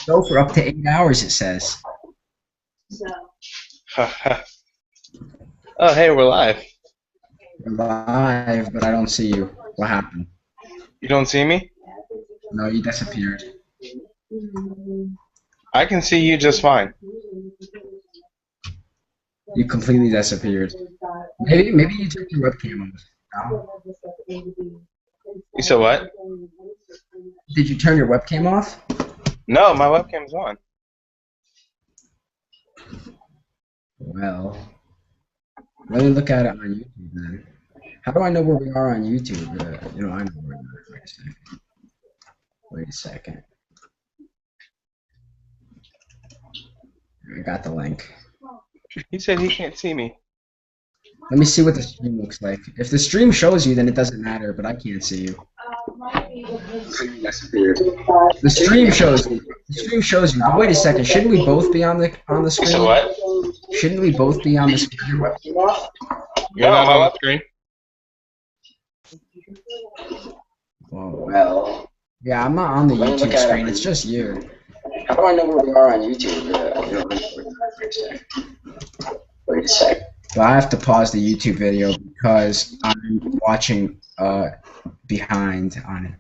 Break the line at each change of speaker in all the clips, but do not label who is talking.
Go for up to 8 hours, it says.
Oh, hey, we're live.
You're live, but I don't see you. What happened?
You don't see me?
No, you disappeared.
I can see you just fine.
You completely disappeared. Maybe you took your webcam off. No?
You said what?
Did you turn your webcam off?
No, my webcam's on.
Well, let me look at it on YouTube then. How do I know where we are on YouTube? I know where we are. Wait a second. I got the link.
He said he can't see me.
Let me see what the stream looks like. If the stream shows you, then it doesn't matter, but I can't see you. The stream shows you. The stream shows you. But wait a second. Shouldn't we both be on the screen?
So what?
Shouldn't we both be on the screen?
You're not on the screen.
Well. Yeah, I'm not on the YouTube screen. It's just you. How do I know where we are on YouTube? Wait a sec. But I have to pause the YouTube video because I'm watching behind on it.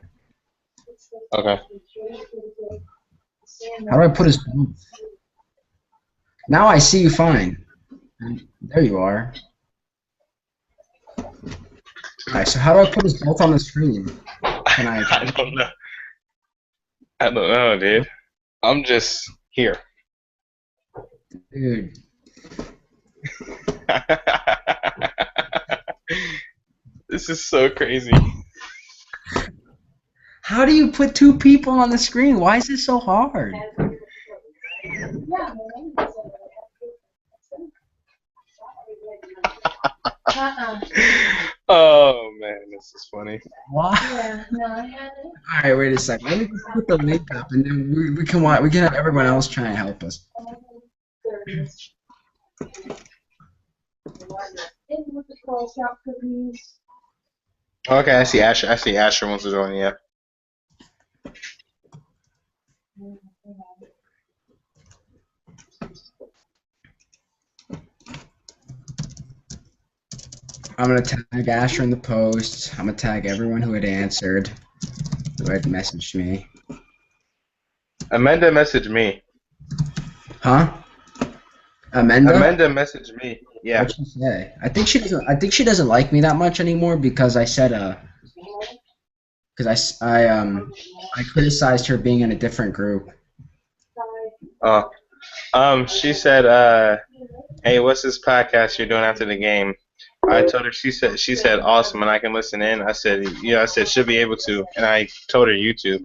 Okay.
How do I put his both? Now I see you fine. There you are. Alright, so how do I put us both on the screen? Can I?
I don't know. I don't know, dude. I'm just here.
Dude.
This is so crazy.
How do you put two people on the screen? Why is this so hard?
Oh man, this is funny.
Why? Alright, wait a second. Let me just put the link up and then we can watch, we can have everyone else try and help us.
Okay, I see Asher. I see Asher wants to join. Yeah.
I'm gonna tag Asher in the post. I'm gonna tag everyone who had answered, who had messaged me.
Amanda messaged me.
Huh? Amanda?
Amanda messaged me. Yeah.
What'd she say? I think she doesn't. I think she doesn't like me that much anymore because I said because I criticized her being in a different group.
She said, hey, what's this podcast you're doing after the game? I told her. She said awesome, and I can listen in. I said, yeah. I said she'll be able to, and I told her YouTube.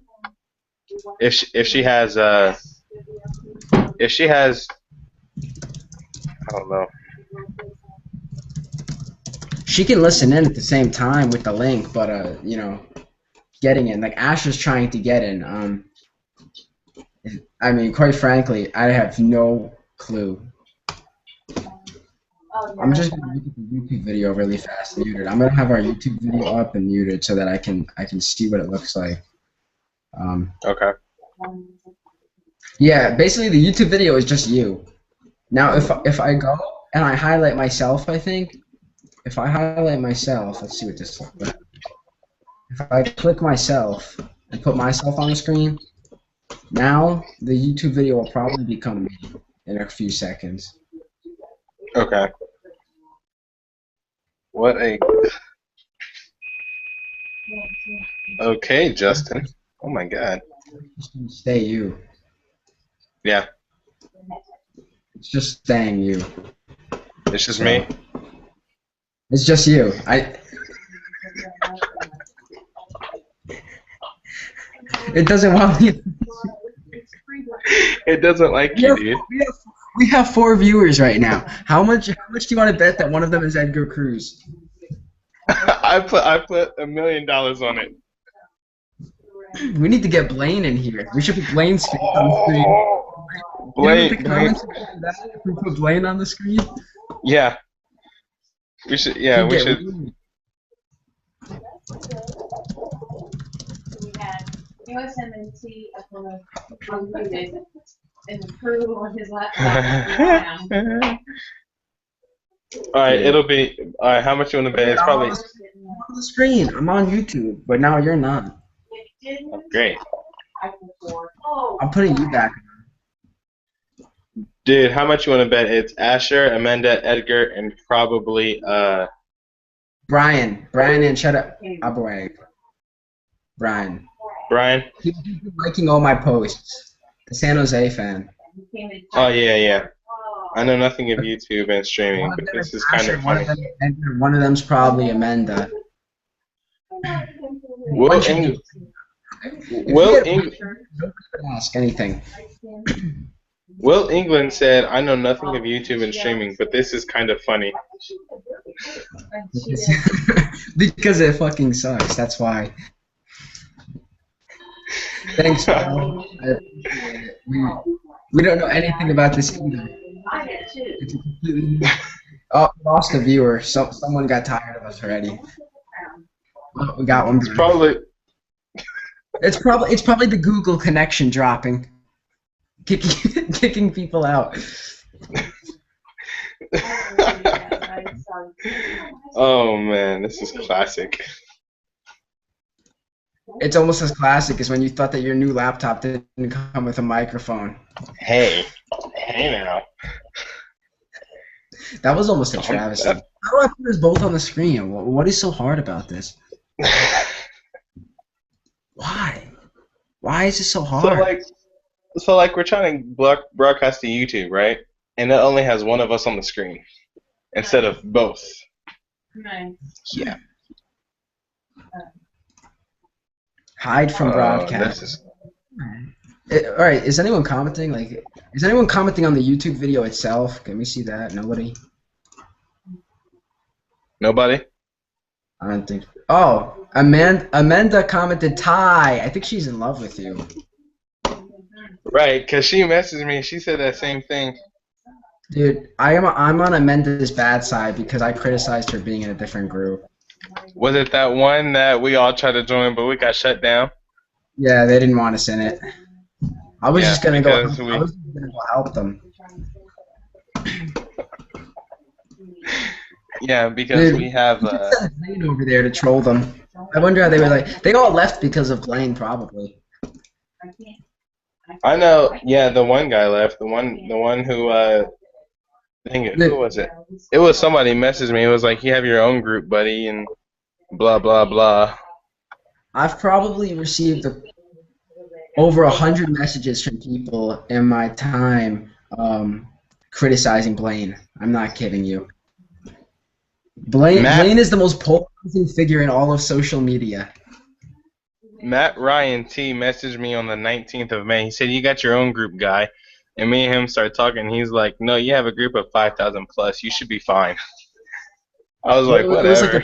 If she has I don't know.
She can listen in at the same time with the link, but getting in, like Asher's trying to get in. I mean, quite frankly, I have no clue. I'm just gonna look at the YouTube video really fast, muted. I'm gonna have our YouTube video up and muted so that I can see what it looks like.
Okay.
Yeah, basically the YouTube video is just you. Now, if I go and I highlight myself, I think if I highlight myself, let's see what this looks like. If I click myself and put myself on the screen, now the YouTube video will probably become me in a few seconds.
Okay. What a. Okay, Justin. Oh my God.
Stay you.
Yeah.
It's just staying you.
It's just me.
It's just you. It doesn't want me.
It doesn't like you, dude.
We have 4 viewers right now. How much do you want to bet that one of them is Edgar Cruz?
I put $1 million on it.
We need to get Blaine in here. We should put Blaine's face on the screen.
Blaine.
If we put Blaine on the screen?
Yeah. We should. Yeah, we should.
USMNT unmuted and the crew on his laptop.
Alright, it'll be. Alright, how much you want to bet? It's
I'm
probably.
on the screen. I'm on YouTube, but now you're not.
Oh, great.
I'm putting you back.
Dude, how much you want to bet? It's Asher, Amanda, Edgar, and probably,
Brian, and shut up. Abwag. Brian.
Brian?
He's been liking all my posts. The San Jose fan.
Oh, yeah. I know nothing of YouTube and streaming,
One of
but
them
this
is
is kind
Asher,
of funny.
one of them's probably Amanda.
Will England
Ask anything.
Will England said, I know nothing of YouTube and streaming, but this is kind of funny.
Because it fucking sucks. That's why. Thanks, Kyle. We don't know anything about this either. It's a completely new. Oh, lost a viewer. Someone got tired of us already. Oh, we got one. It's probably the Google connection dropping, kicking people out.
Oh man, this is classic.
It's almost as classic as when you thought that your new laptop didn't come with a microphone.
Hey now.
That was almost a travesty. How do I put us both on the screen? What is so hard about this? Why? Why is it so hard?
So like we're trying to broadcast to YouTube, right? And it only has one of us on the screen instead of both.
Nice.
Yeah.
Hide from broadcast. All right. Is anyone commenting? Is anyone commenting on the YouTube video itself? Can we see that? Nobody.
Nobody?
I don't think. Oh, Amanda commented Ty. I think she's in love with you.
Right, because she messaged me. She said that same thing.
Dude, I'm on Amanda's bad side because I criticized her being in a different group.
Was it that one that we all tried to join, but we got shut down?
Yeah, they didn't want us in it. I was just gonna go. I was
because
gonna go help them.
Yeah, because
Dude,
we have.
we just sent Blaine over there to troll them. I wonder how they were like. They all left because of Blaine, probably.
I know. Yeah, the one guy left. The one who. Dang it, who was it? It was somebody messaged me. It was like, you have your own group, buddy, and blah blah blah.
I've probably received over 100 messages from people in my time criticizing Blaine. I'm not kidding you. Blaine is the most polarizing figure in all of social media.
Matt Ryan T messaged me on the 19th of May. He said, you got your own group, guy. And me and him started talking. He's like, no, you have a group of 5,000 plus. You should be fine. I was like, whatever.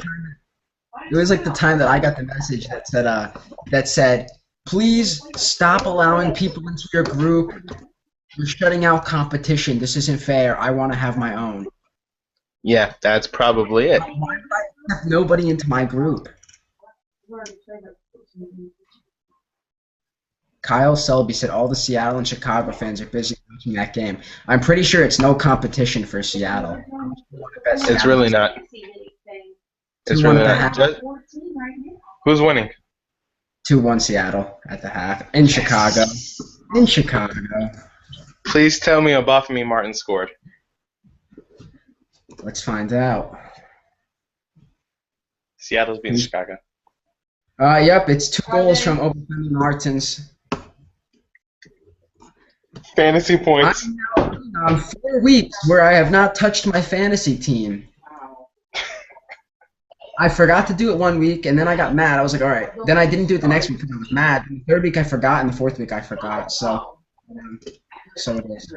It was like the time that I got the message that said, please stop allowing people into your group. You're shutting out competition. This isn't fair. I want to have my own.
Yeah, that's probably it.
Why did I have nobody into my group? Kyle Selby said all the Seattle and Chicago fans are busy watching that game. I'm pretty sure it's no competition for Seattle.
It's really not. It's really not. Who's winning?
2-1 Seattle at the half. In Chicago. In Chicago.
Please tell me Obafemi Martin scored.
Let's find out.
Seattle's beating Chicago.
Yep, it's 2 goals from Obafemi Martins.
Fantasy points.
I'm now on 4 weeks where I have not touched my fantasy team. I forgot to do it 1 week, and then I got mad. I was like, all right. Then I didn't do it the next week because I was mad. And the 3rd week I forgot, and the 4th week I forgot. So it is.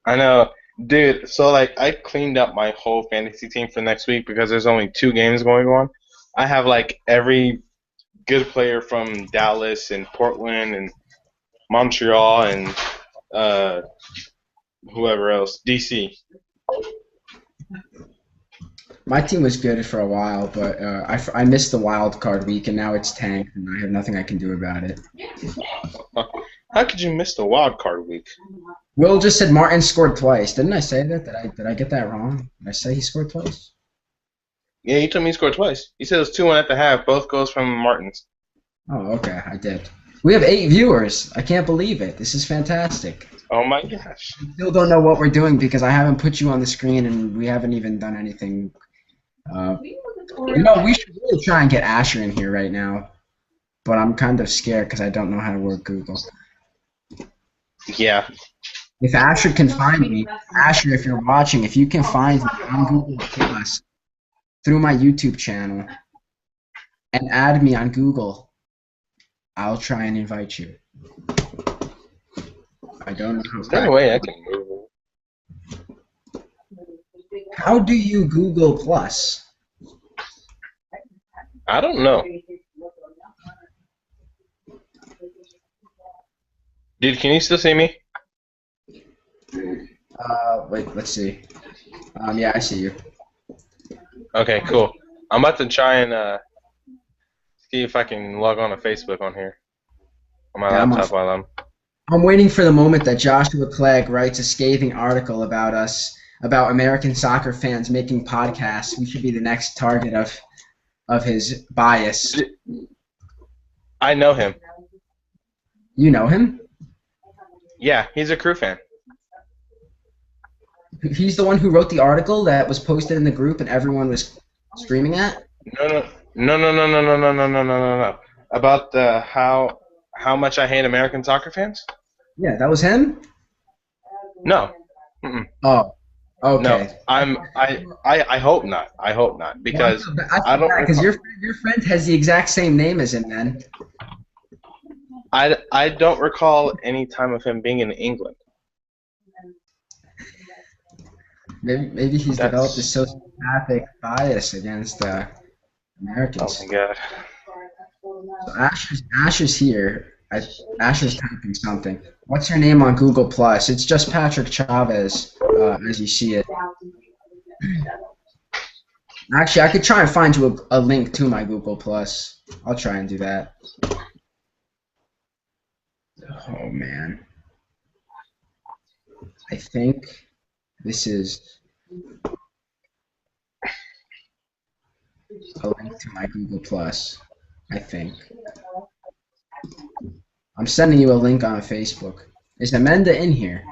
I know. Dude, so like I cleaned up my whole fantasy team for next week because there's only 2 games going on. I have like every good player from Dallas and Portland and Montreal and whoever else, DC.
My team was good for a while, but I missed the wild card week, and now it's tanked, and I have nothing I can do about it.
How could you miss the wild card week?
Will just said Martin scored twice. Didn't I say that? Did I get that wrong? Did I say he scored twice?
Yeah, you told me he scored twice. You said it was 2-1 at the half, both goals from Martins.
Oh, okay, I did. We have 8 viewers. I can't believe it. This is fantastic.
Oh my gosh.
I still don't know what we're doing because I haven't put you on the screen and we haven't even done anything. We should really try and get Asher in here right now, but I'm kind of scared because I don't know how to work Google.
Yeah.
If Asher can find me, Asher, if you're watching, if you can find me on Google Plus through my YouTube channel and add me on Google, I'll try and invite you. I don't know how.
Is there a way I can move it?
How do you Google Plus?
I don't know. Dude, can you still see me?
Wait, let's see. Yeah, I see you.
Okay, cool. I'm about to try and see if I can log on to Facebook on here. On my laptop while
I'm waiting for the moment that Joshua Clegg writes a scathing article about us, about American soccer fans making podcasts. We should be the next target of his bias.
I know him.
You know him?
Yeah, he's a Crew fan.
He's the one who wrote the article that was posted in the group and everyone was screaming at?
No. About the how much I hate American soccer fans?
Yeah, that was him?
No. Mm-mm.
Oh, okay.
No, I hope not. I hope not because I don't.
Because your friend has the exact same name as him, man.
I don't recall any time of him being in England.
Maybe he's developed a sociopathic bias against Americans.
Oh my god.
So Asher's here. Asher's typing something. What's your name on Google Plus? It's just Patrick Chavez, as you see it. Actually, I could try and find you a link to my Google Plus. I'll try and do that. Oh man. I think this is a link to my Google Plus. I think. I'm sending you a link on Facebook. Is Amanda in here?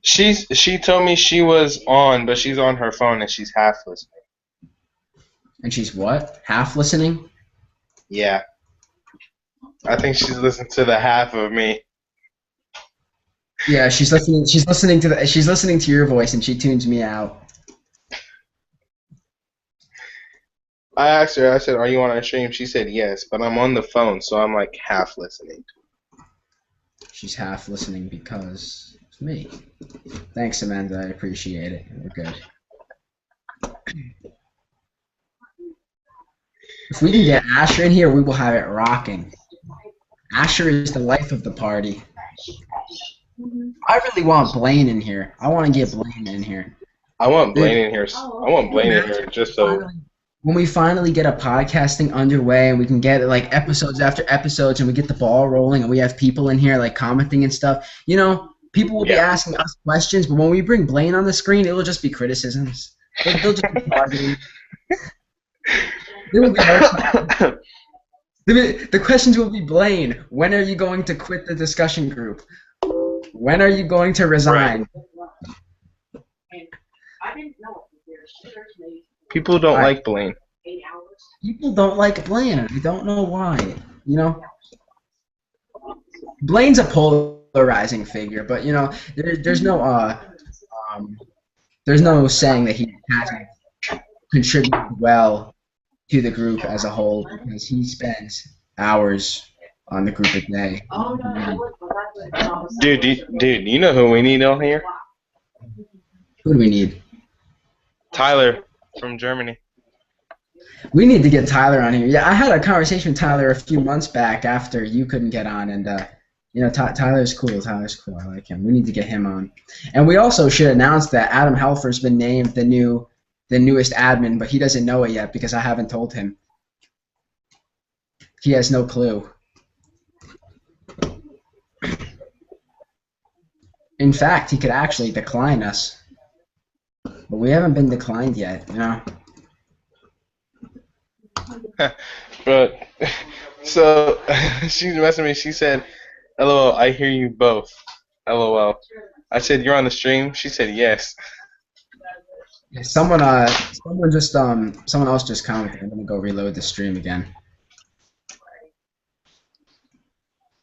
She told me she was on, but she's on her phone and she's half listening.
And she's what? Half listening?
Yeah. I think she's listening to the half of me.
Yeah, she's listening to your voice and she tunes me out.
I asked her, I said, "Are you on a stream?" She said yes, but I'm on the phone, so I'm like half listening.
She's half listening because it's me. Thanks, Amanda. I appreciate it. We're good. If we can get Asher in here, we will have it rocking. Asher is the life of the party. I really want Blaine in here. I want to get Blaine in here.
I want Blaine in here. I want Blaine in here just so.
When we finally get a podcasting underway and we can get like episodes after episodes and we get the ball rolling and we have people in here like commenting and stuff, you know, people will be asking us questions, but when we bring Blaine on the screen, it'll just be criticisms. They'll just be targeting. The questions will be, Blaine, when are you going to quit the discussion group? When are you going to resign?
People don't like Blaine.
People don't like Blaine. I don't know why. You know, Blaine's a polarizing figure, but you know, there's no saying that he hasn't contributed well to the group as a whole because he spends hours on the group a day.
Dude, you know who we need on here?
Who do we need?
Tyler from Germany.
We need to get Tyler on here. Yeah, I had a conversation with Tyler a few months back after you couldn't get on, and you know, Tyler's cool. Tyler's cool. I like him. We need to get him on. And we also should announce that Adam Helfer's been named the new the newest admin, but he doesn't know it yet because I haven't told him. He has no clue. In fact, he could actually decline us. But we haven't been declined yet, you know?
But so she's messaging me. She said, "LOL, I hear you both." LOL. I said, "You're on the stream." She said, "Yes."
Someone else just commented. I'm gonna go reload the stream again.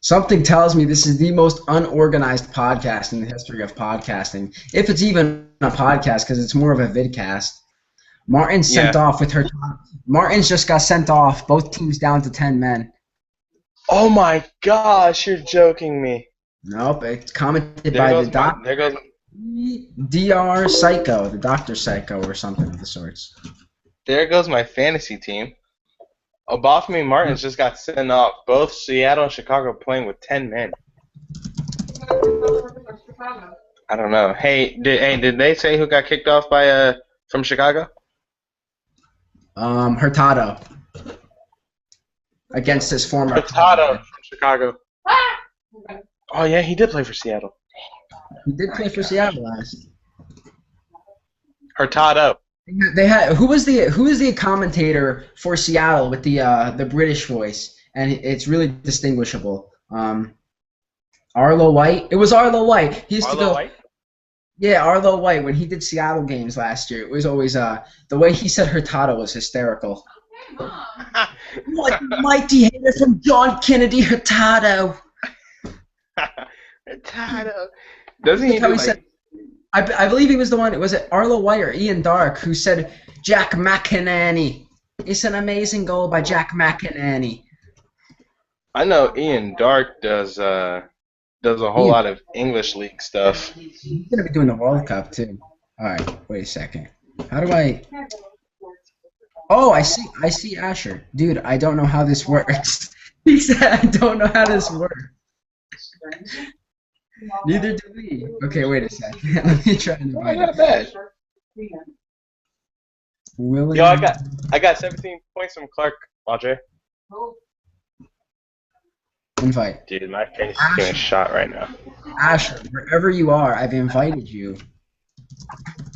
Something tells me this is the most unorganized podcast in the history of podcasting. If it's even a podcast, because it's more of a vidcast. Martin's sent off with her. Martin's just got sent off. Both teams down to 10 men.
Oh my gosh, you're joking me.
Nope, it's commented by the doctor.
There goes
Dr. Psycho, the Dr. Psycho or something of the sorts.
There goes my fantasy team. Obafemi Martins just got sent off. Both Seattle and Chicago playing with 10 men. I don't know. Hey, did they say who got kicked off by from Chicago?
Hurtado. Against his former
Hurtado from Chicago. Oh yeah, he did play for Seattle.
He did play for Seattle last.
Hurtado.
They had who was the commentator for Seattle with the British voice, and it's really distinguishable. Arlo White. It was Arlo White. He used
Arlo
to go.
White?
Yeah, Arlo White. When he did Seattle games last year, it was always the way he said Hurtado was hysterical. What mighty hitter from John Kennedy Hurtado.
Hurtado. Doesn't he do like...
I believe he was the one. Was it Arlo White or Ian Dark who said Jack McInerney? It's an amazing goal by Jack McInerney.
I know Ian Dark does a whole lot of English league stuff.
He's gonna be doing the World Cup too. All right, wait a second. How do I? Oh, I see Asher. Dude, I don't know how this works. He said I don't know how this works. Neither do we. Okay, wait a second. Let me try and invite
Not bad.
William.
Yo, I got 17 points from Clark, Audrey.
Invite.
Dude, my face is getting shot right now.
Asher, wherever you are, I've invited you.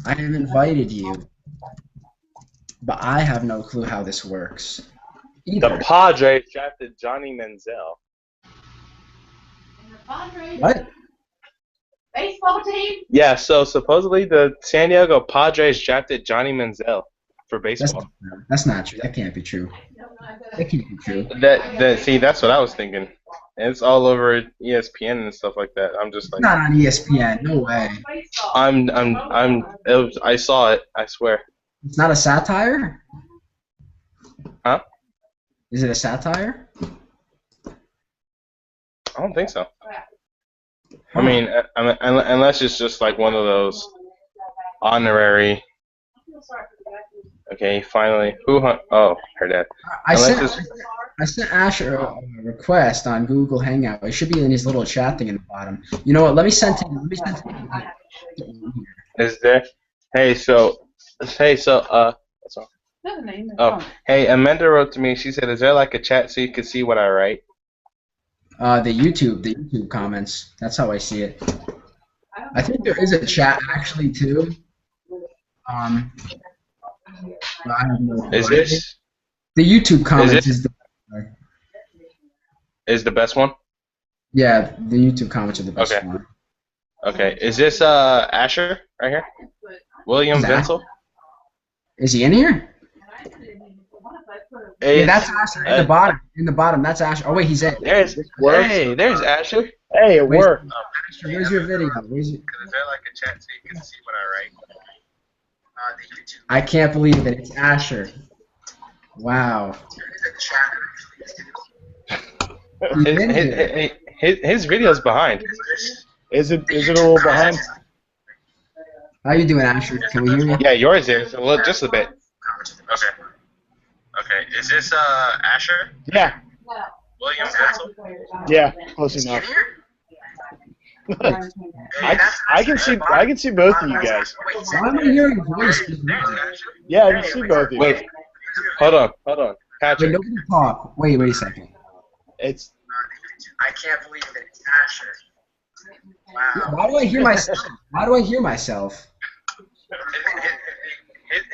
I have invited you. But I have no clue how this works. Either.
The Padres drafted Johnny Manziel.
What?
Baseball team?
Yeah, so supposedly the San Diego Padres drafted Johnny Manziel for baseball.
That's not true. That can't be true. That can't be true.
See, that's what I was thinking. And it's all over ESPN and stuff like that. I'm just like,
It's not on ESPN. No way.
I saw it. I swear.
It's not a satire?
Huh?
Is it a satire?
I don't think so. I mean, unless it's just like one of those honorary. Okay, finally. Oh, her dad.
I sent Asher a request on Google Hangout. It should be in his little chat thing in the bottom. You know what? Let me send him.
Is there? What's wrong? Oh, hey, Amanda wrote to me. She said, "Is there like a chat so you can see what I write?"
The YouTube comments. That's how I see it. I think there is a chat actually too. But I have no clue.
Is this
the YouTube comments
is the best one?
Yeah, the YouTube comments are the best one.
Okay, is this Asher right here? William Vincel?
Is he in here? Yeah, that's Asher in the bottom. In the bottom, that's Asher. Oh wait, he's in.
There's Asher.
Hey, it worked.
Asher, where's your video?
Is there like a chat so you can see what I write?
I can't believe it. It's Asher. Wow.
His video's behind.
Is it a little behind?
How you doing, Asher? Can we hear you?
Yeah, yours is just a bit. Okay. Is this Asher?
Yeah.
William Vincel?
Yeah, close enough. I can see both of you guys.
Why am I hearing a voice?
Yeah, I can see both of you.
Wait, hold on,
Wait,
Patrick.
nobody talk. Wait a second.
It's
I can't believe it. It's Asher. Wow.
Why do I hear myself? Why do I hear myself?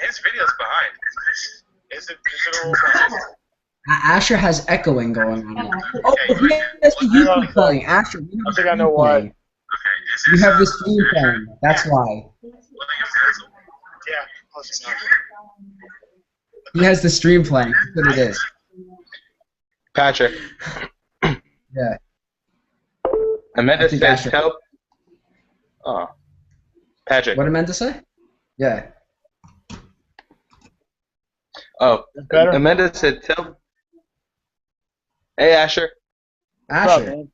His video's behind. Is it a little behind?
Asher has echoing going on. Oh, he has the YouTube playing. Asher, you
I think I know why.
Okay.
You have the stream playing. That's why.
Yeah, close enough.
He has the stream playing. That's what it is.
Patrick.
Yeah.
Amanda
I think
said
Asher-
tell. Oh. Patrick.
What did Amanda say? Yeah.
Oh.
Better?
Amanda said tell. Hey, Asher.
What's up,
Asher.
man?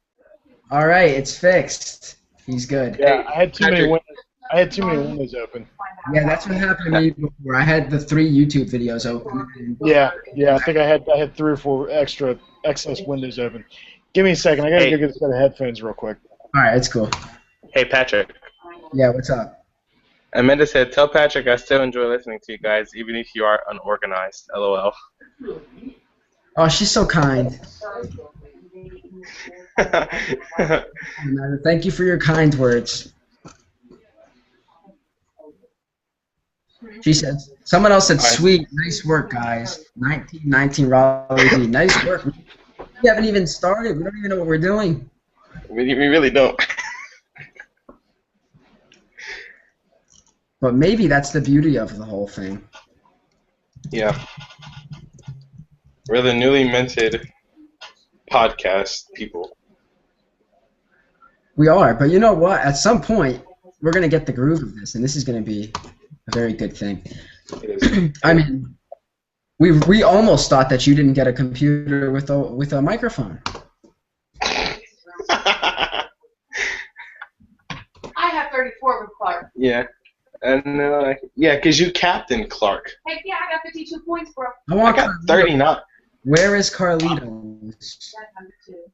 All right, it's fixed. He's good.
Yeah, I had too many
Patrick.
windows. I had too many windows open.
Yeah, that's what happened to me before. I had the 3 YouTube videos open.
Yeah. I think I had 3 or 4 excess windows open. Give me a second. I gotta go get a set of headphones real quick.
All right, it's cool.
Hey, Patrick.
Yeah, what's up?
Amanda said, tell Patrick I still enjoy listening to you guys, even if you are unorganized. LOL.
Oh, she's so kind. Amanda, thank you for your kind words. She said, someone else said, sweet, nice work, guys. 1919 Raleigh D. Nice work. We haven't even started. We don't even know what we're doing.
we really don't.
But maybe that's the beauty of the whole thing.
Yeah. We're the newly minted podcast people.
We are, but you know what? At some point, we're going to get the groove of this, and this is going to be a very good thing.
It is.
I mean, we almost thought that you didn't get a computer with a microphone.
I have 34 with Clark.
Yeah. And yeah, because you captain Clark.
Heck yeah, I got 52 points, bro.
I got 39.
Where is Carlitos?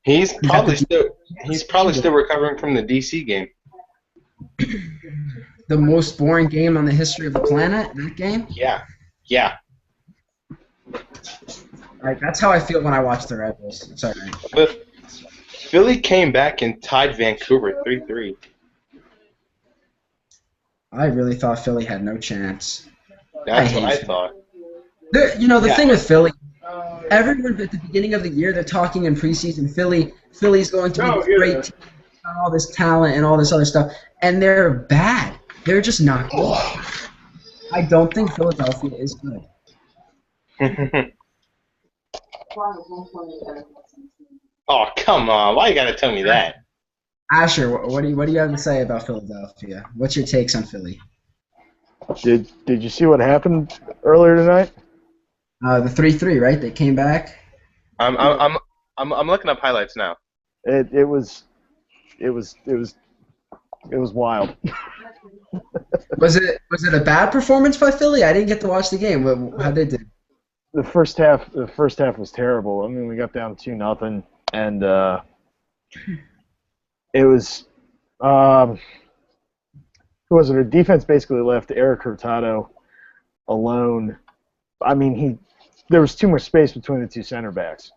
That's number 2.
He's probably still recovering from the DC game.
The most boring game on the history of the planet. That game.
Yeah.
Like, that's how I feel when I watch the Red Bulls. It's all right.
But Philly came back and tied Vancouver 3-3.
I really thought Philly had no chance.
That's
I
what
hate
I
Philly.
thought.
The thing with Philly, everyone at the beginning of the year, they're talking in preseason, Philly's going to be this great team, all this talent and all this other stuff, and they're bad. They're just not good. I don't think Philadelphia is good.
Oh, come on. Why you got to tell me that?
Asher, what do you have to say about Philadelphia? What's your takes on Philly?
Did you see what happened earlier tonight?
The 3-3, right? They came back.
I'm looking up highlights now.
It was wild.
Was it a bad performance by Philly? I didn't get to watch the game. How'd they do?
The first half was terrible. I mean, we got down 2-0, and it was who was it? Our defense basically left Eric Hurtado alone. I mean, there was too much space between the 2 center backs,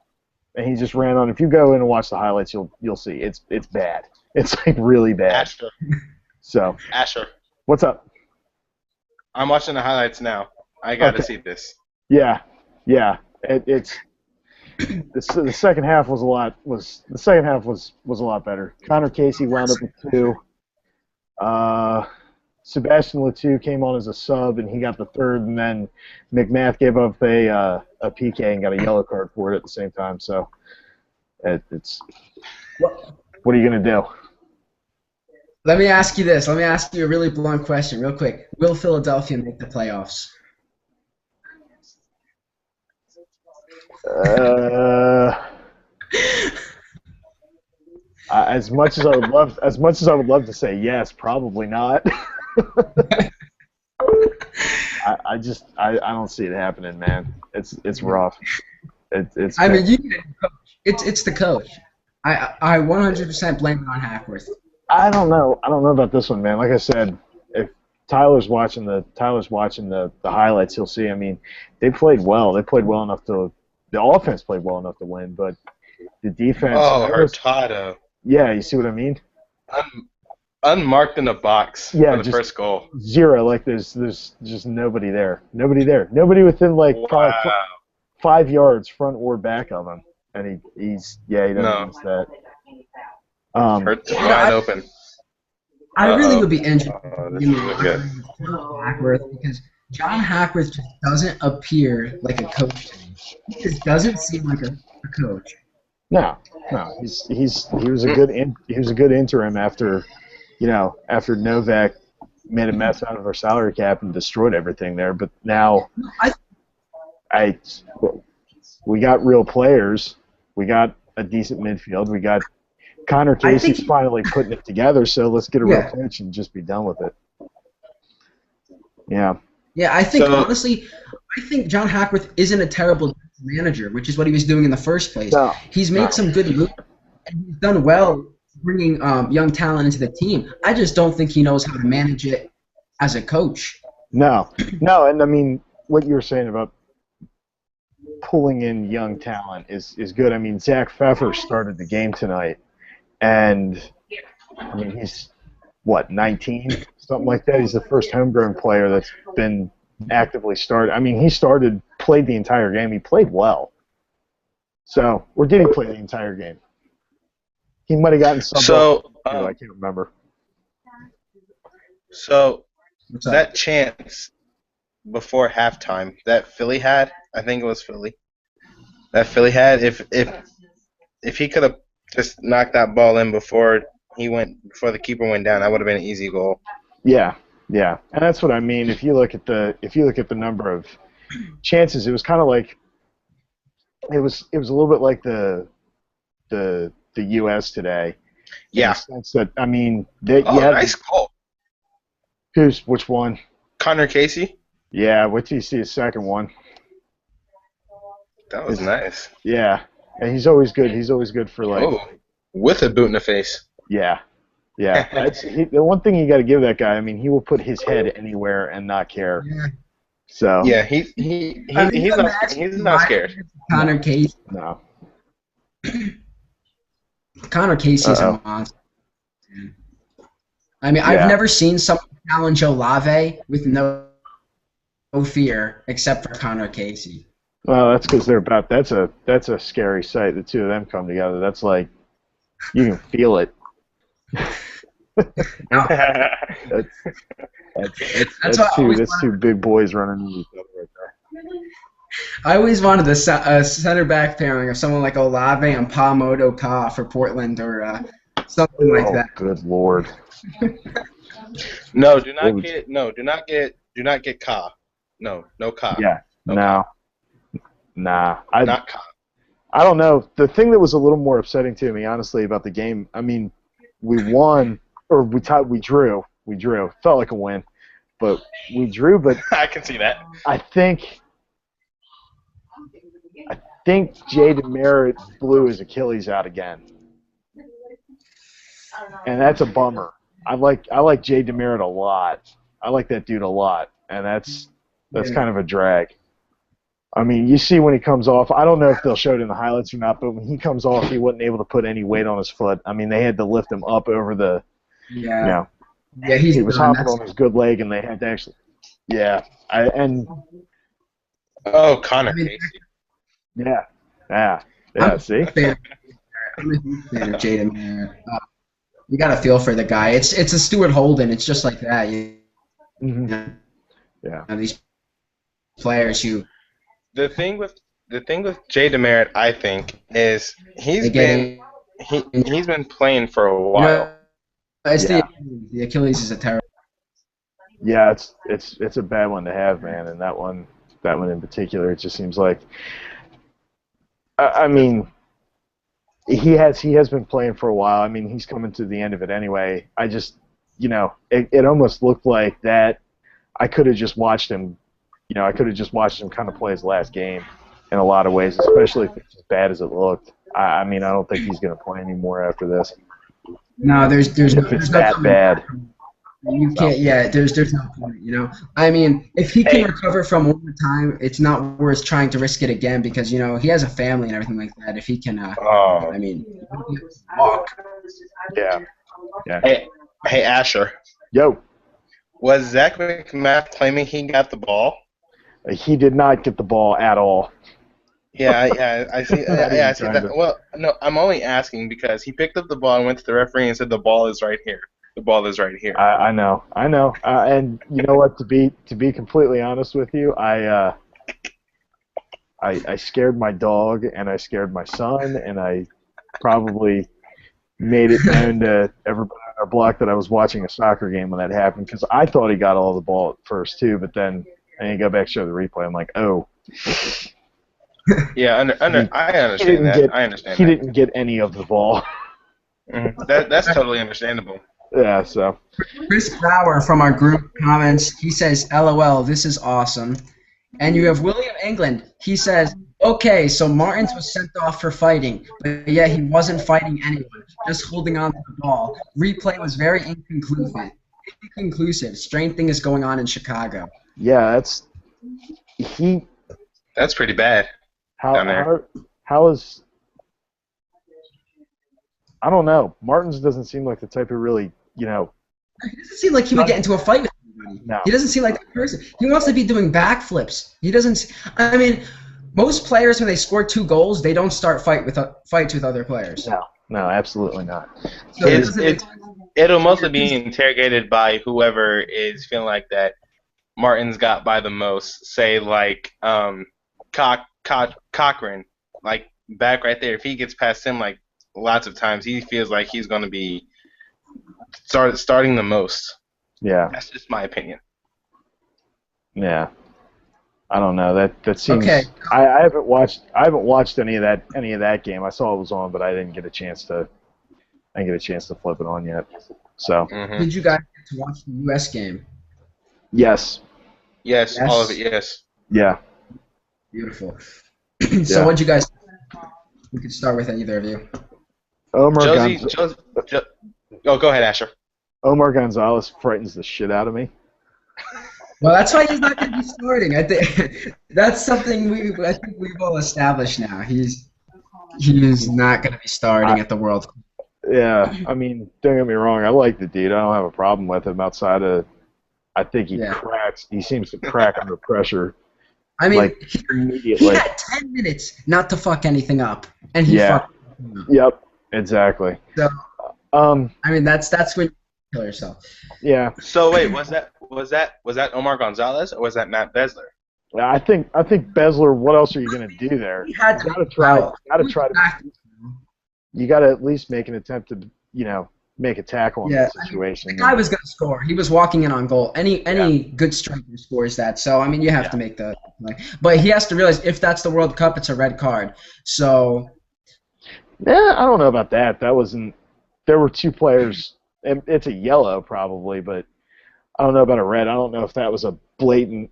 and he just ran on. If you go in and watch the highlights, you'll see it's bad. It's like really bad.
Asher.
So
Asher.
what's up?
I'm watching the highlights now. I got to see this.
Yeah. It's the second half was a lot better. Connor Casey wound up with 2. Sebastian Letou came on as a sub and he got the 3rd, and then McMath gave up a PK and got a yellow card for it at the same time. So it's what are you gonna do?
Let me ask you this. Let me ask you a really blunt question, real quick. Will Philadelphia make the playoffs?
As much as I would love to say yes, probably not. I don't see it happening, man. It's rough. It's.
I mean, it's the coach. I 100% blame it on Hackworth.
I don't know. I don't know about this one, man. Like I said, if Tyler's watching the highlights, he'll see. I mean, they played well. They played well enough to. The offense played well enough to win, but the defense.
Oh, Hurtado.
Yeah, you see what I mean?
Unmarked in the box
Yeah,
for the first goal.
Zero. Like there's just nobody there. Nobody there. Nobody within like probably 5 yards front or back of him, and he doesn't miss that.
Hurts wide open.
I really would be interested
this
in
is good.
Hackworth because John Hackworth just doesn't appear like a coach to me. He just doesn't seem like a coach.
No. He was a good interim after Novak made a mess out of our salary cap and destroyed everything there. But now, we got real players. We got a decent midfield. We got Connor Casey's finally putting it together. So let's get a real coach and just be done with it. Yeah.
Yeah, I think honestly, John Hackworth isn't a terrible manager, which is what he was doing in the first place.
No,
he's made some good moves, and he's done well bringing young talent into the team. I just don't think he knows how to manage it as a coach.
No, and I mean what you were saying about pulling in young talent is good. I mean, Zach Pfeffer started the game tonight, and I mean he's 19, something like that. He's the first homegrown player that's been actively started. I mean, played the entire game. He played well. So, or did he play the entire game? He might have gotten some. I can't remember.
So, that chance before halftime that Philly had, I think it was Philly. That Philly had, if he could have just knocked that ball in before the keeper went down, that would have been an easy goal.
Yeah, and that's what I mean. If you look at the number of chances, it was kind of like it was a little bit like the U.S. today.
Yeah.
In the sense that I mean,
nice goal.
Which one?
Connor Casey.
Yeah. Wait till you see his second one.
That was nice.
Yeah, and he's always good. He's always good for
with a boot in the face.
Yeah. The one thing you got to give that guy. I mean, he will put his head anywhere and not care. Yeah. So.
Yeah, he's not scared.
Connor Casey.
No.
Connor Casey's a monster. I mean, I've never seen someone challenge Olave with no fear except for Connor Casey.
Well, that's because that's a scary sight. The two of them come together. That's like you can feel it. That's two big boys running into each other right there.
I always wanted a center back pairing of someone like Olave and Pa Ka for Portland or something like that.
Good lord.
No, do not get Ka. No Ka.
Yeah. No. Nah.
Not Ka.
I don't know. The thing that was a little more upsetting to me, honestly, about the game, I mean, we won, or we drew. We drew. Felt like a win. But we drew, but
I can see that.
I think Jay DeMerit blew his Achilles out again. And that's a bummer. I like Jay DeMerit a lot. I like that dude a lot. And that's kind of a drag. I mean, you see when he comes off, I don't know if they'll show it in the highlights or not, but when he comes off, he wasn't able to put any weight on his foot. I mean, they had to lift him up over the,
Yeah,
he was hopping on his good leg, and they had to actually,
Connor Casey.
Yeah, see?
I'm a huge fan of Jaden. You got to feel for the guy. It's a Stuart Holden. It's just like that. These players who.
The thing with Jay DeMerit, I think, is he's been playing for a while.
The Achilles is a terrible.
Yeah, it's a bad one to have, man, and that one in particular, it just seems like. I mean, he has been playing for a while. I mean, he's coming to the end of it anyway. I just, it almost looked like that. I could have just watched him. I could have just watched him kind of play his last game in a lot of ways, especially if it's as bad as it looked. I mean, I don't think he's going to play anymore after this.
No, there's
if
no,
it's
there's no
that
coming
bad.
back. You can't. Yeah, there's no point. You know, I mean, if he can
Hey.
recover from one more time, it's not worth trying to risk it again because he has a family and everything like that. If he can,
Oh.
I mean, walk.
Yeah. Yeah.
Hey, Asher.
Yo,
Was Zach McMath claiming he got the ball?
he did not get the ball at all.
Yeah, I see.
Not even
Yeah, I see
trying
that.
to.
Well, no, I'm only asking because he picked up the ball and went to the referee and said the ball is right here. The ball is right here.
I know. And you know what? To be completely honest with you, I scared my dog and I scared my son and I probably made it known to everybody on our block that I was watching a soccer game when that happened because I thought he got all the ball at first too, but then I didn't go back to show the replay. I'm like, oh.
Yeah, I understand that. I understand
He
that.
didn't get any of the ball.
That's totally understandable.
Yeah, so.
Chris Bauer from our group comments. He says, "LOL, this is awesome." And you have William England. He says, "Okay, so Martins was sent off for fighting, but yeah, he wasn't fighting anyone, just holding on to the ball. Replay was very inconclusive. Strange thing is going on in Chicago."
Yeah,
That's pretty bad. Down there.
how is I don't know. Martins doesn't seem like the type of really,
He doesn't seem like he would get into a fight with anybody.
No.
He doesn't seem like that person. He wants to be doing backflips. He doesn't. I mean, most players when they score 2 goals, they don't start fights with other players.
No, absolutely not.
So it doesn't make sense.
It'll mostly be interrogated by whoever is feeling like that Martin's got by the most. Say like Cochran, like back right there. If he gets past him like lots of times, he feels like he's going to be starting the most.
Yeah.
That's just my opinion.
Yeah. I don't know. That seems.
Okay.
I haven't watched any of that game. I saw it was on, but I didn't get a chance to flip it on yet. So.
Mm-hmm.
Did you guys get to watch the U.S. game?
Yes.
Yes,
Yes.
all of it. Yes.
Yeah.
Beautiful.
Yeah.
So what'd you guys? We could start with either of you.
Oh, go ahead, Asher.
Omar Gonzalez frightens the shit out of me.
Well, that's why he's not going to be starting. I think that's something I think we've all established now. He's not going to be starting at the World Cup.
Yeah, I mean, don't get me wrong. I like the dude. I don't have a problem with him outside of. I think he cracks. He seems to crack under pressure.
I mean,
like
he
immediately.
had 10 minutes not to fuck anything up, and he fucked it up.
Yep. Exactly.
So, I mean, that's when you kill yourself.
Yeah.
So wait, was that Omar Gonzalez or was that Matt Besler?
I think Besler. What else are you gonna do there?
He had to
You got to at least make an attempt to make a tackle in that situation.
The guy was going to score. He was walking in on goal. Any good striker scores that. So I mean, you have to make the play. But he has to realize if that's the World Cup, it's a red card. So.
Yeah, I don't know about that. That wasn't. There were 2 players. It's a yellow probably, but I don't know about a red. I don't know if that was a blatant,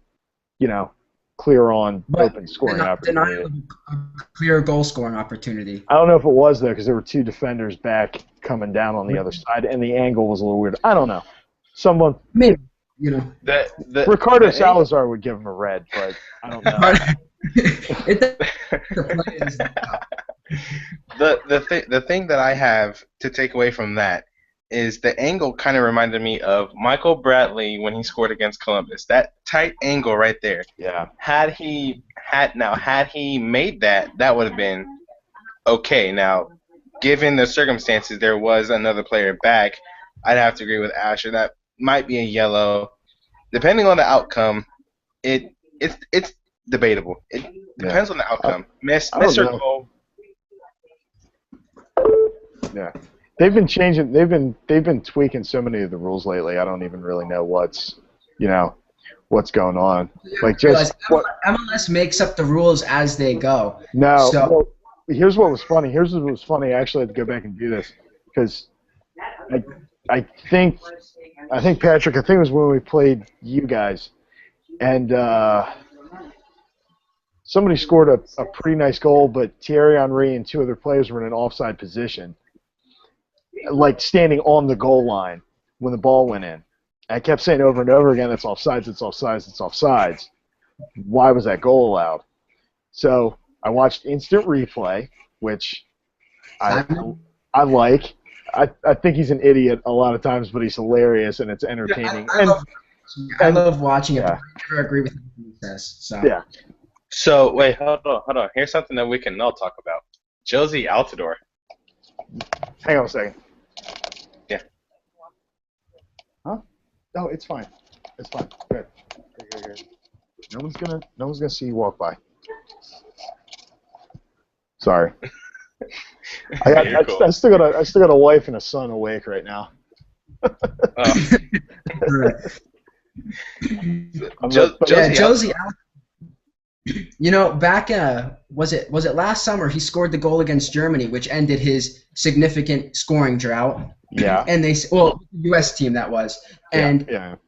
clear on open scoring opportunity.
A clear goal scoring opportunity.
I don't know if it was though, because there were 2 defenders back coming down on the other side, and the angle was a little weird. I don't know. Someone
maybe
Ricardo Salazar would give him a red, but I don't know.
The thing that I have to take away from that is the angle kind of reminded me of Michael Bradley when he scored against Columbus. That tight angle right there.
Yeah.
Had he made that, that would have been okay. Now, given the circumstances, there was another player back. I'd have to agree with Asher. That might be a yellow. Depending on the outcome, it's debatable. It depends on the outcome. Miss or goal.
Yeah. They've been changing. They've been tweaking so many of the rules lately. I don't even really know what's going on. Like just
MLS makes up the rules as they go.
No.
So,
well, here's what was funny. I actually had to go back and do this because I think Patrick. I think it was when we played you guys, and somebody scored a pretty nice goal, but Thierry Henry and 2 other players were in an offside position. like standing on the goal line when the ball went in. I kept saying over and over again, it's offsides, it's offsides, it's offsides. Why was that goal allowed? So I watched instant replay, which I like. I think he's an idiot a lot of times, but he's hilarious and it's entertaining.
I love watching it,
yeah.
but I never agree with anything he says. So.
Yeah.
So wait, hold on. Here's something that we can all talk about. Josie Altidore.
Hang on a second.
Yeah.
Huh? No, it's fine. It's fine. Good. Good. No one's gonna see you walk by. Sorry. I still got a wife and a son awake right now.
Josie. You know, back was it last summer he scored the goal against Germany, which ended his significant scoring drought.
Yeah.
And U.S. team that was, and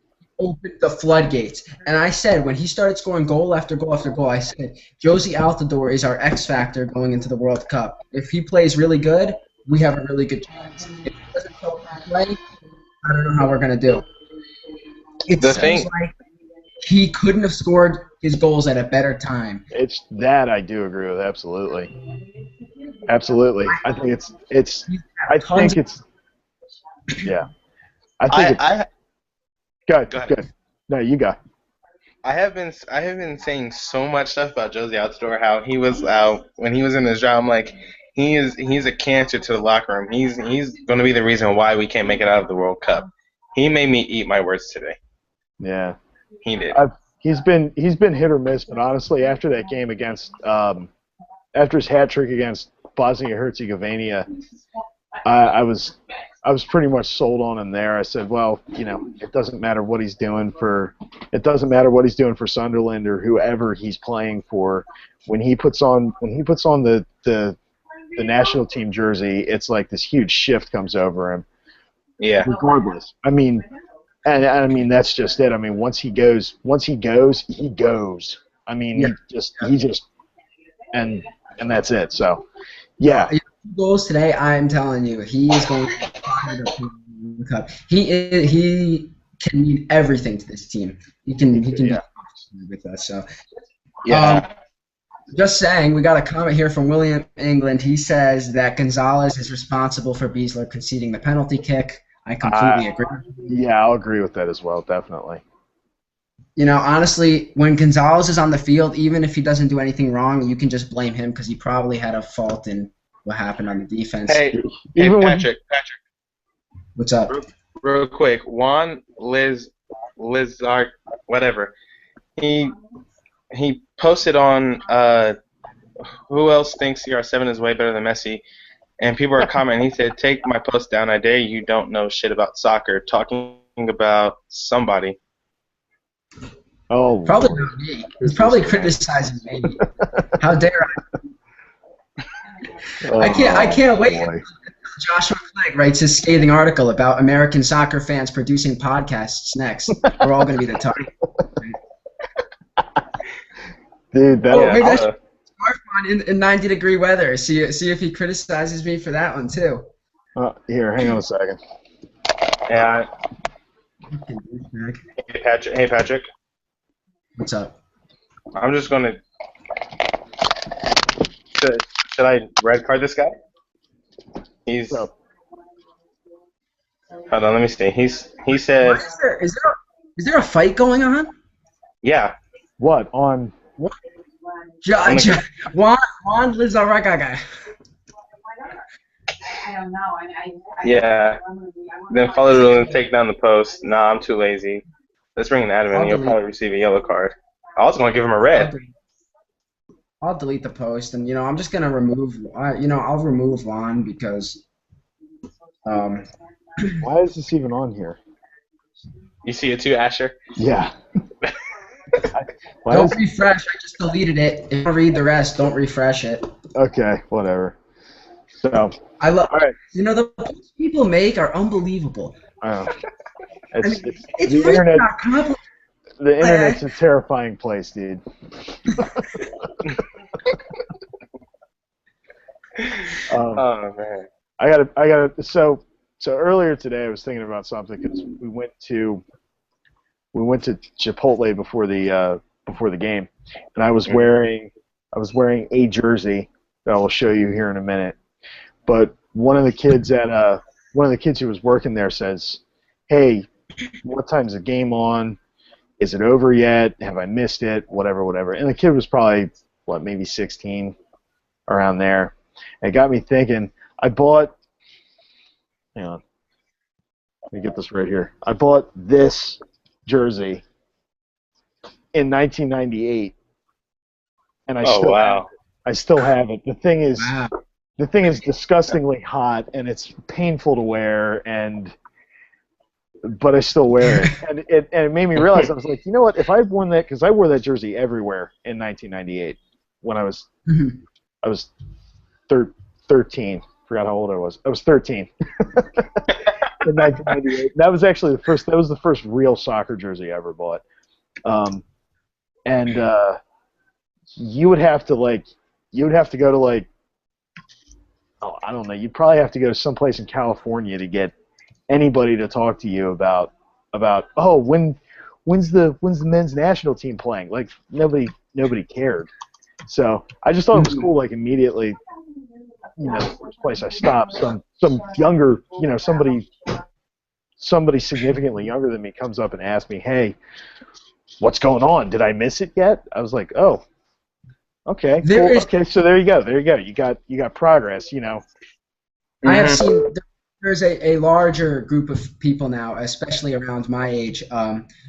opened the floodgates. And I said when he started scoring goal after goal after goal, I said Josie Altidore is our X factor going into the World Cup. If he plays really good, we have a really good chance. If he doesn't play, I don't know how we're gonna do. It seems like he couldn't have scored his goals at a better time.
It's that I do agree with, absolutely. Absolutely. I think it's yeah. Go ahead. No, you go.
I have been saying so much stuff about Josie Altidore, how he was when he was in his job. I'm like, he's a cancer to the locker room. He's going to be the reason why we can't make it out of the World Cup. He made me eat my words today.
Yeah.
He did.
He's been hit or miss, but honestly, after that game against after his hat trick against Bosnia-Herzegovina, I was pretty much sold on him there. I said, well, it doesn't matter what he's doing for Sunderland or whoever he's playing for. When he puts on the national team jersey, it's like this huge shift comes over him.
Yeah.
Regardless, I mean that's just it. I mean, once he goes, he goes. I mean, he just and that's it. So, yeah.
Goals today, I'm telling you, he is going to the Cup. He can mean everything to this team. He can be with us. So, just saying, we got a comment here from William England. He says that Gonzalez is responsible for Beasler conceding the penalty kick. I completely agree.
Yeah, I'll agree with that as well, definitely.
Honestly, when Gonzalez is on the field, even if he doesn't do anything wrong, you can just blame him because he probably had a fault in what happened on the defense.
Hey, Patrick.
What's up?
Real quick, Juan Lizard, whatever. He posted on who else thinks CR7 is way better than Messi, and people are commenting. He said, "Take my post down. I dare you. Don't know shit about soccer. Talking about somebody."
Oh,
probably not me. He's probably criticizing me. How dare I? I can't wait.
Boy.
Joshua Clegg writes his scathing article about American soccer fans producing
Oh,
podcasts next. We're all going to be the target.
Dude,
maybe I should smartphone in 90-degree weather. See if he criticizes me for that one too.
Here, hang on a second.
Yeah. Hey Patrick.
What's up?
I'm just gonna. Should I red card this guy? He's. Hold on, let me see. He said.
Is there a fight going on?
Yeah.
What on?
What? Juan Lizarraga.
I don't know.
Yeah. Then follow the rule and take down the post. Nah, I'm too lazy. Let's bring an admin. You'll probably receive a yellow card. I was gonna give him a red.
I'll delete the post, and I'm just gonna remove. I'll remove Juan because.
Why is this even on here?
You see it too, Asher?
Yeah.
Don't refresh. I just deleted it. If you want to read the rest, don't refresh it.
Okay, whatever. So.
I love.
All right.
The posts people make are unbelievable.
It's
it's
the
really
internet.
not complicated.
The internet's a terrifying place, dude.
Oh man.
I gotta. So So earlier today, I was thinking about something because we went to Chipotle before the game, and I was wearing a jersey that I will show you here in a minute. But one of the kids who was working there says, "Hey, what time's the game on? Is it over yet? Have I missed it? Whatever, whatever." And the kid was probably maybe 16, around there. And it got me thinking. I bought. Hang on. Let me get this right here. I bought this jersey in 1998, and I still have it. The thing is,
Wow.
disgustingly hot, and it's painful to wear, but I still wear it, and it made me realize, I was like, you know what? If I'd worn that, because I wore that jersey everywhere in 1998 when I was 13. Forgot how old I was. I was 13 in 1998. That was actually the first real soccer jersey I ever bought. And you would have to go to I don't know. You'd probably have to go to someplace in California to get anybody to talk to you about when's the men's national team playing? Like nobody cared. So I just thought it was cool. Like immediately, the first place I stopped, some younger, somebody significantly younger than me comes up and asks me, "Hey, what's going on? Did I miss it yet?" I was like, "Oh, okay, cool. Okay, so there you go. You got progress.
I have seen there's a larger group of people now, especially around my age,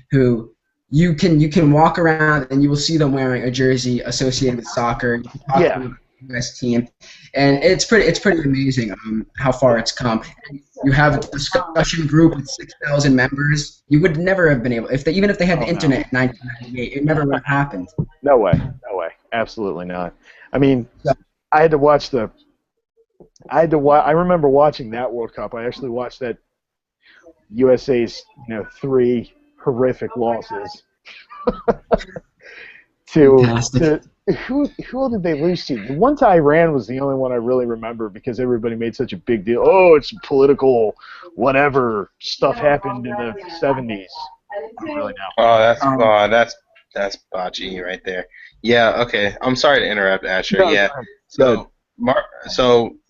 who you can walk around and you will see them wearing a jersey associated with soccer. You can talk to them about the U.S. team, and it's pretty amazing how far it's come. You have a discussion group with 6,000 members. You would never have been able even if they had the internet in 1998, it never would have happened.
No way, absolutely not. I mean, I remember watching that World Cup. I actually watched that USA's 3 horrific losses to who did they lose to? The one to Iran was the only one I really remember because everybody made such a big deal. Oh, it's political, whatever stuff happened in the 70s. I don't really know.
That's bocce right there. Yeah. Okay. I'm sorry to interrupt, Asher.
No,
yeah. So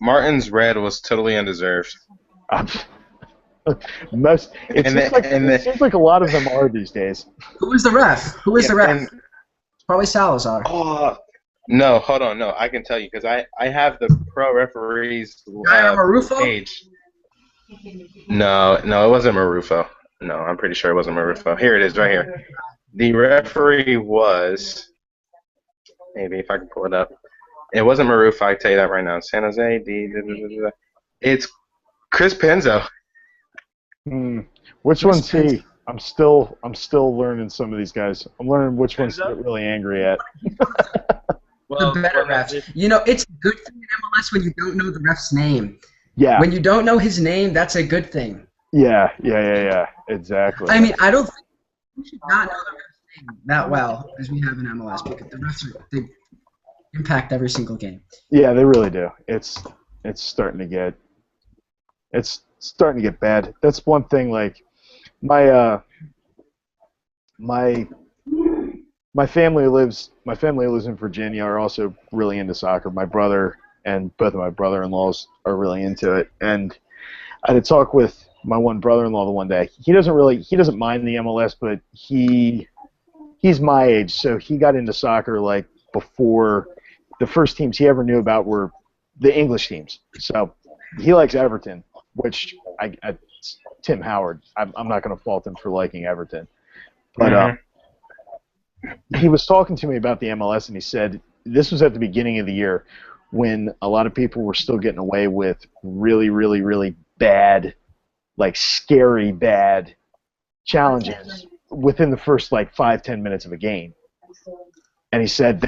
Martin's red was totally undeserved.
It seems like a lot of them are these days.
Who was the ref? The ref? Probably Salazar.
Oh, no, hold on. No, I can tell you because I have the pro referees page. No, it wasn't Marufo. No, I'm pretty sure it wasn't Marufo. Here it is right here. The referee was, maybe if I can pull it up. It wasn't Marufo, I can tell you that right now. San Jose, it's Chris Penzo.
Which one's he? I'm still learning some of these guys. I'm learning which ones to get really angry at.
The better refs. It's a good thing in MLS when you don't know the ref's name.
Yeah.
When you don't know his name, that's a good thing.
Yeah. Exactly.
I mean, I don't think we should not know the ref's name that well as we have in MLS because the refs they impact every single game.
Yeah, they really do. It's starting to get bad. That's one thing. Like my family lives in Virginia. Are also really into soccer. My brother and both of my brother-in-laws are really into it. And I had a talk with my one brother-in-law the one day. He doesn't mind the MLS, but he's my age, so he got into soccer like before the first teams he ever knew about were the English teams. So he likes Everton, which Tim Howard. I'm not going to fault him for liking Everton, but he was talking to me about the MLS, and he said this was at the beginning of the year when a lot of people were still getting away with really, really, really bad, like scary bad challenges within the first like 5-10 minutes of a game. And he said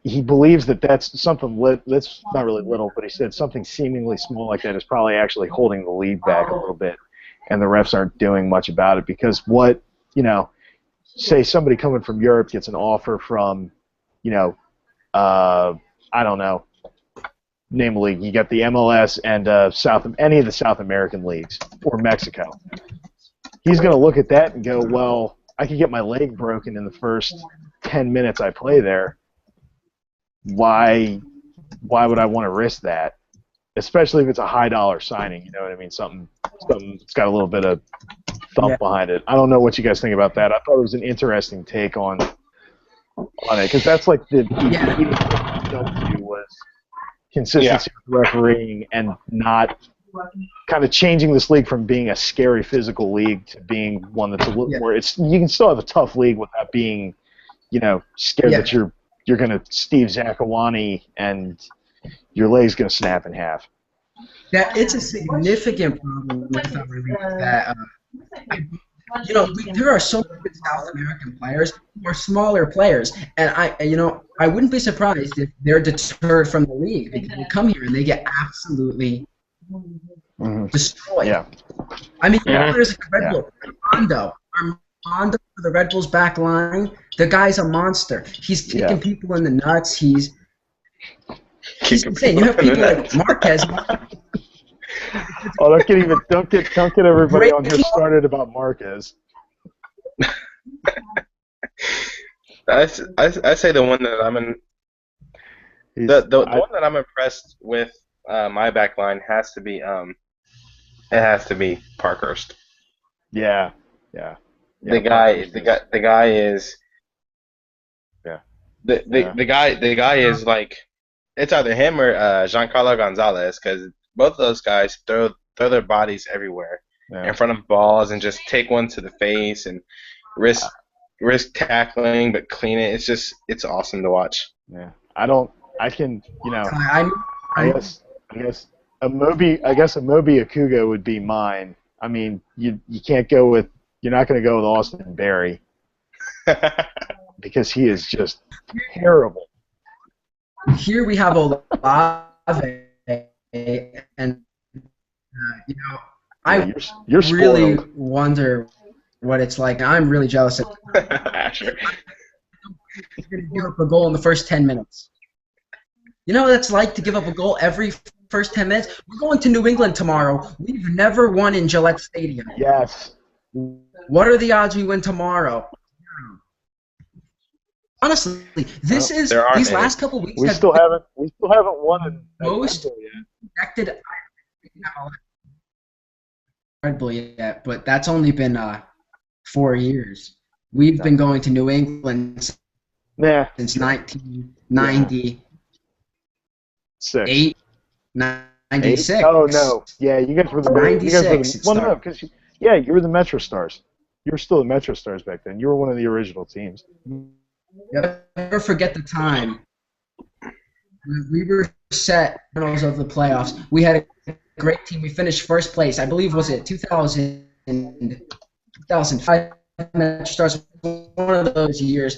he believes that's something that's not really little, but he said something seemingly small like that is probably actually holding the league back a little bit, and the refs aren't doing much about it because say somebody coming from Europe gets an offer from, I don't know, namely you got the MLS and any of the South American leagues or Mexico. He's going to look at that and go, well, I could get my leg broken in the first 10 minutes I play there. Why would I want to risk that? Especially if it's a high dollar signing, you know what I mean? Something that's got a little bit of thump behind it. I don't know what you guys think about that. I thought it was an interesting take on it, because that's like the key was consistency with refereeing and not kind of changing this league from being a scary physical league to being one that's a little more. You can still have a tough league without being, scared that you're gonna Steve Zakawani and your leg's gonna snap in half.
That it's a significant problem with our league that there are so many good South American players who are smaller players, and I wouldn't be surprised if they're deterred from the league because they come here and they get absolutely destroyed.
Yeah.
I mean, there's a Red Bull, Armando for the Red Bull's back line. The guy's a monster. He's kicking people in the nuts. He's insane. You have people like Marquez.
Oh, don't get everybody on here started about Marquez.
I say the one that I'm in. The one that I'm impressed with my back line has to be it has to be Parkhurst.
Yeah.
The guy is the guy is like, it's either him or Giancarlo Gonzalez, because both of those guys throw their bodies everywhere in front of balls and just take one to the face and risk tackling but clean it. It's awesome to watch.
Yeah. I guess a Moby Akuga would be mine. I mean, you can't go with, you're not going to go with Austin Berry because he is just terrible.
Here we have Olave, and I
you're
really
spoiled.
wonder what it's like. I'm really jealous of
Sure.
He's going to give up a goal in the first 10 minutes. You know what it's like to give up a goal every first 10 minutes? We're going to New England tomorrow. We've never won in Gillette Stadium.
Yes.
What are the odds we win tomorrow? Honestly, these last couple weeks
we still haven't won in
most
yet.
projected Red Bull yet, but that's only been 4 years. We've been going to New England since 1990. 96.
Oh no! Yeah, you guys were the
96.
You were the Metro Stars. You were still the Metro Stars back then. You were one of the original teams.
Never forget the time. We were set finals of the playoffs. We had a great team. We finished first place. I believe, was it 2005 Metro Stars? One of those years.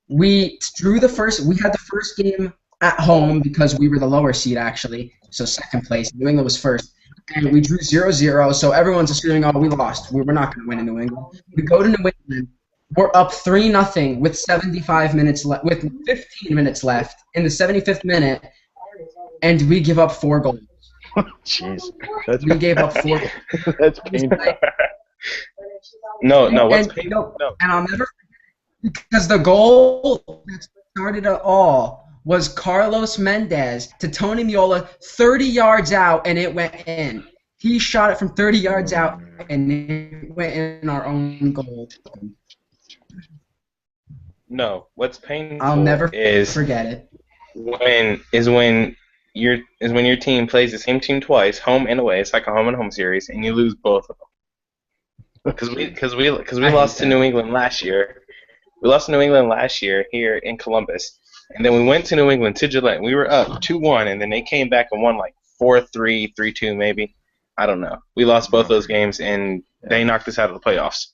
We drew the first. We had the first game at home because we were the lower seed, actually. So second place. New England was first. And we drew 0-0, so everyone's assuming, oh, we lost. We're not going to win in New England. We go to New England. We're up 3-0 with 75 minutes left, with 15 minutes left in the 75th minute, and we give up 4 goals.
Jeez.
We gave up 4 goals.
That's painful.
No.
And I'll never forget, because the goal that started it all was Carlos Mendez to Tony Miola 30 yards out, and it went in. He shot it from 30 yards out, and it went in our own goal.
No, what's painful
I'll never
is
forget it.
when your team plays the same team twice, home and away. It's like a home and home series, and you lose both of them. Because we lost to New England last year. We lost to New England last year here in Columbus, and then we went to New England to Gillette. We were up 2-1, and then they came back and won like 4-3, 3-2 maybe. I don't know. We lost both those games, and they knocked us out of the playoffs.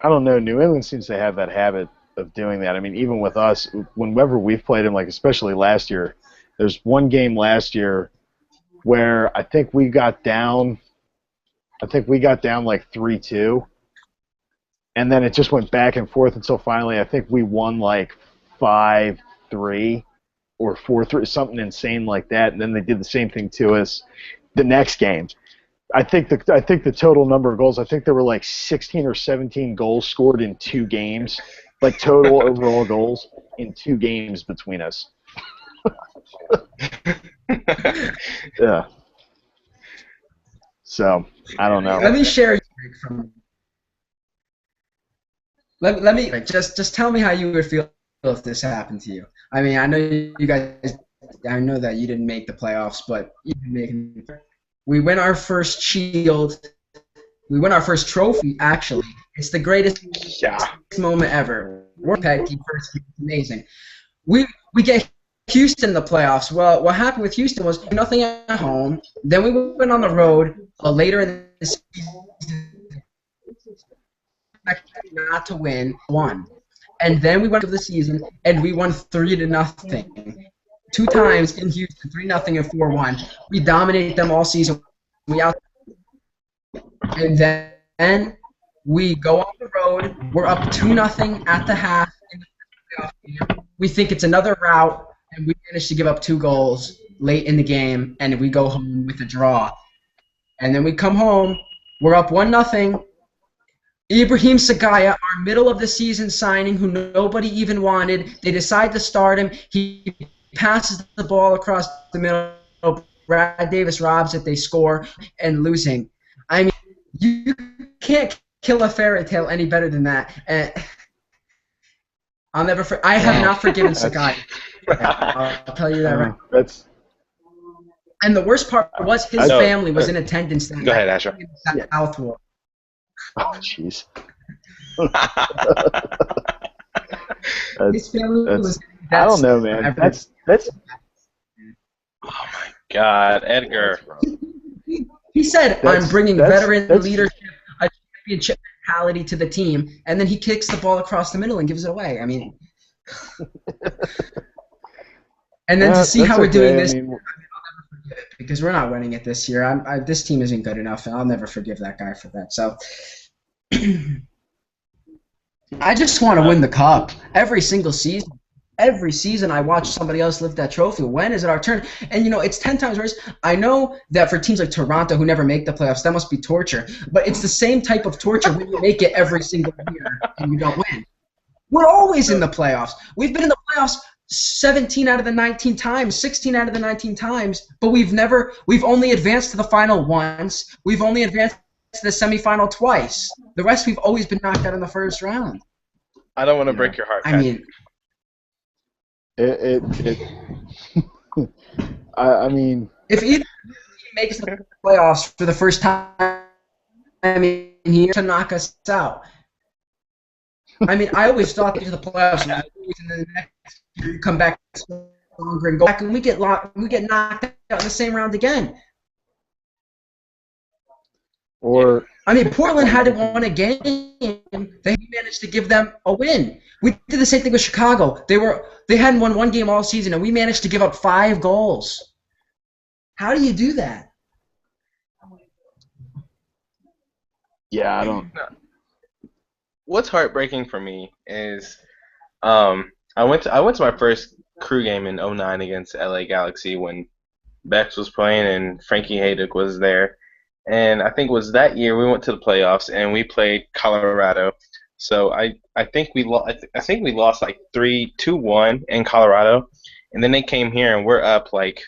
I don't know. New England seems to have that habit of doing that. I mean, even with us, whenever we've played them, like especially last year, there's one game last year where I think we got down like 3-2, and then it just went back and forth until finally I think we won like 5-3, or 4-3, something insane like that. And then they did the same thing to us the next game. I think the total number of goals, I think there were like 16 or 17 goals scored in 2 games, like total overall goals in 2 games between us. Yeah. So I don't know.
Let me share from. Let me just tell me how you would feel if this happened to you. I mean, I know you guys. I know that you didn't make the playoffs, but you didn't make. We win our first shield. We win our first trophy. Actually, it's the greatest moment ever. We're Petke first. It's amazing. We get Houston in the playoffs. Well, what happened with Houston was nothing at home. Then we went on the road later in the season. Not to win, won. And then we went to the season and we won 3-0. 2 times in Houston, 3-0 and 4-1. We dominate them all season. And then we go on the road. We're up 2-0 at the half. In the playoff game. We think it's another rout, and we manage to give up 2 goals late in the game, and we go home with a draw. And then we come home. We're up 1-0. Ibrahim Sagaya, our middle of the season signing, who nobody even wanted, they decide to start him. He passes the ball across the middle. Brad Davis robs it. They score and losing. I mean, you can't kill a fairy tale any better than that. And I'll never. I have not forgiven Sagaya. I'll tell you that right. And the worst part was his family was in attendance.
Go ahead, Asher.
Southwood.
Oh, jeez.
His family was.
I don't know, man. That's.
Oh my God, Edgar.
He said, "I'm bringing veteran leadership, a championship mentality to the team," and then he kicks the ball across the middle and gives it away. I mean, and then to see how we're doing this. Because we're not winning it this year. This team isn't good enough, and I'll never forgive that guy for that. So I just want to win the cup every single season. Every season I watch somebody else lift that trophy. When is it our turn? And, it's 10 times worse. I know that for teams like Toronto who never make the playoffs, that must be torture. But it's the same type of torture when you make it every single year and you don't win. We're always in the playoffs. We've been in the playoffs 17 out of the 19 times, 16 out of the 19 times, but we've only advanced to the final once. We've only advanced to the semifinal twice. The rest we've always been knocked out in the first round.
I don't want to break your heart, Pat.
I mean,
I mean,
if either team makes the playoffs for the first time in here to knock us out. I mean, I always thought to the playoffs, and then the next year you come back stronger and go back, and we get knocked out in the same round again.
Or
I mean, Portland hadn't won a game. They managed to give them a win. We did the same thing with Chicago. They hadn't won one game all season, and we managed to give up 5 goals. How do you do that?
yeah, I don't.
What's heartbreaking for me is I went to my first crew game in 2009 against LA Galaxy when Bex was playing and Frankie Hayduck was there. And I think it was that year we went to the playoffs and we played Colorado. So I think we lost like 3-2-1 in Colorado, and then they came here and we're up like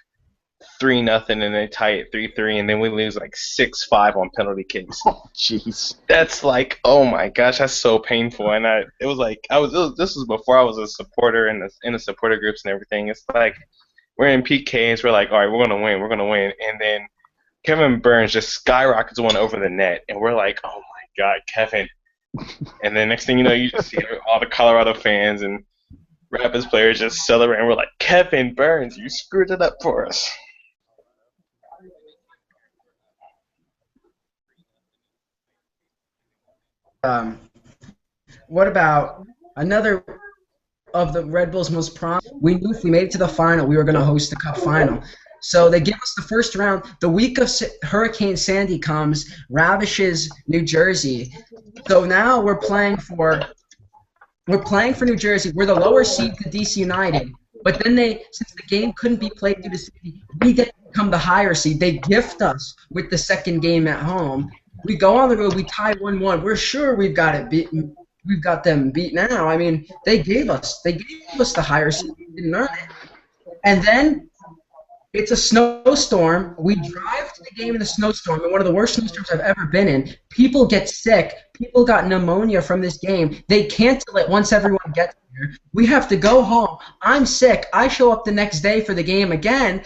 3-0 and they tie it 3-3, and then we lose like 6-5 on penalty kicks.
Oh, jeez.
That's like, oh my gosh, that's so painful. And this was before I was a supporter in the supporter groups and everything. It's like we're in PKs, we're like, all right, we're gonna win, and then Kevin Burns just skyrockets one over the net, and we're like, oh my God, Kevin. And then next thing you know, you just see all the Colorado fans and Rapids players just celebrating. We're like, Kevin Burns, you screwed it up for us.
What about another of the Red Bulls' most prominent? We knew if we made it to the final, we were going to host the Cup final. So they give us the first round. The week of Hurricane Sandy comes, ravishes New Jersey. So now we're playing for New Jersey. We're the lower seed to DC United. But then since the game couldn't be played through the city, we get to become the higher seed. They gift us with the second game at home. We go on the road, we tie 1-1. We're sure we've got it beaten. We've got them beat now. I mean, they gave us the higher seed. We didn't earn it. And then it's a snowstorm. We drive to the game in a snowstorm, in one of the worst snowstorms I've ever been in. People get sick. People got pneumonia from this game. They cancel it once everyone gets here. We have to go home. I'm sick. I show up the next day for the game again.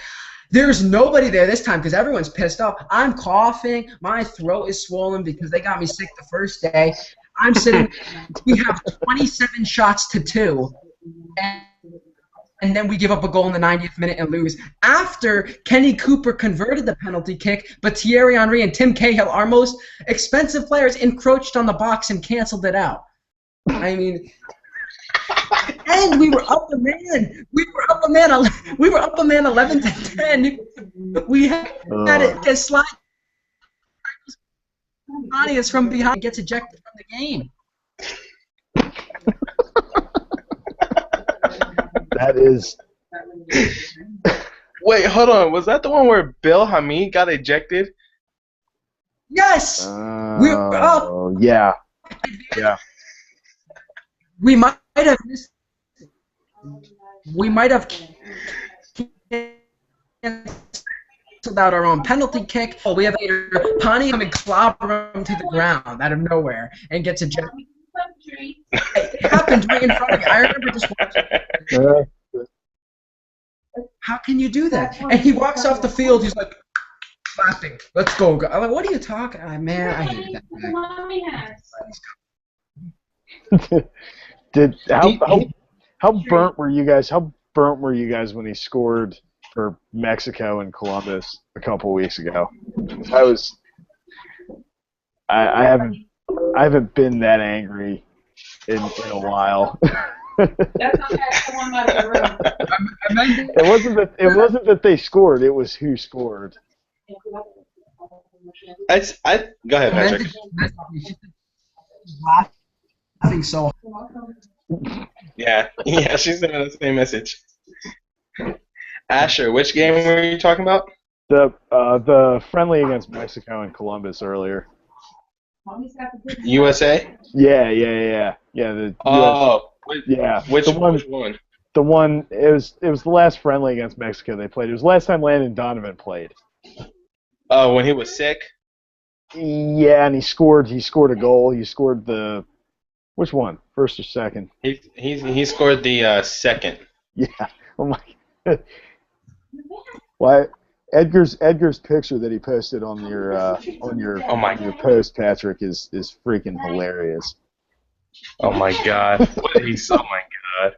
There's nobody there this time because everyone's pissed off. I'm coughing. My throat is swollen because they got me sick the first day. I'm sitting. We have 27 shots to 2. And then we give up a goal in the 90th minute and lose. After Kenny Cooper converted the penalty kick, but Thierry Henry and Tim Cahill, our most expensive players, encroached on the box and canceled it out. I mean, and we were up a man. We were up a man 11-10. We had it a slide. Is from behind, gets ejected from the game.
That is.
Wait, hold on. Was that the one where Bill Hamid got ejected?
Yes. We were up.
Yeah. Yeah.
We might have missed. We might have canceled out our own penalty kick. Oh, we have Pani come and clobber him to the ground out of nowhere and gets ejected. It happened right in front of me. I remember just watching. How can you do that? And he walks off the field. He's like clapping. Let's go. I'm like, what are you talking? Man, I hate
that guy. How burnt were you guys? How burnt were you guys when he scored for Mexico and Columbus a couple weeks ago? I haven't been that angry in a while.
That's not someone out of the room.
It wasn't that they scored. It was who scored.
Go ahead, Patrick.
Laughing so.
Yeah, she's sending the same message. Asher, which game were you talking about?
The friendly against Mexico and Columbus earlier.
USA?
Yeah.
Which one?
The one it was the last friendly against Mexico they played. It was the last time Landon Donovan played.
Oh, when he was sick?
Yeah, and he scored a goal. He scored which one? First or second?
He scored the second.
Yeah. Oh my. Why? Edgar's picture that he posted on your post, Patrick, is freaking hilarious.
Oh my God! Oh my God!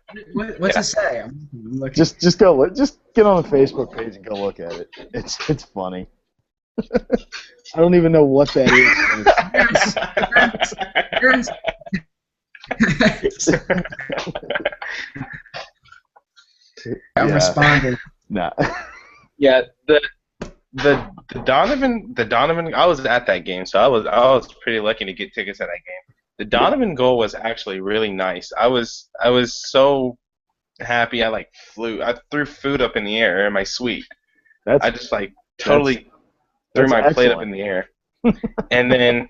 What's it say?
Just get on the Facebook page and go look at it. It's funny. I don't even know what that is.
I'm responding.
Nah.
Yeah, the Donovan I was at that game, so I was pretty lucky to get tickets at that game. The Donovan goal was actually really nice. I was so happy. I threw food up in the air in my suite. I just totally threw my plate up in the air. and then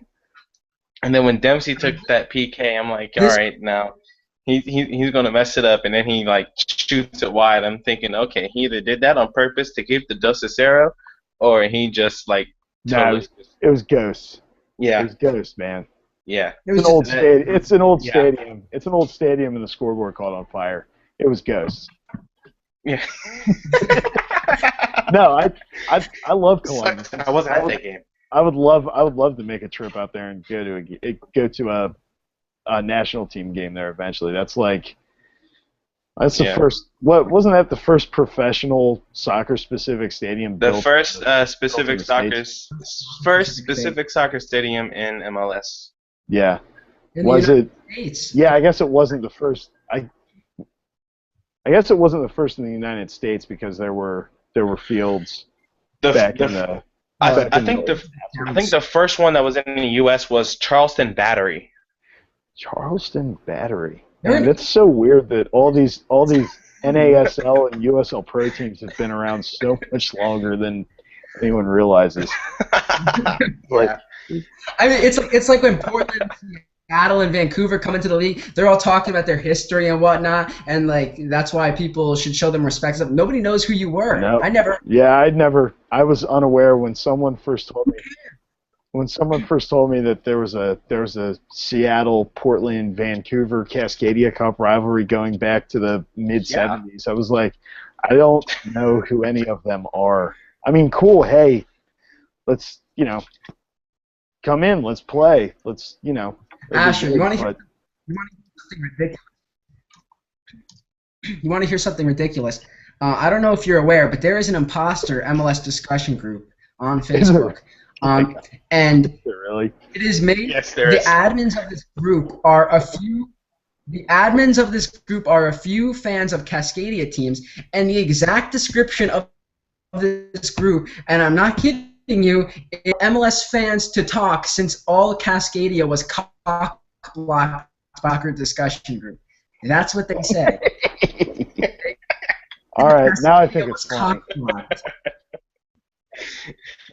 when Dempsey took that PK, I'm like, all right, now he's gonna mess it up, and then he shoots it wide. I'm thinking, okay, he either did that on purpose to keep the Dos Cero, or he just totally.
It was Ghost.
Yeah,
it was Ghost, man.
Yeah,
it's an old stadium. It's an old stadium. It's an old stadium, and the scoreboard caught on fire. It was Ghost.
Yeah.
No, I love Columbus.
I wasn't at that game.
I would love to make a trip out there and go to a national team game there eventually. That's the first. What wasn't that the first professional soccer specific stadium?
The
built
first specific soccer stadium in MLS.
Yeah.
Was it?
Yeah, I guess it wasn't the first. I guess it wasn't the first in the United States because there were fields back in the.
I think the first one that was in the U.S. was Charleston Battery.
Charleston Battery. Man, it's so weird that all these NASL and USL Pro teams have been around so much longer than anyone realizes.
Yeah.
I mean, it's like when Portland, Seattle, and Vancouver come into the league. They're all talking about their history and whatnot, and like that's why people should show them respect. Nobody knows who you were.
No.
I never.
Yeah, I was unaware when someone first told me. When someone first told me that there was a Seattle, Portland, Vancouver, Cascadia Cup rivalry going back to the mid '70s, I was like, I don't know who any of them are. I mean, cool. Hey, let's come in. Let's play. Let's
Asher, you want to
but-
hear something ridiculous? You want to hear something ridiculous? I don't know if you're aware, but there is an imposter MLS discussion group on Facebook. And
really?
it is made.
Yes, there
the
is.
admins of this group are a few. The admins of this group are a few fans of Cascadia teams, and the exact description of this group, and I'm not kidding you, is MLS fans to talk since all Cascadia was cock block soccer discussion group. That's what they say.
All right, now I think it's funny.
cock-blocked.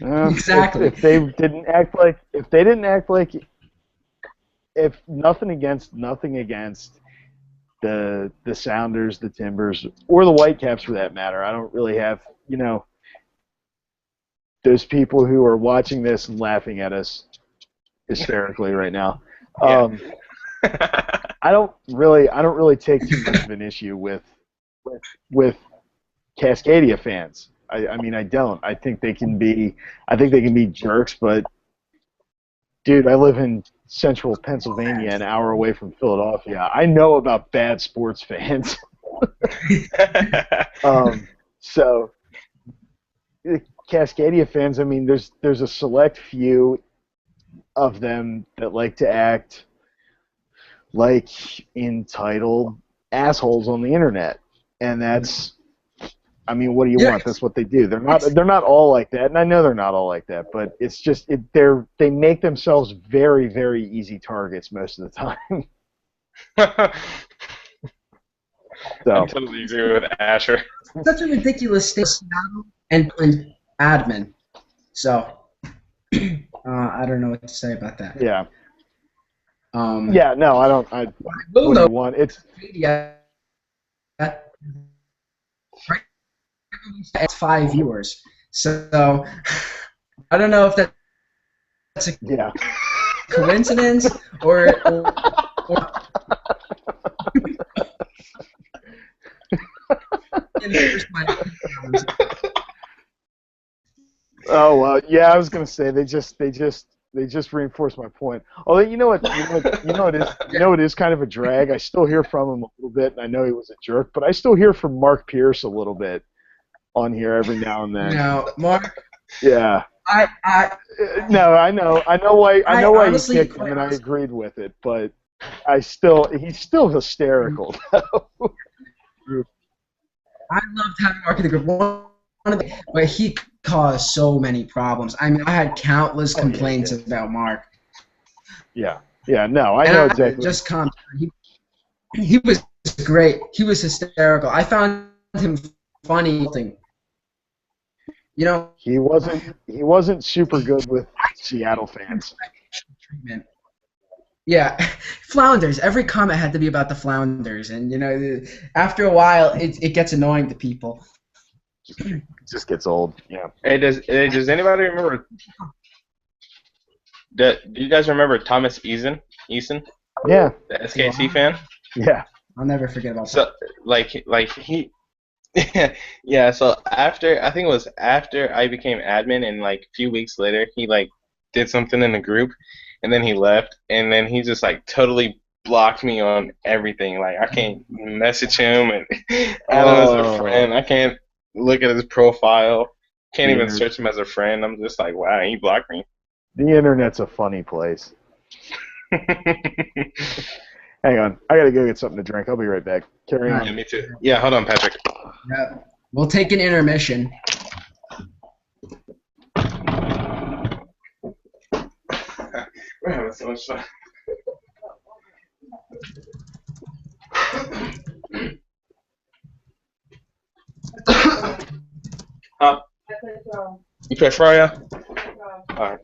Exactly. If they didn't act like, if nothing against the Sounders, the Timbers, or the Whitecaps for that matter, I don't really have those people who are watching this and laughing at us hysterically right now.
Yeah.
I don't really take too much of an issue with Cascadia fans. I mean, I don't. I think they can be jerks, but dude, I live in central Pennsylvania, an hour away from Philadelphia. I know about bad sports fans. So the Cascadia fans, I mean, there's a select few of them that like to act like entitled assholes on the internet, and that's. I mean, what do you want? That's what they do. They're not all like that, and I know they're not all like that. But it's just they make themselves very, very easy targets most of the time. So.
I totally agree with Asher.
Such a ridiculous thing, and admin. So I don't know what to say about that.
Yeah.
Yeah.
No, I don't. What do you want? It's.
It's 5 viewers, so I don't know if that's a coincidence or
Oh well, yeah. I was gonna say they just reinforced my point. Although you know what it is kind of a drag. I still hear from him a little bit, and I know he was a jerk, but I still hear from Mark Pierce a little bit on here every now and then.
No, Mark.
Yeah. No, I know why
honestly,
he kicked him, and I agreed with it, but he's still hysterical.
I loved having Mark in the group. But he caused so many problems. I mean, I had countless complaints about Mark.
Yeah. No, I know exactly.
Just he was great. He was hysterical. I found him funny.
He wasn't super good with Seattle fans.
Yeah, Flounders. Every comment had to be about the Flounders, and after a while, it gets annoying to people.
It just gets old. Yeah.
Hey, does anybody remember? Do you guys remember Thomas Eason?
Yeah.
The SKC fan.
Yeah.
I'll never forget about that.
So like he. Yeah, so I think it was after I became admin, and like a few weeks later, he like did something in the group, and then he left, and then he just like totally blocked me on everything. Like I can't message him and add him as a friend. I can't look at his profile. Can't even search him as a friend. I'm just like, wow, he blocked me.
The internet's a funny place. Hang on, I gotta go get something to drink. I'll be right back. Carry on.
Yeah, me too. Yeah, hold on, Patrick.
Yeah. We'll take an intermission.
We're having so much fun. You play Frya? Alright.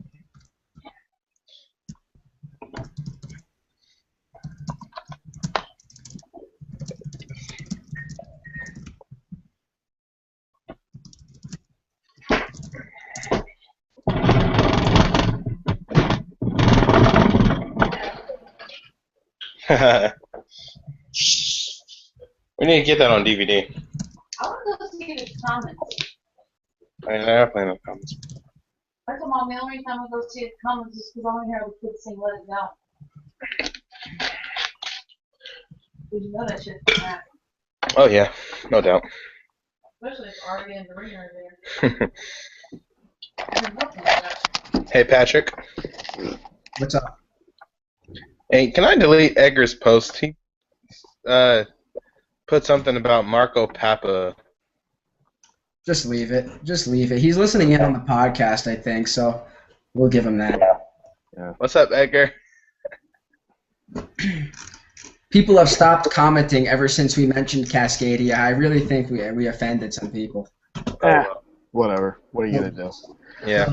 We need to get that on DVD.
I want to go see the comments.
I mean, I play no comments.
I told Mom the only reason I'm going to go see the comments is because I want to hear the kids sing Let It Go. Did you know that shit? Matt?
Oh yeah, no doubt.
Especially if Artie and Doreen are there.
Hey Patrick.
What's up?
Hey, can I delete Edgar's post? He put something about Marco Papa.
Just leave it. Just leave it. He's listening in on the podcast, I think, so we'll give him that.
Yeah.
What's up, Edgar?
People have stopped commenting ever since we mentioned Cascadia. I really think we offended some people.
Whatever. What are you gonna do?
Yeah.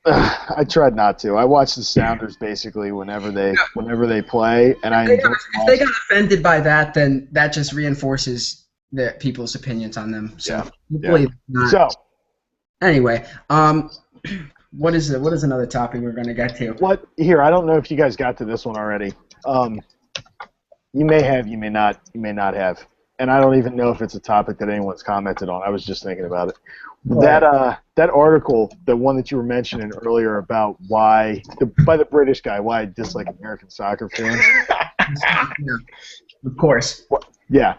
I tried not to. I watch the Sounders basically whenever they play, and I.
If they got offended by that, then that just reinforces the people's opinions on them. So hopefully not.
So
anyway, what is another topic we're gonna get to?
What here? I don't know if you guys got to this one already. You may have, you may not have, and I don't even know if it's a topic that anyone's commented on. I was just thinking about it. That article, the one that you were mentioning earlier about by the British guy, why I dislike American soccer fans.
Yeah, of course.
Yeah.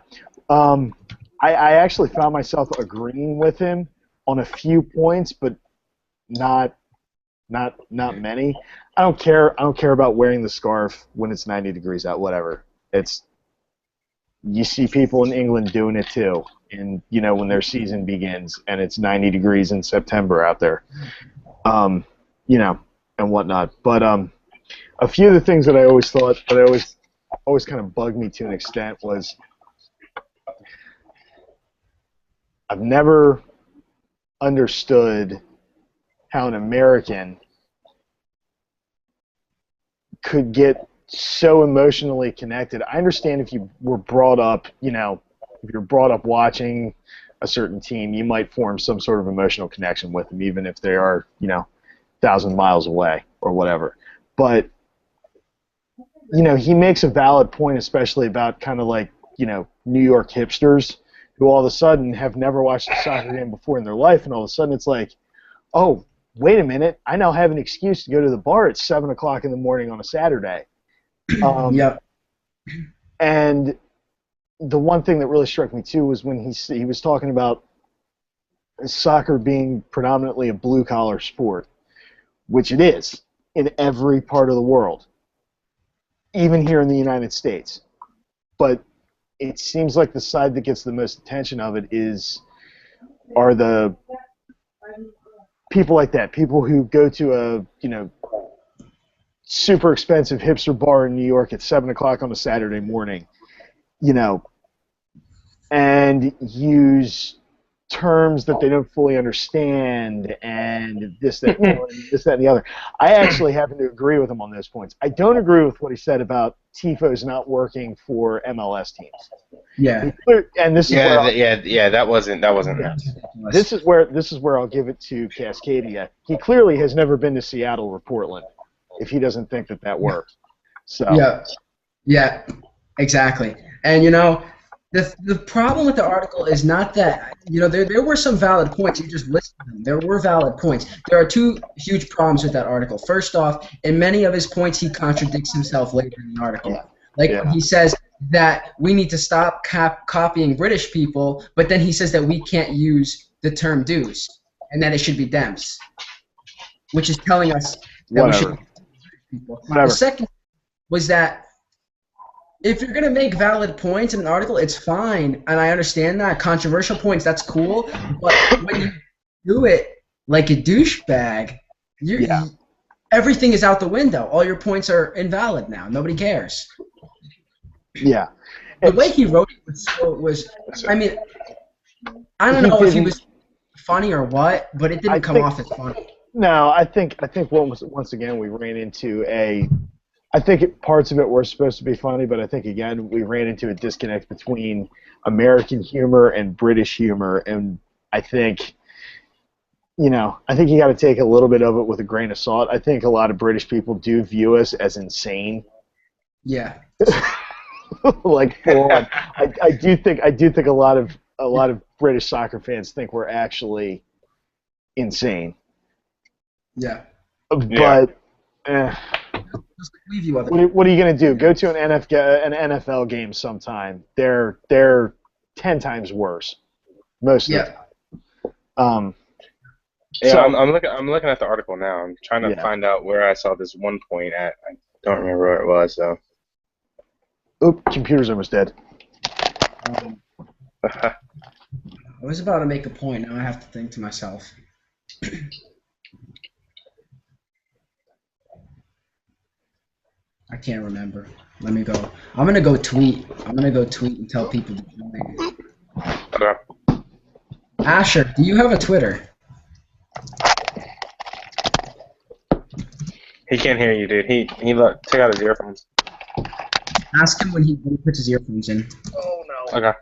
I actually found myself agreeing with him on a few points, but not many. I don't care about wearing the scarf when it's 90 degrees out. Whatever. You see people in England doing it too, and when their season begins and it's 90 degrees in September out there, and whatnot. But a few of the things that I always thought that always kind of bugged me to an extent was I've never understood how an American could get so emotionally connected. I understand if you were brought up, if you're brought up watching a certain team, you might form some sort of emotional connection with them, even if they are, 1,000 miles away or whatever. But, he makes a valid point, especially about kind of like, New York hipsters who all of a sudden have never watched a soccer game before in their life, and all of a sudden it's like, oh, wait a minute, I now have an excuse to go to the bar at 7 o'clock in the morning on a Saturday.
Yep.
And the one thing that really struck me too was when he was talking about soccer being predominantly a blue-collar sport, which it is in every part of the world, even here in the United States. But it seems like the side that gets the most attention of it are the people like that, people who go to a super expensive hipster bar in New York at 7 o'clock on a Saturday morning, and use terms that they don't fully understand, and this, that, this, that, and the other. I actually happen to agree with him on those points. I don't agree with what he said about TIFOs not working for MLS teams.
Yeah.
And this is
that wasn't.
This is where I'll give it to Cascadia. He clearly has never been to Seattle or Portland, if he doesn't think that works. So
yeah, exactly. And the problem with the article is not that there were some valid points. You just listed them. There were valid points. There are two huge problems with that article. First off, in many of his points, he contradicts himself later in the article. He says that we need to stop copying British people, but then he says that we can't use the term dues and that it should be dems, which is telling us that we should. The second was that if you're going to make valid points in an article, it's fine, and I understand that. Controversial points, that's cool, but when you do it like a douchebag, everything is out the window. All your points are invalid now. Nobody cares.
Yeah.
The way he wrote it was I mean, I don't know if he was funny or what, but it didn't come off as funny.
No, I think once again we ran into a. I think parts of it were supposed to be funny, but I think again we ran into a disconnect between American humor and British humor, and I think. I think you got to take a little bit of it with a grain of salt. I think a lot of British people do view us as insane.
Yeah.
Like full on. I do think a lot of British soccer fans think we're actually insane.
Yeah.
But
Just leave you other.
what are you gonna do? Go to an NFL game sometime. They're 10 times worse. Most of the time.
Yeah,
So,
I'm looking at the article now. I'm trying to find out where I saw this one point at. I don't remember where it was though.
Oop, computer's almost dead.
I was about to make a point. Now I have to think to myself. I can't remember. Let me go. I'm gonna go tweet. And tell people to join.
Okay.
Asher, do you have a Twitter?
He can't hear you, dude. He took out his earphones.
Ask him when he puts his earphones in.
Oh no.
Okay.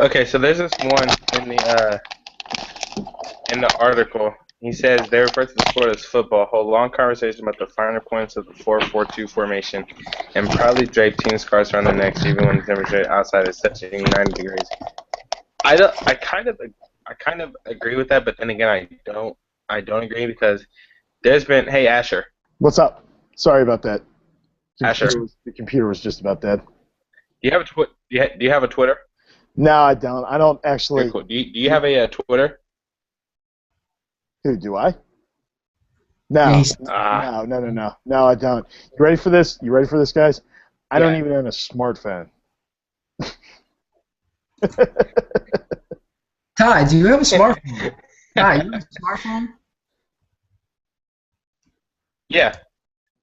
Okay, so there's this one in the article. He says they refer to the sport as football, hold long conversations about the finer points of the 4-4-2 formation, and proudly drape team scarves around their necks even when the temperature outside is touching 90 degrees. I kind of agree with that, but then again I don't agree because there's been Asher.
What's up? Sorry about that.
Asher.
The computer was just about dead.
Do you have a Twitter?
No, I don't. I don't actually.
Cool. Do you have a Twitter?
Who, do I? No. No, I don't. You ready for this? Guys? I don't even own a smartphone.
Ty, do you have a smartphone? Ty, you have a smartphone?
Yeah.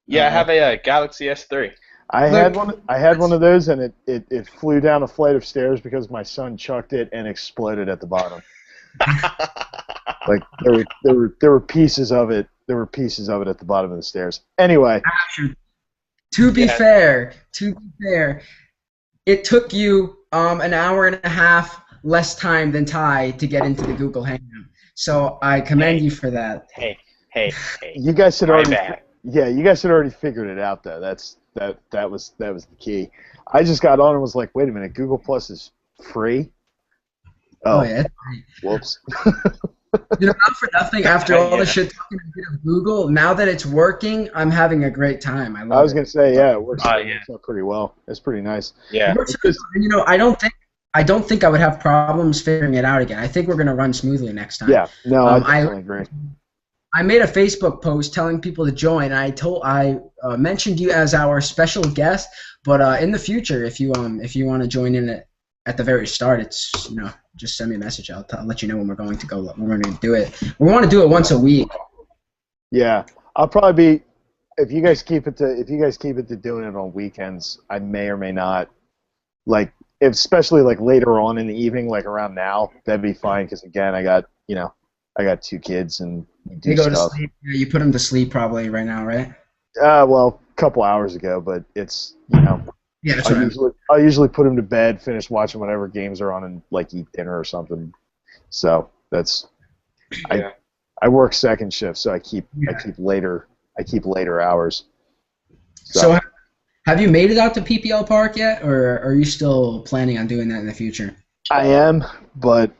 Yeah, I have a Galaxy S3.
I had one of those, and it flew down a flight of stairs because my son chucked it and exploded at the bottom. Like there were pieces of it. There were pieces of it at the bottom of the stairs. Anyway.
To be fair, it took you an hour and a half less time than Ty to get into the Google Hangout. So I commend you for that.
Hey.
You guys had already figured it out though. That was the key. I just got on and was like, wait a minute, Google Plus is free?
Oh yeah.
Whoops.
Not for nothing, after all the shit talking of Google, now that it's working, I'm having a great time. I was
going to say, it works out pretty well. It's pretty nice.
Yeah.
I don't think I would have problems figuring it out again. I think we're going to run smoothly next time.
Yeah. No, I definitely agree.
I made a Facebook post telling people to join. I mentioned you as our special guest, but in the future, if you want to join in at the very start, it's just send me a message. I'll let you know when we're going to go. We're going to do it. We want to do it once a week.
Yeah, I'll probably be. If you guys keep it to doing it on weekends, I may or may not. Especially later on in the evening, like around now, that'd be fine. Because again, I got 2 kids and we do
go
stuff.
to sleep. Yeah, you put them to sleep probably right now, right?
Well, a couple hours ago, but it's
Yeah, that's right.
I'll usually put them to bed, finish watching whatever games are on, and eat dinner or something. So that's I work second shift, so I keep later hours.
So have you made it out to PPL Park yet, or are you still planning on doing that in the future?
I am, but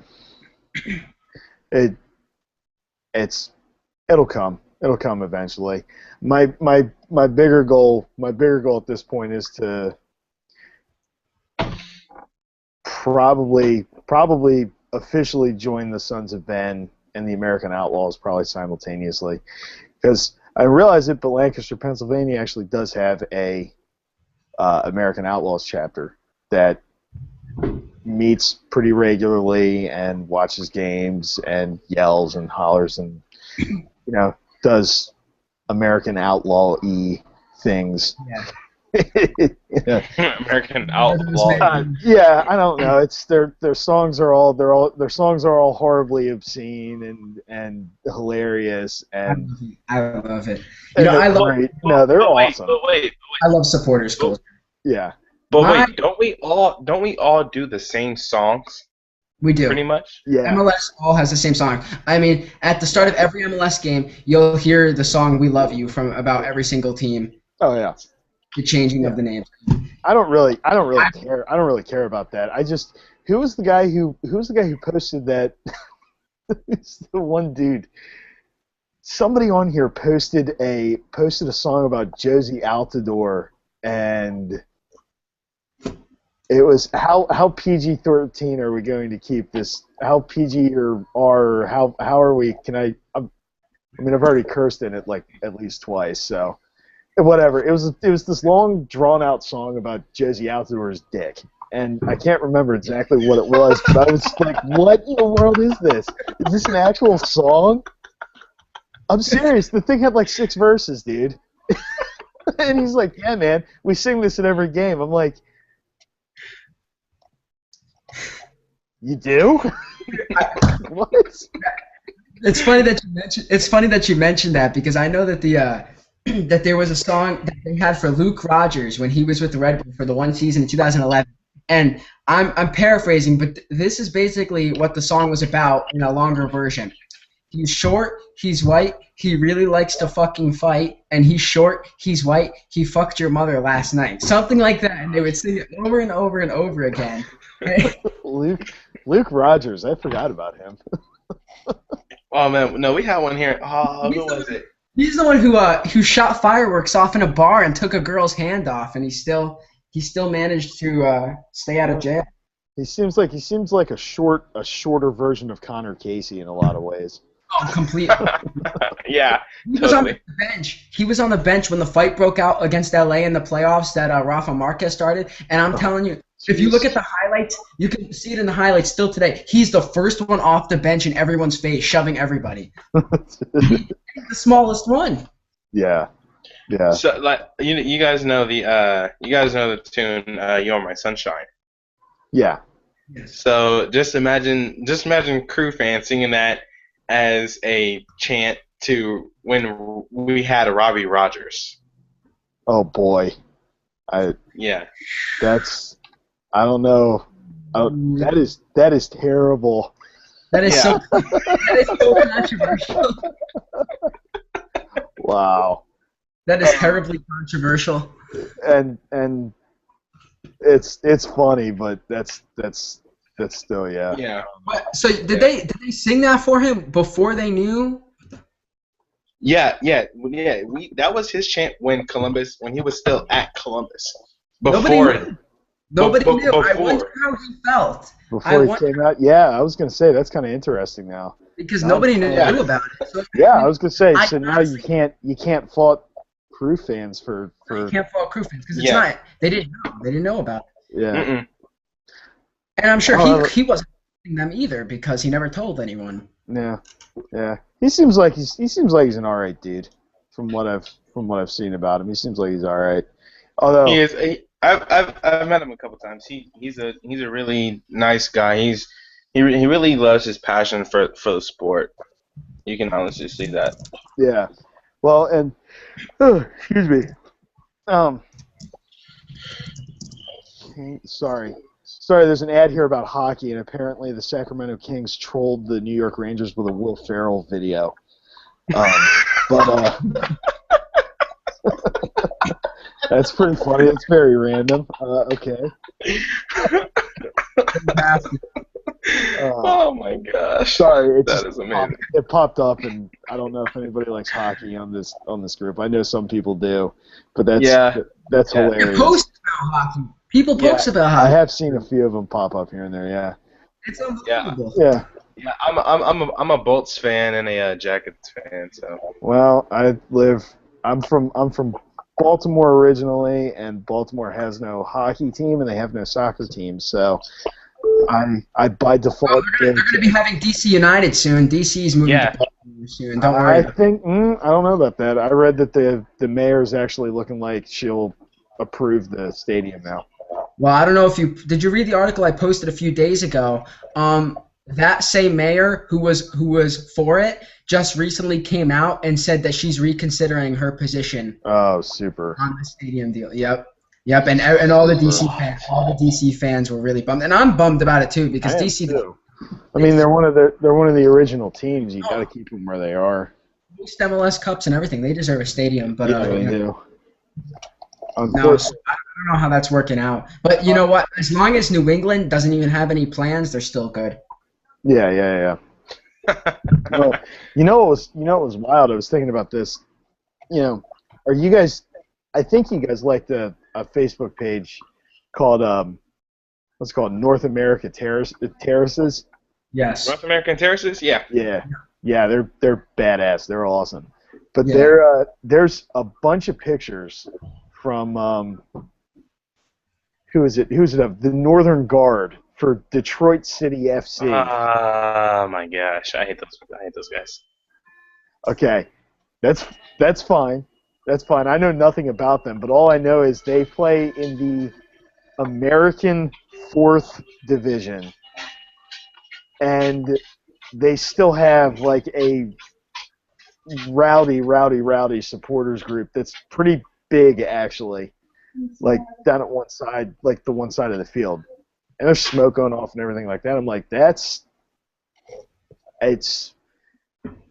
it'll come. It'll come eventually. My bigger goal at this point is to probably officially join the Sons of Ben and the American Outlaws probably simultaneously, because I realize that Lancaster, Pennsylvania actually does have a American Outlaws chapter that meets pretty regularly and watches games and yells and hollers and does American outlaw-y things.
Yeah.
Yeah.
American Outlaw.
Yeah, I don't know. It's their songs are all horribly obscene and hilarious and
I love it.
I love great. No, they're awesome.
But wait,
I love supporters culture.
Yeah.
But wait, don't we all do the same songs?
We do.
Pretty much.
Yeah.
MLS all has the same song. I mean, at the start of every MLS game, you'll hear the song "We Love You" from about every single team.
Oh yeah.
The changing of the names.
I don't really care. I don't really care about that. Who was the guy who posted that? It's the one dude. Somebody on here posted a song about Josie Altidore, and it was how PG-13 are we going to keep this? How PG or R? How are we? I mean, I've already cursed in it like at least twice, so. Whatever. It was this long, drawn-out song about Josie Altidore's dick, and I can't remember exactly what it was, but I was like, what in the world is this? Is this an actual song? I'm serious. The thing had like 6 verses, dude. And he's like, yeah, man, we sing this in every game. I'm like, you do? What?
It's funny that you mentioned that because I know that that there was a song that they had for Luke Rogers when he was with the Red Bull for the one season in 2011, and I'm paraphrasing, but this is basically what the song was about in a longer version. He's short, he's white, he really likes to fucking fight, and he's short, he's white, he fucked your mother last night. Something like that, and they would sing it over and over and over again.
Luke Rogers, I forgot about him.
Oh man, no, we had one here. Oh, who was it?
He's the one who shot fireworks off in a bar and took a girl's hand off, and he still managed to stay out of jail.
He seems like a shorter version of Connor Casey in a lot of ways.
Oh, completely.
Yeah,
He was on the bench. He was on the bench when the fight broke out against LA in the playoffs that Rafa Marquez started, and I'm telling you, if you look at the highlights, you can see it in the highlights still today. He's the first one off the bench in everyone's face, shoving everybody. He's the smallest one.
Yeah. Yeah.
So like you guys know the tune "You're My Sunshine."
Yeah.
So just imagine Crew fans singing that as a chant to when we had a Robbie Rogers.
Oh boy.
Yeah.
I don't know. That is terrible.
That is so controversial.
Wow.
That is terribly controversial.
And it's funny, but that's still yeah.
Yeah.
So did they sing that for him before they knew?
Yeah. That was his chant when he was still at Columbus.
Nobody knew.
Before.
I wonder how he felt.
Before he came out, yeah, I was gonna say that's kind of interesting now.
Because nobody knew about it. So
yeah, I was gonna say. So now you can't fault Crew fans for.
You can't fault Crew fans because it's
Yeah.
not. They didn't know. They didn't know about it.
Yeah.
Mm-mm.
And I'm sure he wasn't them either because he never told anyone.
Yeah. Yeah. He seems like he's an alright dude. From what I've seen about him, he seems like he's alright. Although
He is. I've met him a couple times. He's a really nice guy. He really loves his passion for the sport. You can honestly see that.
yeah. Well, and excuse me. Sorry. There's an ad here about hockey, and apparently the Sacramento Kings trolled the New York Rangers with a Will Ferrell video. That's pretty funny. It's very random. Okay.
Oh my gosh.
Sorry,
that is amazing.
It popped up, and I don't know if anybody likes hockey on this group. I know some people do, but that's hilarious.
People post about hockey.
I have seen a few of them pop up here and there. Yeah.
It's unbelievable.
Yeah.
Yeah, I'm a Bolts fan and a Jackets fan. So.
Well, I'm from Baltimore originally, and Baltimore has no hockey team and they have no soccer team. So I by default.
They're going to be having DC United soon. DC's moving
Yeah.
to Baltimore soon. Don't worry.
I think I don't know about that. I read that the mayor's actually looking like she'll approve the stadium now.
Well, I don't know if you did. You read the article I posted a few days ago? That same mayor who was for it just recently came out and said that she's reconsidering her position
Oh, super.
on the stadium deal. Yep, and all the DC fans were really bummed, and I'm bummed about it too because
I am
DC
too. I mean, they're one of the original teams. You got to keep them where they are.
host MLS Cups and everything. They deserve a stadium, but
Yeah, they do.
no,
Unfortunately,
I don't know how that's working out. But you know what? As long as New England doesn't even have any plans, they're still good.
yeah. Well, you know what was wild? I was thinking about this. You know, are you guys? I think you guys liked a Facebook page called what's it called North America Terraces.
Yes.
North American Terraces? Yeah.
Yeah, they're badass. They're awesome. But
Yeah.
there's a bunch of pictures from who is it of the Northern Guard for Detroit City FC.
Oh my gosh, I hate those guys.
Okay, that's fine. That's fine. I know nothing about them, but all I know is they play in the American 4th Division, and they still have like a rowdy supporters group that's pretty big actually. Like down at one side, like the one side of the field, and there's smoke going off and everything like that. I'm like, it's.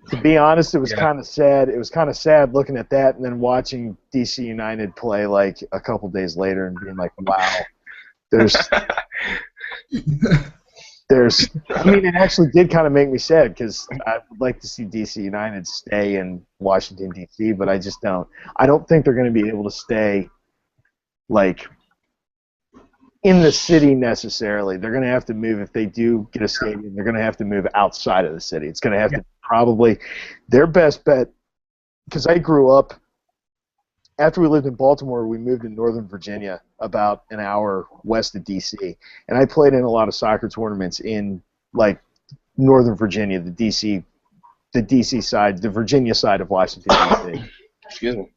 To be honest, it was kind of sad. It was kind of sad looking at that and then watching DC United play like a couple days later and being like, wow, there's. I mean, it actually did kind of make me sad because I would like to see DC United stay in Washington, D.C., but I just don't. I don't think they're going to be able to stay, like, in the city necessarily. They're going to have to move. If they do get a stadium, they're going to have to move outside of the city. It's going to have to probably their best bet, because I grew up, after we lived in Baltimore, we moved to Northern Virginia, about an hour west of D.C., and I played in a lot of soccer tournaments in, like, Northern Virginia, the D.C. side, the Virginia side of Washington, D.C.
Excuse me.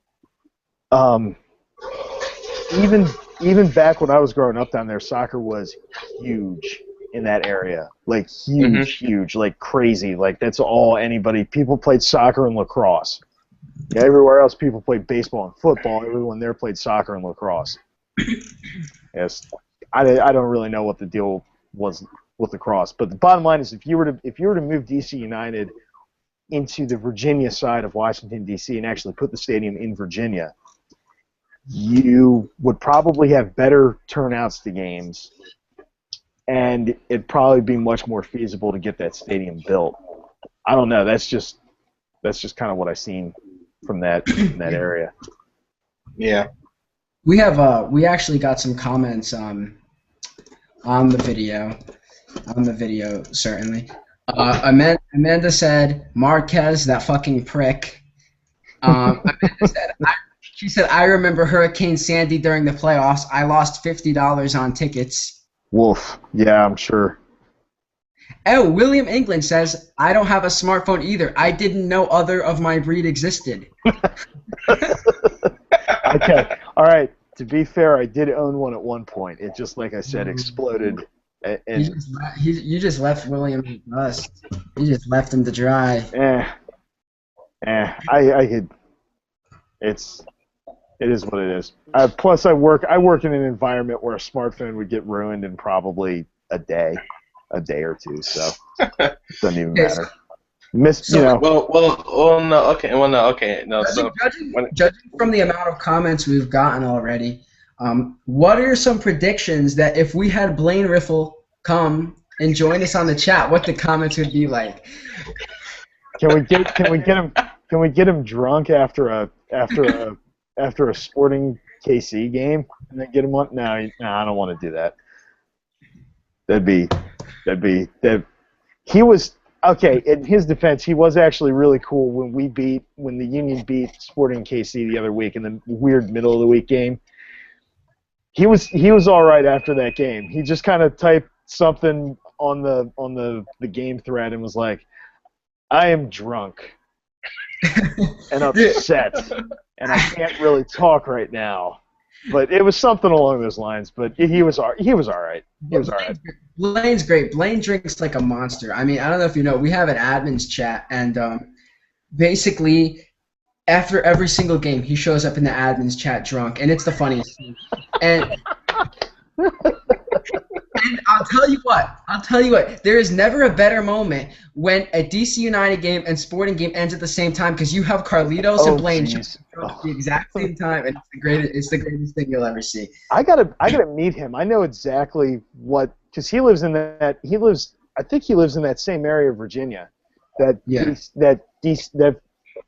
Even back when I was growing up down there, soccer was huge in that area. Like, huge, like crazy. Like, that's all people played soccer and lacrosse. Yeah, everywhere else, people played baseball and football. Everyone there played soccer and lacrosse. Yes, I don't really know what the deal was with lacrosse, but the bottom line is, if you were to move DC United into the Virginia side of Washington D.C. and actually put the stadium in Virginia, you would probably have better turnouts to games, and it'd probably be much more feasible to get that stadium built. I don't know. That's just kind of what I've seen from that area.
Yeah.
We have we actually got some comments on the video. On the video, certainly. Amanda said, Marquez, that fucking prick. Amanda said, she said, I remember Hurricane Sandy during the playoffs. I lost $50 on tickets.
Woof. Yeah, I'm sure.
Oh, William England says, I don't have a smartphone either. I didn't know other of my breed existed.
Okay. All right. To be fair, I did own one at one point. It just, like I said, exploded. And
You just left William in the dust. You just left him to dry.
I could. It is what it is. Plus, I work in an environment where a smartphone would get ruined in probably a day or two. So it doesn't even matter. No.
Judging from the amount of comments we've gotten already, what are some predictions that if we had Blaine Riffle come and join us on the chat, what the comments would be like?
Can we get him drunk after a Sporting KC game and then get him on? No, I don't want to do that. He was okay. In his defense, he was actually really cool when the Union beat Sporting KC the other week in the weird middle of the week game. He was all right after that game. He just kind of typed something on the game thread and was like, I am drunk and upset, and I can't really talk right now. But it was something along those lines. But he was all right. He was all right.
Blaine's great. Blaine drinks like a monster. I mean, I don't know if you know, we have an admins chat, and basically, after every single game, he shows up in the admins chat drunk, and it's the funniest thing. And I'll tell you what, there is never a better moment when a DC United game and Sporting game ends at the same time, because you have Carlitos and Blaine at the exact same time, and it's the greatest thing you'll ever see.
I gotta meet him. I know exactly what, because he lives in that same area of Virginia, that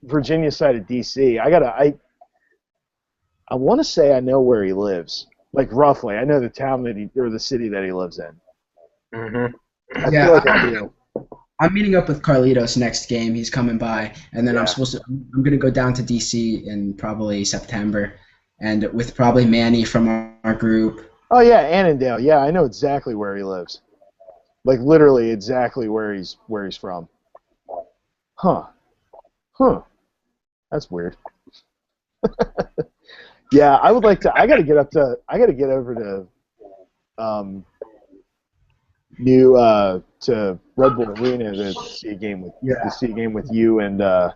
Virginia side of DC. I want to say I know where he lives. Like, roughly. I know the town or the city that he lives in.
Mm-hmm.
I feel like I do.
I'm meeting up with Carlitos next game. He's coming by, and then I'm going to go down to DC in probably September, and with probably Manny from our group.
Oh, yeah, Annandale. Yeah, I know exactly where he lives. Like, literally exactly where he's from. Huh. That's weird. Yeah, I would like to. I got to get over to to Red Bull Arena to see a game with you and
with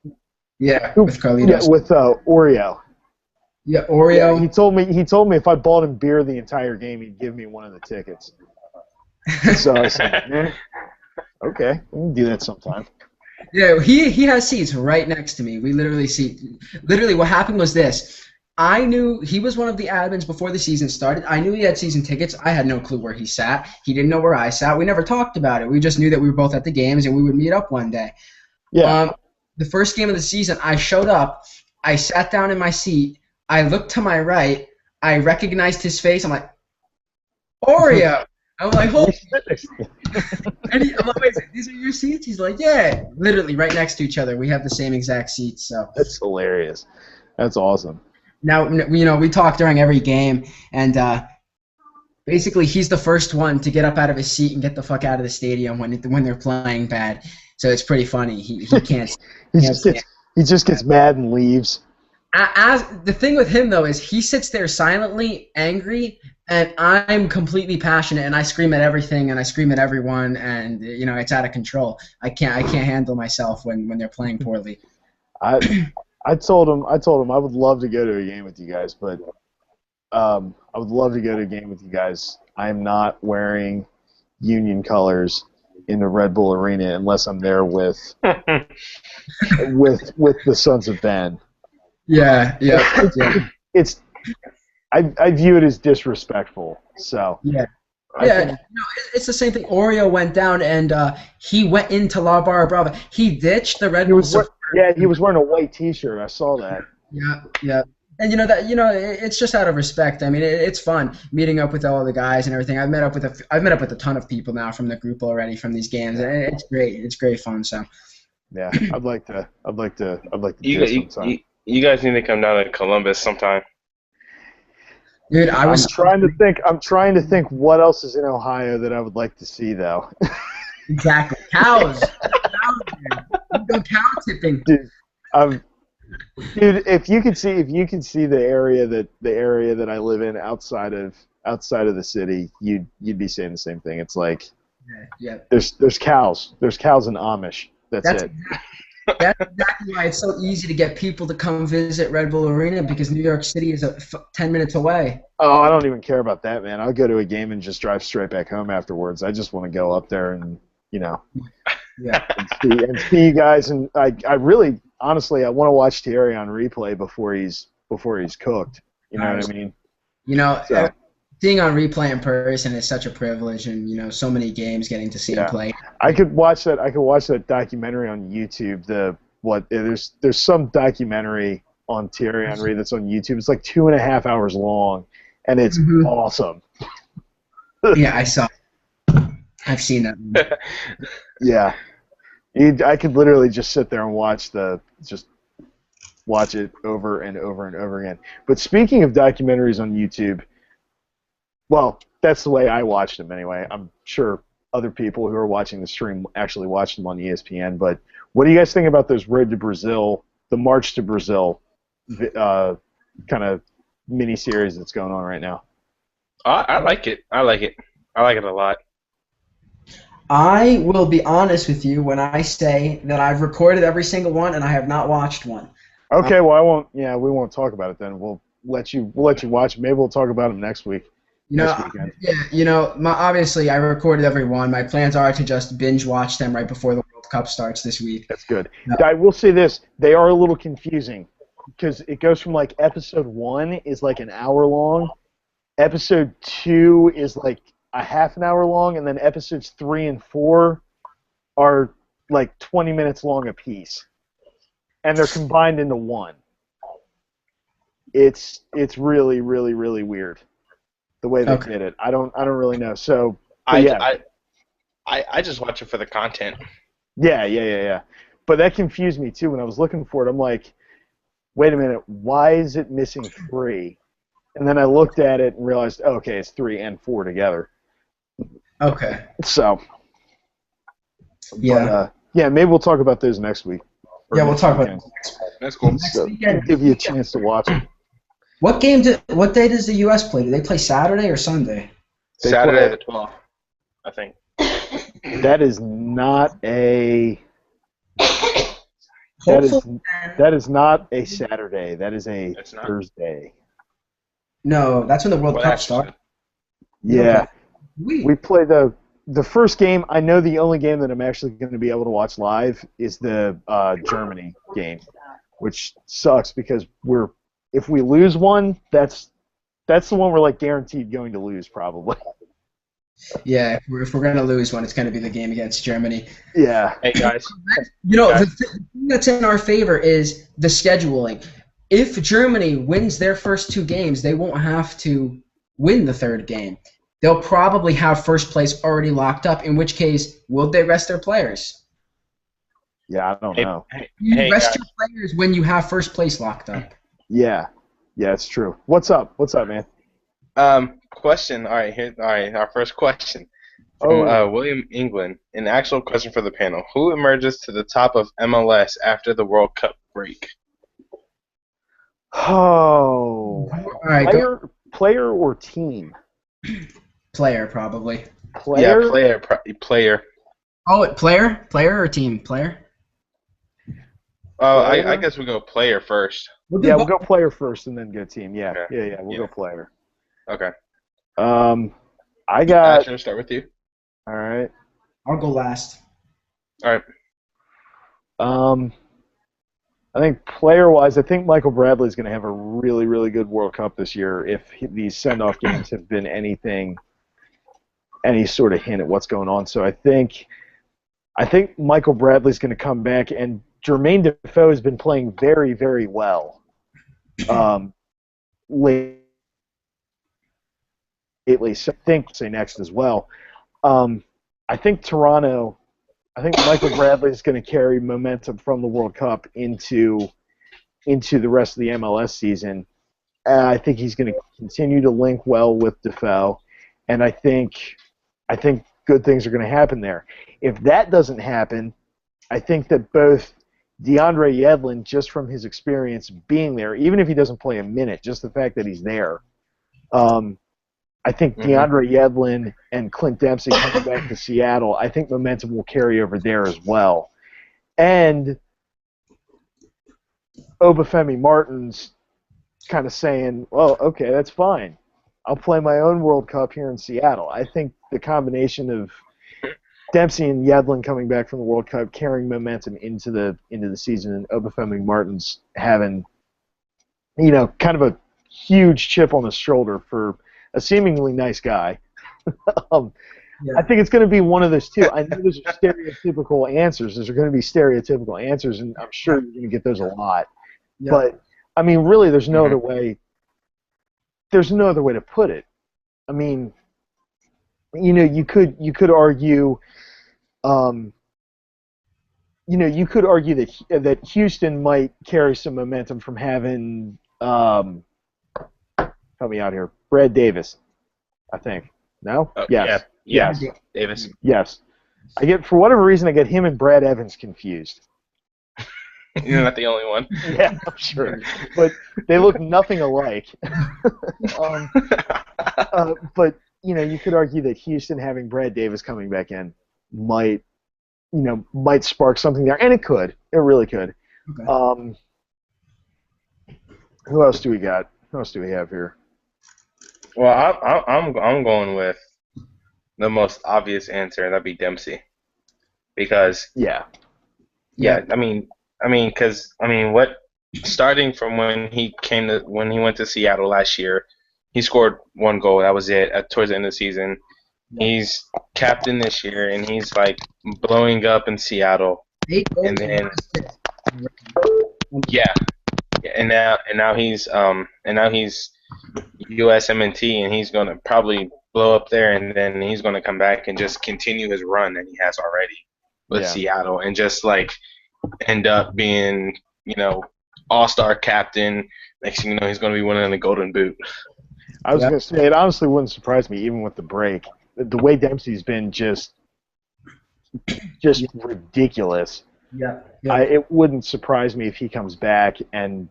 Carlitos.
Yeah, with Oreo.
Yeah, Oreo.
Yeah, he told me if I bought him beer the entire game, he'd give me one of the tickets. So I said, okay, we can do that sometime.
Yeah, he has seats right next to me. We literally what happened was this. I knew he was one of the admins before the season started. I knew he had season tickets. I had no clue where he sat. He didn't know where I sat. We never talked about it. We just knew that we were both at the games and we would meet up one day.
Yeah.
The first game of the season, I showed up. I sat down in my seat. I looked to my right. I recognized his face. I'm like, Oreo. I'm like, holy shit. I'm like, wait, these are your seats? He's like, yeah. Literally right next to each other. We have the same exact seats. So
that's hilarious. That's awesome.
Now, we talk during every game, and basically he's the first one to get up out of his seat and get the fuck out of the stadium when they're playing bad. So it's pretty funny. He can't.
He just gets mad and leaves.
The thing with him, though, is he sits there silently angry, and I'm completely passionate, and I scream at everything, and I scream at everyone, and it's out of control. I can't handle myself when they're playing poorly.
I told him I would love to go to a game with you guys, but I would love to go to a game with you guys. I am not wearing Union colors in the Red Bull Arena unless I'm there with the Sons of Ben.
Yeah.
I view it as disrespectful. So
yeah. It's the same thing. Oreo went down and he went into La Barra Brava. He ditched the Red Bull.
He was wearing a white T-shirt. I saw that.
Yeah. And it's just out of respect. I mean, it's fun meeting up with all the guys and everything. I've met up with a ton of people now from the group already from these games. And it's great. It's great fun. So.
Yeah, I'd like to do it sometime.
You guys need to come down to Columbus sometime.
Dude, I'm
trying to think what else is in Ohio that I would like to see though.
Exactly. Cows. Go cow tipping.
Dude, if you could see the area that I live in outside of the city, you'd be saying the same thing. It's like there's cows. There's cows and Amish. That's it.
That's exactly why it's so easy to get people to come visit Red Bull Arena, because New York City is 10 minutes away.
Oh, I don't even care about that, man. I'll go to a game and just drive straight back home afterwards. I just want to go up there and and see you guys. And I really, honestly, I want to watch Thierry on replay before he's cooked. You know what I mean?
Seeing on replay in person is such a privilege, and so many games getting to see him play.
I could watch that documentary on YouTube. There's some documentary on Thierry Henry that's on YouTube. It's like 2.5 hours long, and it's awesome.
Yeah, I saw. I've seen that.
Yeah, I could literally just sit there and watch it over and over and over again. But speaking of documentaries on YouTube. Well, that's the way I watched him anyway. I'm sure other people who are watching the stream actually watched him on ESPN. But what do you guys think about those Road to Brazil, the March to Brazil kind of mini-series that's going on right now?
I like it. I like it. I like it a lot.
I will be honest with you when I say that I've recorded every single one and I have not watched one.
Okay, well I won't. Yeah, we won't talk about it then. We'll let you watch. Maybe we'll talk about them next week. Next weekend.
Yeah, obviously I recorded every one. My plans are to just binge watch them right before the World Cup starts this week.
That's good. I will say this: they are a little confusing because it goes from like episode 1 is like an hour long, episode 2 is like a half an hour long, and then episodes 3 and 4 are like 20 minutes long apiece, and they're combined into one. It's really really really weird the way they did it. I don't really know. So
I just watch it for the content.
Yeah. But that confused me too when I was looking for it. I'm like, wait a minute, why is it missing 3? And then I looked at it and realized, oh, okay, it's 3 and 4 together.
Okay.
So.
Yeah.
But, maybe we'll talk about those next week.
Yeah, we'll talk about it next week.
That's cool.
So, give you a chance to watch it.
What day does the U.S. play? Do they play Saturday or Sunday?
Saturday the 12th, I think.
That is not a. That is not a Saturday. That is a Thursday.
No, that's when the World Cup starts.
Yeah. We play the first game. I know the only game that I'm actually going to be able to watch live is the Germany game, which sucks because if we lose one, that's the one we're like guaranteed going to lose probably.
Yeah, if we're going to lose one, it's going to be the game against Germany.
Yeah.
Hey, guys.
The thing that's in our favor is the scheduling. If Germany wins their first 2 games, they won't have to win the 3rd game. They'll probably have first place already locked up, in which case, will they rest their players?
Yeah, I don't know.
You rest your players when you have first place locked up.
Yeah, it's true. What's up? What's up, man?
Question. All right, our first question from William England. An actual question for the panel. Who emerges to the top of MLS after the World Cup break?
Oh.
All right,
player or team?
Player, probably.
Player?
Yeah, player.
Oh, player? Player or team? Player?
Oh, I guess we go player first.
We'll go player first and then go team. Yeah, we'll go player.
Okay.
I got.
Asher, start with you.
All right.
I'll go last.
All right.
I think player-wise, I think Michael Bradley is going to have a really, really good World Cup this year if these send-off games have been any sort of hint at what's going on. So I think Michael Bradley's going to come back, and Jermaine Defoe has been playing very, very well lately. So I think say next as well. I think Toronto. I think Michael Bradley is going to carry momentum from the World Cup into the rest of the MLS season. I think he's going to continue to link well with Defoe, and I think good things are going to happen there. If that doesn't happen, I think that both DeAndre Yedlin, just from his experience being there, even if he doesn't play a minute, just the fact that he's there, I think DeAndre Yedlin and Clint Dempsey coming back to Seattle, I think momentum will carry over there as well. And Obafemi Martins kind of saying, well, okay, that's fine. I'll play my own World Cup here in Seattle. I think the combination of Dempsey and Yedlin coming back from the World Cup, carrying momentum into the season, and Obafemi Martins having, kind of a huge chip on his shoulder for a seemingly nice guy. I think it's going to be one of those two. I know those are stereotypical answers. Those are going to be stereotypical answers, and I'm sure you're going to get those a lot. Yeah. But I mean, really, there's no other way. There's no other way to put it. I mean, you could argue, you could argue that Houston might carry some momentum from having, help me out here, Brad Davis. I think. No?
Yeah,
Yes.
Davis.
Yes. For whatever reason, I get him and Brad Evans confused.
You're not the only one.
Yeah, I'm sure. But they look nothing alike. But, you could argue that Houston having Brad Davis coming back in might spark something there. And it could. It really could.
Okay.
Who else do we got? Who else do we have here?
Well, I'm going with the most obvious answer, and that'd be Dempsey, because
Yeah.
what starting from when he went to Seattle last year, he scored 1 goal. That was it. Towards the end of the season, he's captain this year, and he's like blowing up in Seattle.
8 goals
And then
assists.
and now he's USMNT, and he's gonna probably blow up there, and then he's gonna come back and just continue his run that he has already with Seattle, and just like end up being all-star captain. Next thing you know, he's gonna be winning the Golden Boot.
I was gonna say, it honestly wouldn't surprise me, even with the break. The way Dempsey's been just ridiculous.
Yeah.
It wouldn't surprise me if he comes back and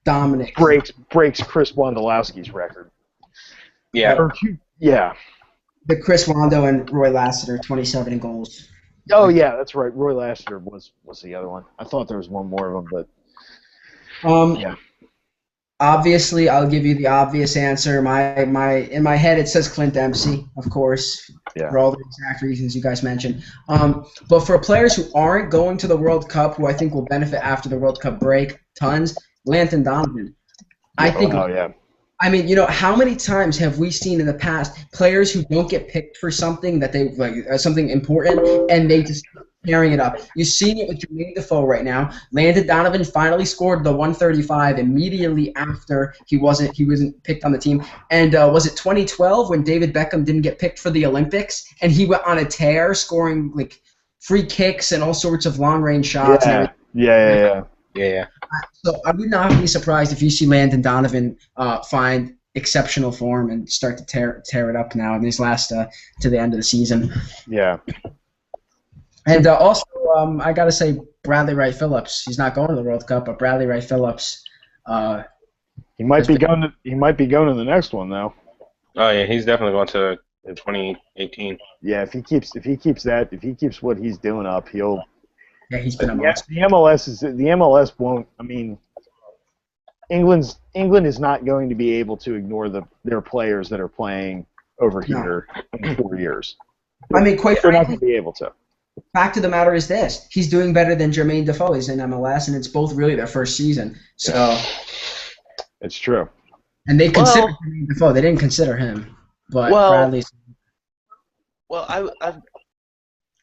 Dominant.
breaks Chris Wondolowski's record.
Yeah.
The Chris Rondo and Roy Lassiter, 27 goals.
Oh yeah, that's right. Roy Lassiter was the other one. I thought there was one more of them, but yeah.
Obviously, I'll give you the obvious answer. In my head, it says Clint Dempsey, of course, for all the exact reasons you guys mentioned. But for players who aren't going to the World Cup, who I think will benefit after the World Cup break, tons. Landon Donovan. I think.
Oh yeah.
I mean, how many times have we seen in the past players who don't get picked for something that they like, something important, and they just tearing it up? You've seen it with Jermaine Defoe right now. Landon Donovan finally scored the 135 immediately after he wasn't picked on the team. And was it 2012 when David Beckham didn't get picked for the Olympics, and he went on a tear, scoring like free kicks and all sorts of long range shots?
Yeah.
So I would not be surprised if you see Landon Donovan find exceptional form and start to tear it up now in these last to the end of the season.
Yeah.
And also, I got to say Bradley Wright Phillips. He's not going to the World Cup, but Bradley Wright Phillips.
He might be going to the next one though.
Oh yeah, he's definitely going to 2018.
Yeah, if he keeps what he's doing up, he'll.
Yeah, he's been a monster.
The MLS won't. I mean, England is not going to be able to ignore their players that are playing over here in 4 years.
I mean, quite
they're not
frankly,
going to be able to.
Fact of the matter is this: he's doing better than Jermaine Defoe is in MLS, and it's both really their first season. So
it's true.
And they considered Jermaine Defoe; they didn't consider him, but Bradley's.
Well,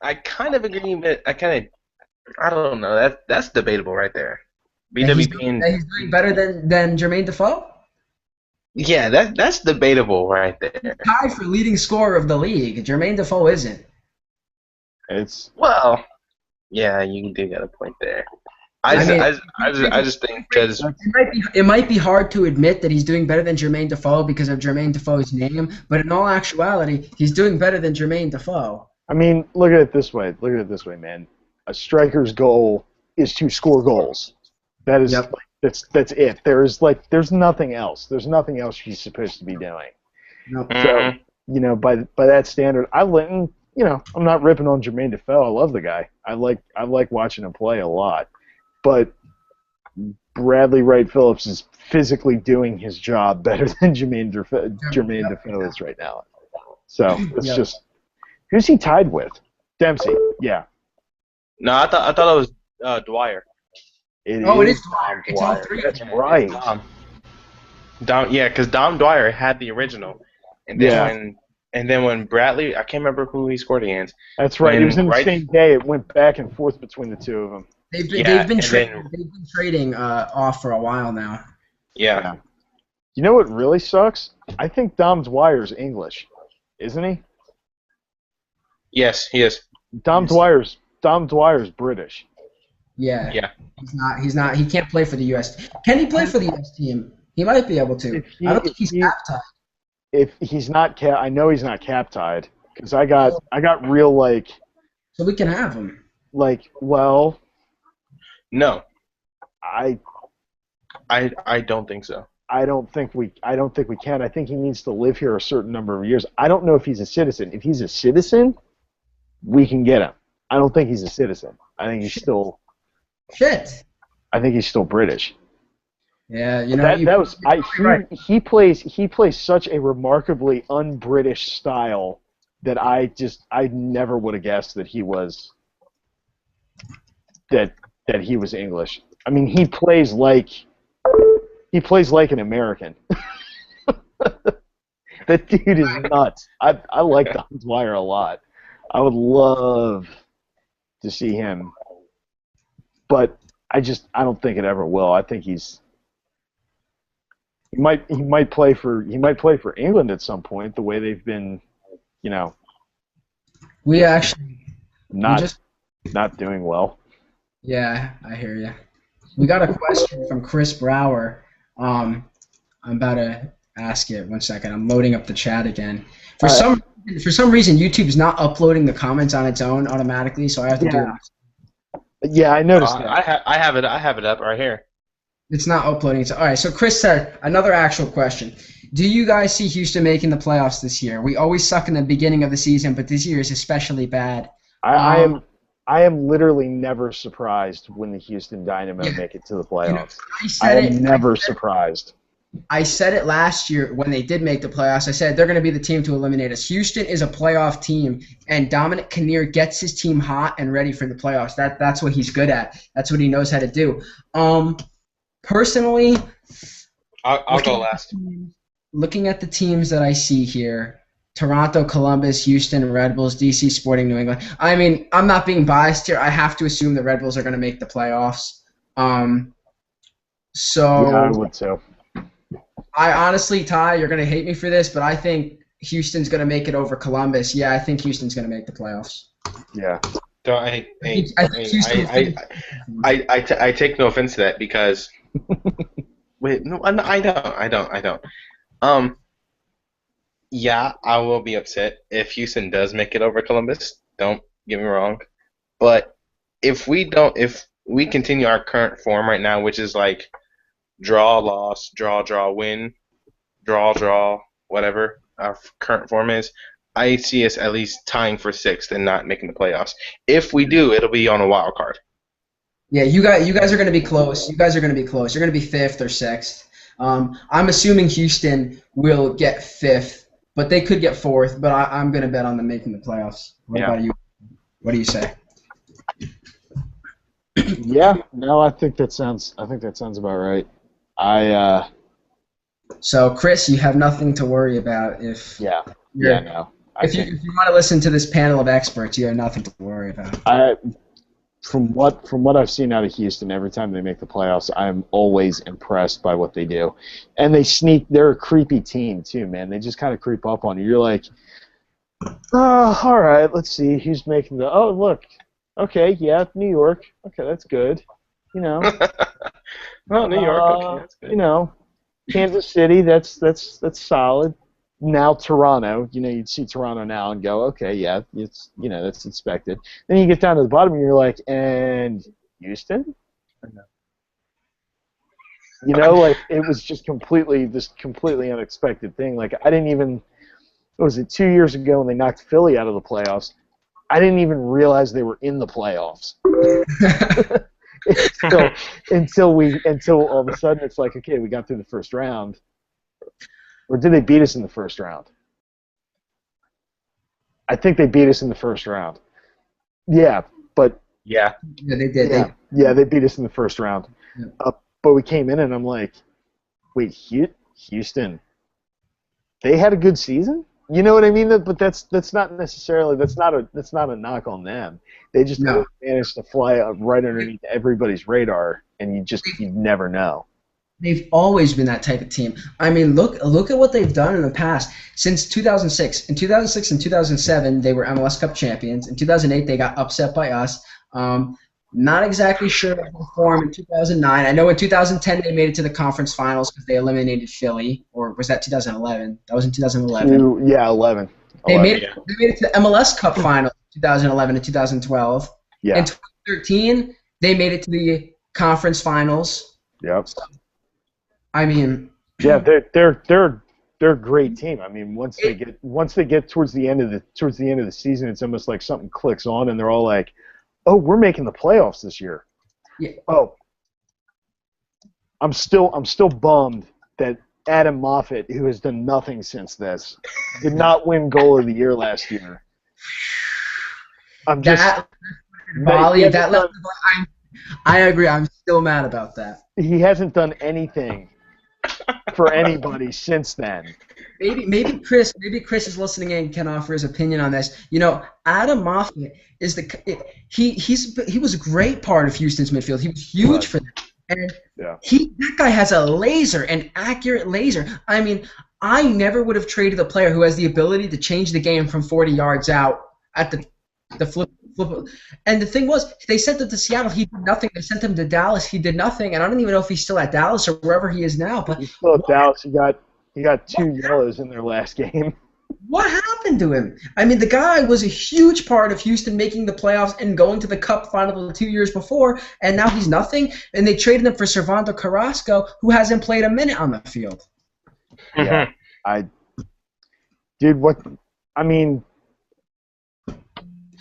I kind of agree, but I don't know. That's debatable right there. BWP
he's doing better than Jermaine Defoe?
Yeah, that's debatable right there.
He's tied for leading scorer of the league. Jermaine Defoe isn't.
Yeah, you do got a point there. I just think because
it might be hard to admit that he's doing better than Jermaine Defoe because of Jermaine Defoe's name, but in all actuality, he's doing better than Jermaine Defoe.
I mean, look at it this way, man. A striker's goal is to score goals. That is that's it. There's nothing else. There's nothing else she's supposed to be doing.
Nope.
So, by that standard, I'm not ripping on Jermaine Defoe. I love the guy. I like watching him play a lot. But Bradley Wright Phillips is physically doing his job better than Jermaine Defoe is right now. So it's just, who's he tied with? Dempsey. Yeah.
No, I thought it was Dwyer.
It is Dwyer. It's all three.
That's right.
Because Dom Dwyer had the original, and then when Bradley, I can't remember who he scored against.
That's right. It was in the same day. It went back and forth between the two of them.
They've been trading off for a while now.
Yeah.
You know what really sucks? I think Dom Dwyer's English, isn't he?
Yes, he is.
Dom Dwyer's British.
Yeah. He's not. He can't play for the U.S. Can he play for the U.S. team? He might be able to.
If he,
I don't
if
think he's
he,
cap-tied.
if he's not cap, I know he's not cap tied because I got real
So we can have him.
well,
No,
I
I don't think so.
I don't think we can. I think he needs to live here a certain number of years. I don't know if he's a citizen. If he's a citizen, we can get him. I don't think he's a citizen. I think he's still.
Shit.
I think he's still British.
Yeah, you know
That was
right.
he plays such a remarkably un-British style that I never would have guessed that he was English. I mean, he plays like an American. That dude is nuts. I like the Wire a lot. I would love to see him, but I don't think it ever will. I think he might play for England at some point. The way they've been,
We actually
not doing well.
Yeah, I hear you. We got a question from Chris Brower. I'm about to ask it. 1 second. I'm loading up the chat again. For some reason, YouTube's not uploading the comments on its own automatically, so I have to do it.
Yeah, I noticed that.
I have it up right here.
It's not uploading. All right, so Chris said, another actual question. Do you guys see Houston making the playoffs this year? We always suck in the beginning of the season, but this year is especially bad.
I am literally never surprised when the Houston Dynamo make it to the playoffs. I am never surprised.
I said it last year when they did make the playoffs. I said they're going to be the team to eliminate us. Houston is a playoff team, and Dominic Kinnear gets his team hot and ready for the playoffs. That's what he's good at. That's what he knows how to do. Personally,
I'll go last.
Looking at the teams that I see here, Toronto, Columbus, Houston, Red Bulls, DC, Sporting, New England. I mean, I'm not being biased here. I have to assume the Red Bulls are going to make the playoffs. So
yeah, I would too.
I honestly, Ty, you're going to hate me for this, but I think Houston's going to make it over Columbus. Yeah, I think Houston's going to make the playoffs.
Yeah.
So I take no offense to that because wait, no, I don't. Yeah, I will be upset if Houston does make it over Columbus. Don't get me wrong, but if we continue our current form right now, which is like draw, loss, draw, win, draw, whatever our current form is, I see us at least tying for 6th and not making the playoffs. If we do, it'll be on a wild card.
Yeah, you guys are going to be close. You guys are going to be close. You're going to be 5th or 6th. I'm assuming Houston will get 5th, but they could get 4th. But I'm going to bet on them making the playoffs. What about you? What do you say?
Yeah, no, I think that sounds about right.
So Chris, you have nothing to worry about if
no.
If you want to listen to this panel of experts, you have nothing to worry about.
From what I've seen out of Houston, every time they make the playoffs, I'm always impressed by what they do. And they're a creepy team too, man. They just kind of creep up on you. You're like, oh, all right, let's see who's making look. Okay, yeah, New York. Okay, that's good.
Well, New York, okay, that's good.
Kansas City, that's solid. Now Toronto, you'd see Toronto now and go, okay, yeah, it's that's expected. Then you get down to the bottom and you're like, and Houston? Like it was just completely unexpected thing. Like I didn't even, what was it, 2 years ago when they knocked Philly out of the playoffs? I didn't even realize they were in the playoffs. until all of a sudden it's like, okay, we got through the first round. Or did they beat us in the first round? I think they beat us in the first round. Yeah, but
yeah,
they did.
Yeah, they beat us in the first round.
Yeah.
But we came in and I'm like, wait, Houston, they had a good season? You know what I mean? But that's not a knock on them. They just managed to fly up right underneath everybody's radar, and you never know.
They've always been that type of team. I mean, look at what they've done in the past. Since 2006. In 2006 and 2007, they were MLS Cup champions. In 2008, they got upset by us. Not exactly sure of the form in 2009. I know in 2010 they made it to the conference finals because they eliminated Philly, or was that 2011? That was in 2011.
Yeah, 11.
They
11.
made it. They made it to the MLS Cup final 2011 and 2012.
Yeah.
In 2013, they made it to the conference finals.
Yep.
I mean,
Yeah, they're a great team. I mean, once they get towards the end of the season, it's almost like something clicks on, and they're all like, "Oh, we're making the playoffs this year."
yeah.
Oh, I'm still bummed that Adam Moffat, who has done nothing since this, did not win Goal of the Year last year. I'm just
That volley, that left. I agree. I'm still mad about that.
he hasn't done anything for anybody since then.
Maybe Chris is listening in and can offer his opinion on this. You know, Adam Moffat is he was a great part of Houston's midfield. He was huge for them. And
Yeah.
that guy has a laser, an accurate laser. I mean, I never would have traded a player who has the ability to change the game from 40 yards out at the flip. And the thing was, they sent him to Seattle. He did nothing. They sent him to Dallas. He did nothing. And I don't even know if he's still at Dallas or wherever he is now. But
He's still at Dallas. He got 2 yellows in their last game.
what happened to him? I mean, the guy was a huge part of Houston making the playoffs and going to the Cup final the 2 years before, and now he's nothing. And they traded him for Servando Carrasco, who hasn't played a minute on the field.
Yeah, dude, what? I mean,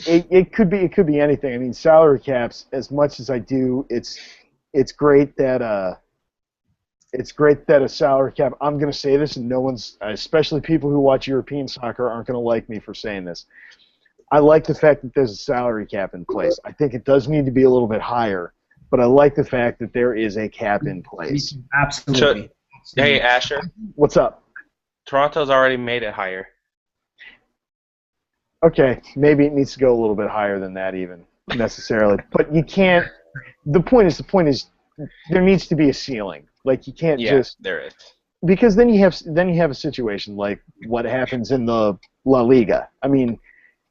it could be anything. I mean, salary caps. As much as I do, it's great that a salary cap. I'm going to say this, and no one's, especially people who watch European soccer, aren't going to like me for saying this. I like the fact that there's a salary cap in place. I think it does need to be a little bit higher, but I like the fact that there is a cap in place.
Absolutely.
Hey, Asher.
What's up?
Toronto's already made it higher.
Okay, maybe it needs to go a little bit higher than that even necessarily. But you can't. The point is there needs to be a ceiling. Like you can't just
there is.
because then you have a situation like what happens in the La Liga. I mean,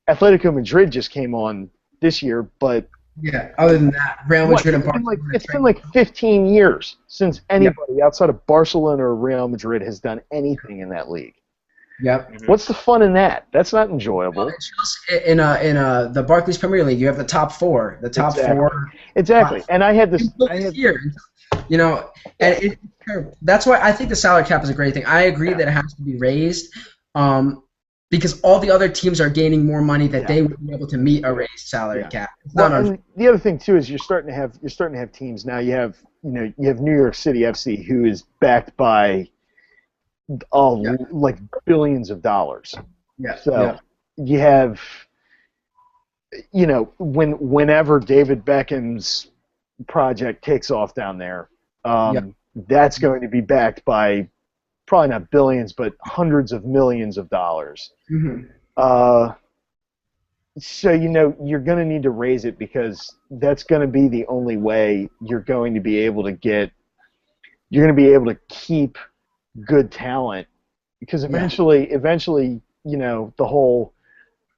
Atletico Madrid just came on this year, but
Yeah. Other than that, Real Madrid and
it's been like 15 years since anybody outside of Barcelona or Real Madrid has done anything in that league.
Yep.
What's the fun in that? That's not enjoyable.
It's just in the Barclays Premier League, you have the top four. The top four.
Exactly. And I had this.
Here, you know, and it's terrible. That's why I think the salary cap is a great thing. I agree that it has to be raised, because all the other teams are gaining more money that they would be able to meet a raised salary cap. It's not
and the other thing too is you're starting to have teams now. You have New York City FC, who is backed by like billions of dollars.
Yeah.
So you have, whenever David Beckham's project takes off down there, that's going to be backed by probably not billions, but hundreds of millions of dollars.
Mm-hmm.
So you're going to need to raise it because that's going to be the only way you're going to be able to keep good talent, because eventually, the whole,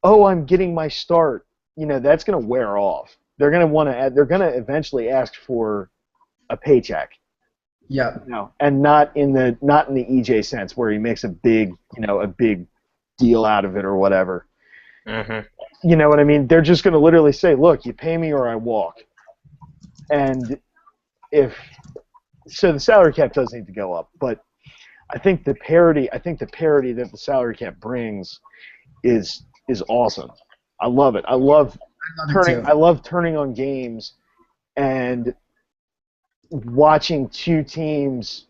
I'm getting my start, that's going to wear off. They're going to eventually ask for a paycheck.
Yeah.
And not in the EJ sense where he makes a big deal out of it or whatever.
Mm-hmm.
You know what I mean? They're just going to literally say, "Look, you pay me or I walk." And so the salary cap does need to go up, but I think the parity that the salary cap brings is awesome. I love it. I love turning on games and watching two teams,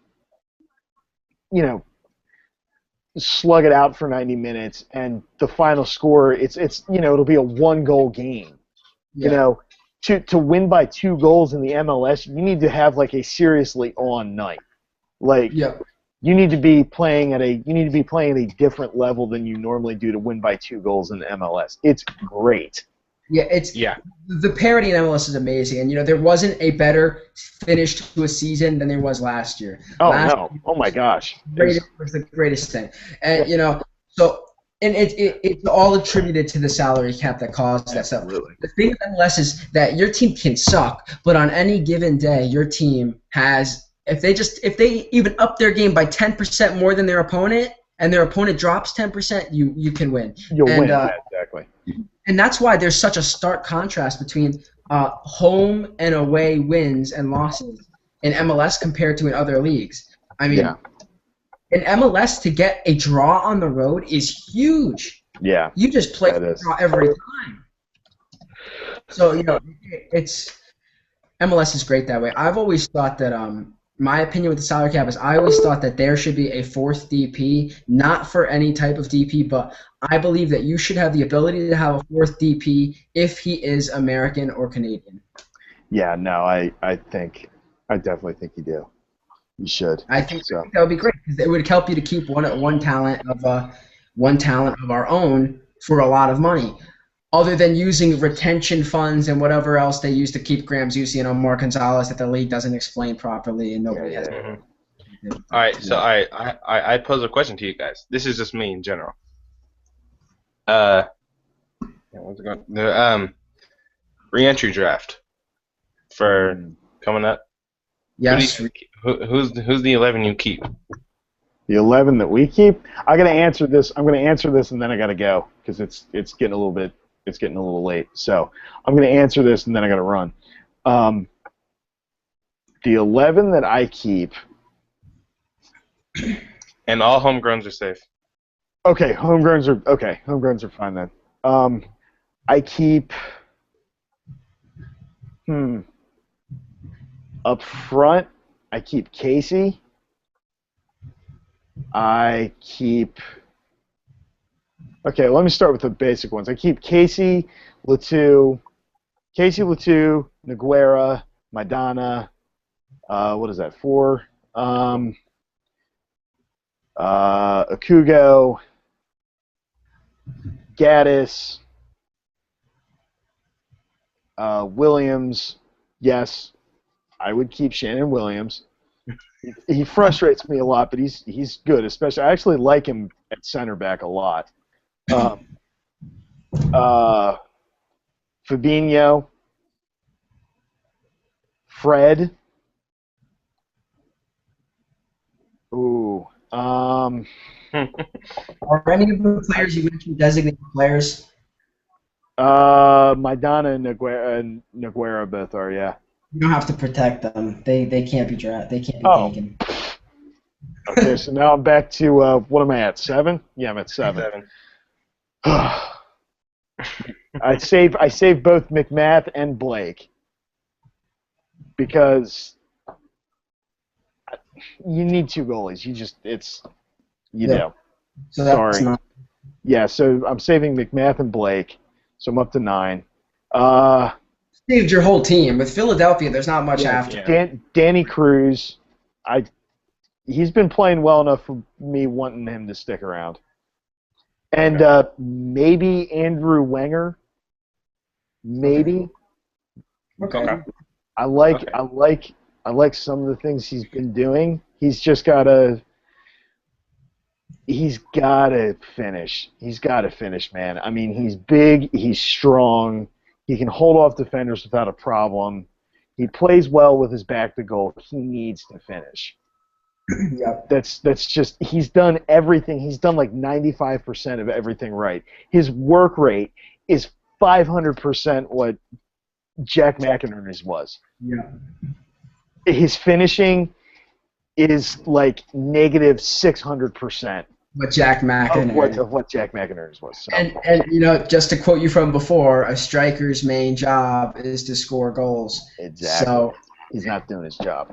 slug it out for 90 minutes, and the final score, it'll be a 1-goal game.
Yeah.
To win by 2 goals in the MLS, you need to have like a seriously on night. Like you need to be playing at a different level than you normally do to win by 2 goals in the MLS. It's great.
Yeah, the parity in MLS is amazing, and there wasn't a better finish to a season than there was last year.
Oh my gosh,
It was the greatest thing, and so And it's all attributed to the salary cap that caused that stuff.
Absolutely.
The thing with MLS is that your team can suck, but on any given day, your team has if they even up their game by 10% more than their opponent, and their opponent drops 10%, you can win.
You'll win. Exactly.
And that's why there's such a stark contrast between home and away wins and losses in MLS compared to in other leagues. I mean.
Yeah.
In MLS, to get a draw on the road is huge.
Yeah.
You just play the draw every time. So, it's MLS is great that way. I've always thought that my opinion with the salary cap is I always thought that there should be a fourth DP, not for any type of DP, but I believe that you should have the ability to have a fourth DP if he is American or Canadian.
Yeah, no, I definitely think you do. You should.
I think that would be great because it would help you to keep one talent of our own for a lot of money, other than using retention funds and whatever else they use to keep Graham Zusi and Omar Gonzalez that the league doesn't explain properly and nobody has.
Mm-hmm. All right, so I pose a question to you guys. This is just me in general. What's it going? The re-entry draft for coming up.
Yes.
Who's the 11 you keep?
The 11 that we keep. I'm gonna answer this, and then I gotta go because it's getting a little late. So I'm gonna answer this, and then I gotta run. The 11 that I keep.
And all homegrowns are safe.
Okay, homegrowns are fine then. I keep. Up front, I keep Casey. Okay, let me start with the basic ones. I keep Casey, Latu, Nogueira, Maidana. What is that? 4. Akugo, Gaddis, Williams. Yes. I would keep Shannon Williams. He frustrates me a lot, but he's good. Especially, I actually like him at center back a lot. Fabinho, Fred. Ooh.
Are any of the players you mentioned designated players?
Maidana and Nogueira both are, yeah.
You don't have to protect them. They can't be drafted. They can't be taken.
Okay, so now I'm back to what am I at? 7? Yeah, I'm at 7. I save both McMath and Blake because you need 2 goalies. You know.
So that's
Sorry.
not.
Yeah, so I'm saving McMath and Blake, so I'm up to 9.
Saved your whole team. With Philadelphia, there's not much after.
Danny Cruz, he's been playing well enough for me wanting him to stick around. And maybe Andrew Wenger. Maybe.
Okay.
I like some of the things he's been doing. He's just gotta finish. He's gotta finish, man. I mean, he's big, he's strong, he can hold off defenders without a problem. He plays well with his back to goal. He needs to finish.
Yep.
That's just, he's done everything. He's done like 95% of everything right. His work rate is 500% what Jack McInerney's was.
Yeah.
His finishing is like negative 600%.
What Jack McInerney.
Of what Jack McInerney's was. So.
And just to quote you from before, a striker's main job is to score goals.
Exactly.
So
he's not doing his job.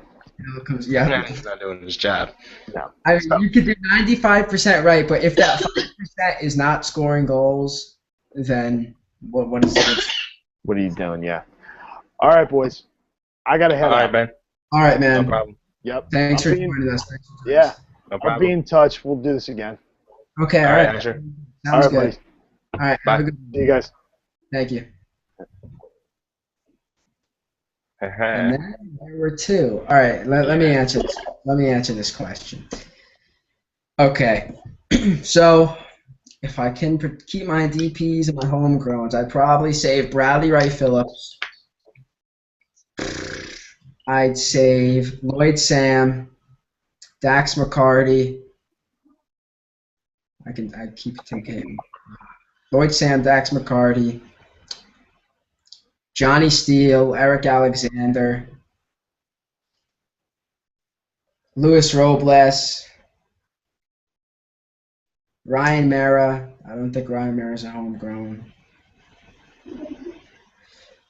Yeah.
He's not doing his job.
No.
I mean, you could do 95% right, but if that 5% is not scoring goals, then what is it?
What are you doing? Yeah. All right, boys. I gotta head.
All right, man.
All right, man.
No problem.
Yep.
Thanks for joining us.
Yeah.
No
I'll
problem.
be in touch. We'll do this again.
Okay.
All
All
right,
right.
Asher.
Sounds good.
Buddies.
All right.
Bye.
Have a good
See you guys.
Thank you. And
Hey.
then there were 2. All right. Let me answer this. Let me answer this question. Okay. So if I can keep my DPs and my homegrowns, I'd probably save Bradley Wright Phillips. I'd save Lloyd Sam, Dax McCarty. I'd keep taking Lloyd Sam, Dax McCarty, Johnny Steele, Eric Alexander, Luis Robles, Ryan Mara. I don't think Ryan Mara's a homegrown.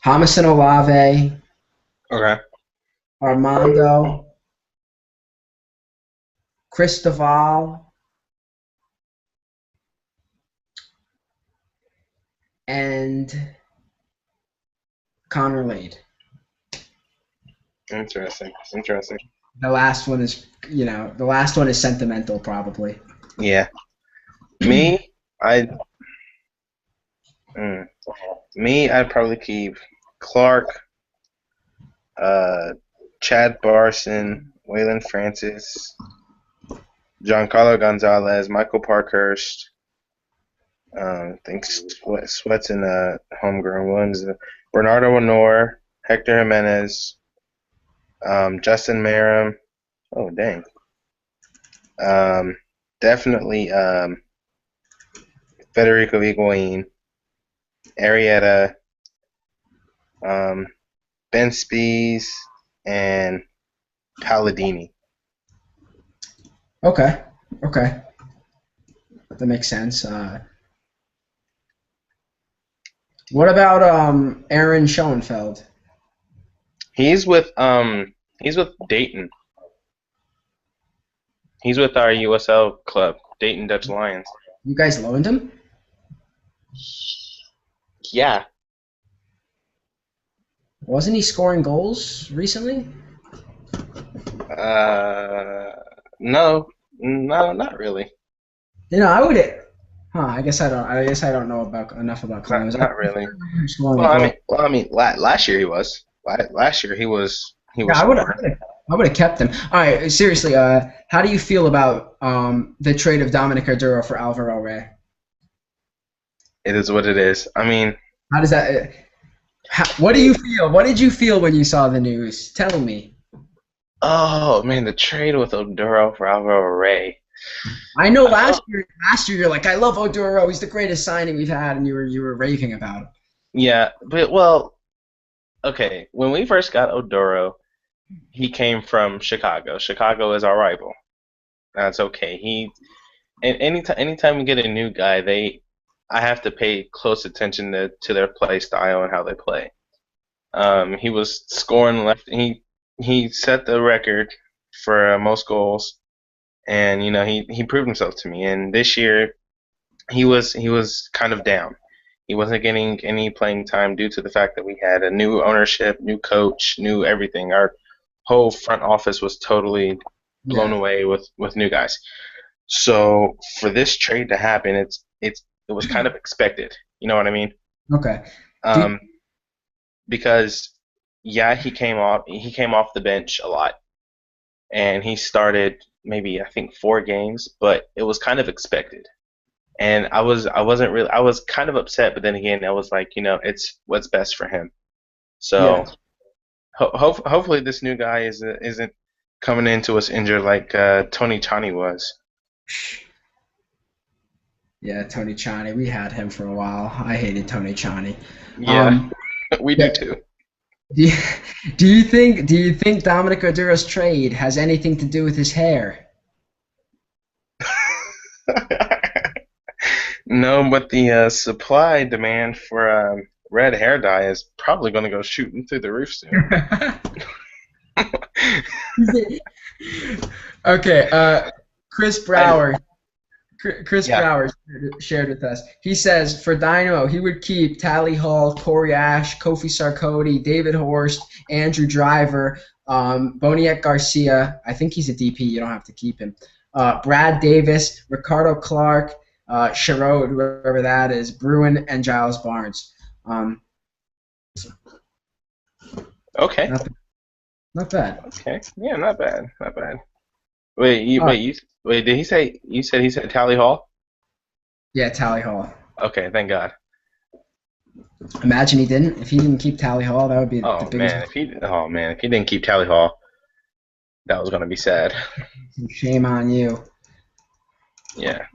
Jamison Olave,
Okay.
Armando, Chris Duval, and Connor Lade.
Interesting.
The last one is, sentimental, probably.
Yeah. Me, I'd probably keep Clark, Chad Barson, Waylon Francis, Giancarlo Gonzalez, Michael Parkhurst. I think Sweat's in homegrown ones. Bernardo Honor, Hector Jimenez, Justin Merrim. Oh, dang. Definitely Federico Higuain, Arrieta, Ben Spees, and Palladini.
Okay. That makes sense. What about Aaron Schoenfeld?
He's with Dayton. He's with our USL club, Dayton Dutch Lions.
You guys loaned him?
Yeah.
Wasn't he scoring goals recently?
No, not really.
I would. I guess I don't. Know enough about Columbus.
Not really.
Scoring
Well, I mean, last year he was. Last year he was.
Yeah, I would have kept him. All right, seriously. How do you feel about the trade of Dominic Arduro for Alvaro Rey?
It is what it is. I mean,
how does that? What do you feel? What did you feel when you saw the news? Tell me.
Oh man, the trade with Oduro for Alvaro Rey.
I know last year you're like, I love Oduro. He's the greatest signing we've had, and you were raving about him.
Yeah, but okay. When we first got Oduro, he came from Chicago. Chicago is our rival. That's okay. Anytime we get a new guy, I have to pay close attention to their play style and how they play. He was scoring left. He set the record for most goals, and he proved himself to me. And this year, he was kind of down. He wasn't getting any playing time due to the fact that we had a new ownership, new coach, new everything. Our whole front office was totally blown away with new guys. So for this trade to happen, it was kind of expected. You know what I mean?
Okay.
Because he came off the bench a lot, and he started maybe I think 4 games, but it was kind of expected. And I was kind of upset, but then again, I was like, it's what's best for him. So hopefully this new guy isn't coming into us injured like Tony Chani was.
Yeah, Tony Chani. We had him for a while. I hated Tony Chani.
Yeah, we do too.
Do you think Dominic Oduro's trade has anything to do with his hair?
No, but the supply demand for red hair dye is probably going to go shooting through the roof soon.
Okay, Chris Brower. Brower shared with us. He says for Dynamo, he would keep Tally Hall, Corey Ash, Kofi Sarkodie, David Horst, Andrew Driver, Boniek Garcia. I think he's a DP. You don't have to keep him. Brad Davis, Ricardo Clark, Sherrod, whoever that is, Bruin, and Giles Barnes.
Okay.
Not bad.
Okay. Yeah, not bad. Wait, did he say? You said he said Tally Hall?
Yeah, Tally Hall.
Okay, thank God.
Imagine he didn't. If he didn't keep Tally Hall, that would be the biggest
If he didn't keep Tally Hall, that was gonna be sad.
shame on you.
Yeah.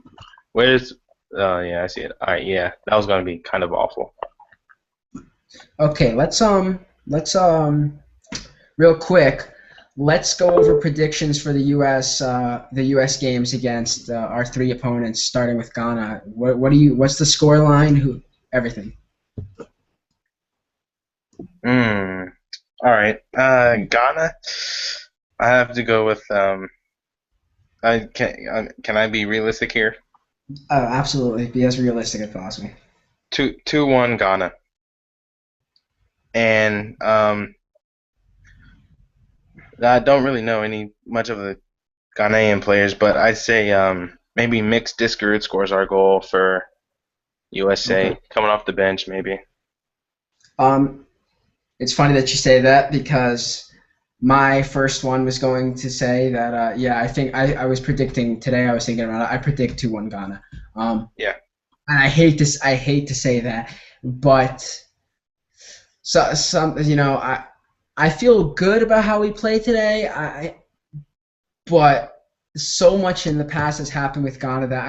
Where's? Oh yeah, I see it. All right, yeah, that was gonna be kind of awful.
Okay, let's real quick. Let's go over predictions for the U.S. games against our three opponents, starting with Ghana. What's the score line? Everything.
All right. Ghana. I have to go with can I be realistic here?
Absolutely. Be as realistic as possible.
2-1 Ghana. And I don't really know any much of the Ghanaian players, but I'd say maybe Mixed Discord scores our goal for USA
Okay.
coming off the bench maybe.
Um, it's funny that you say that because my first one was going to say that. Yeah, I think I was predicting today. I was thinking about it. I predict 2-1 Ghana.
Yeah.
And I hate to say that, but I feel good about how we play today. But so much in the past has happened with Ghana that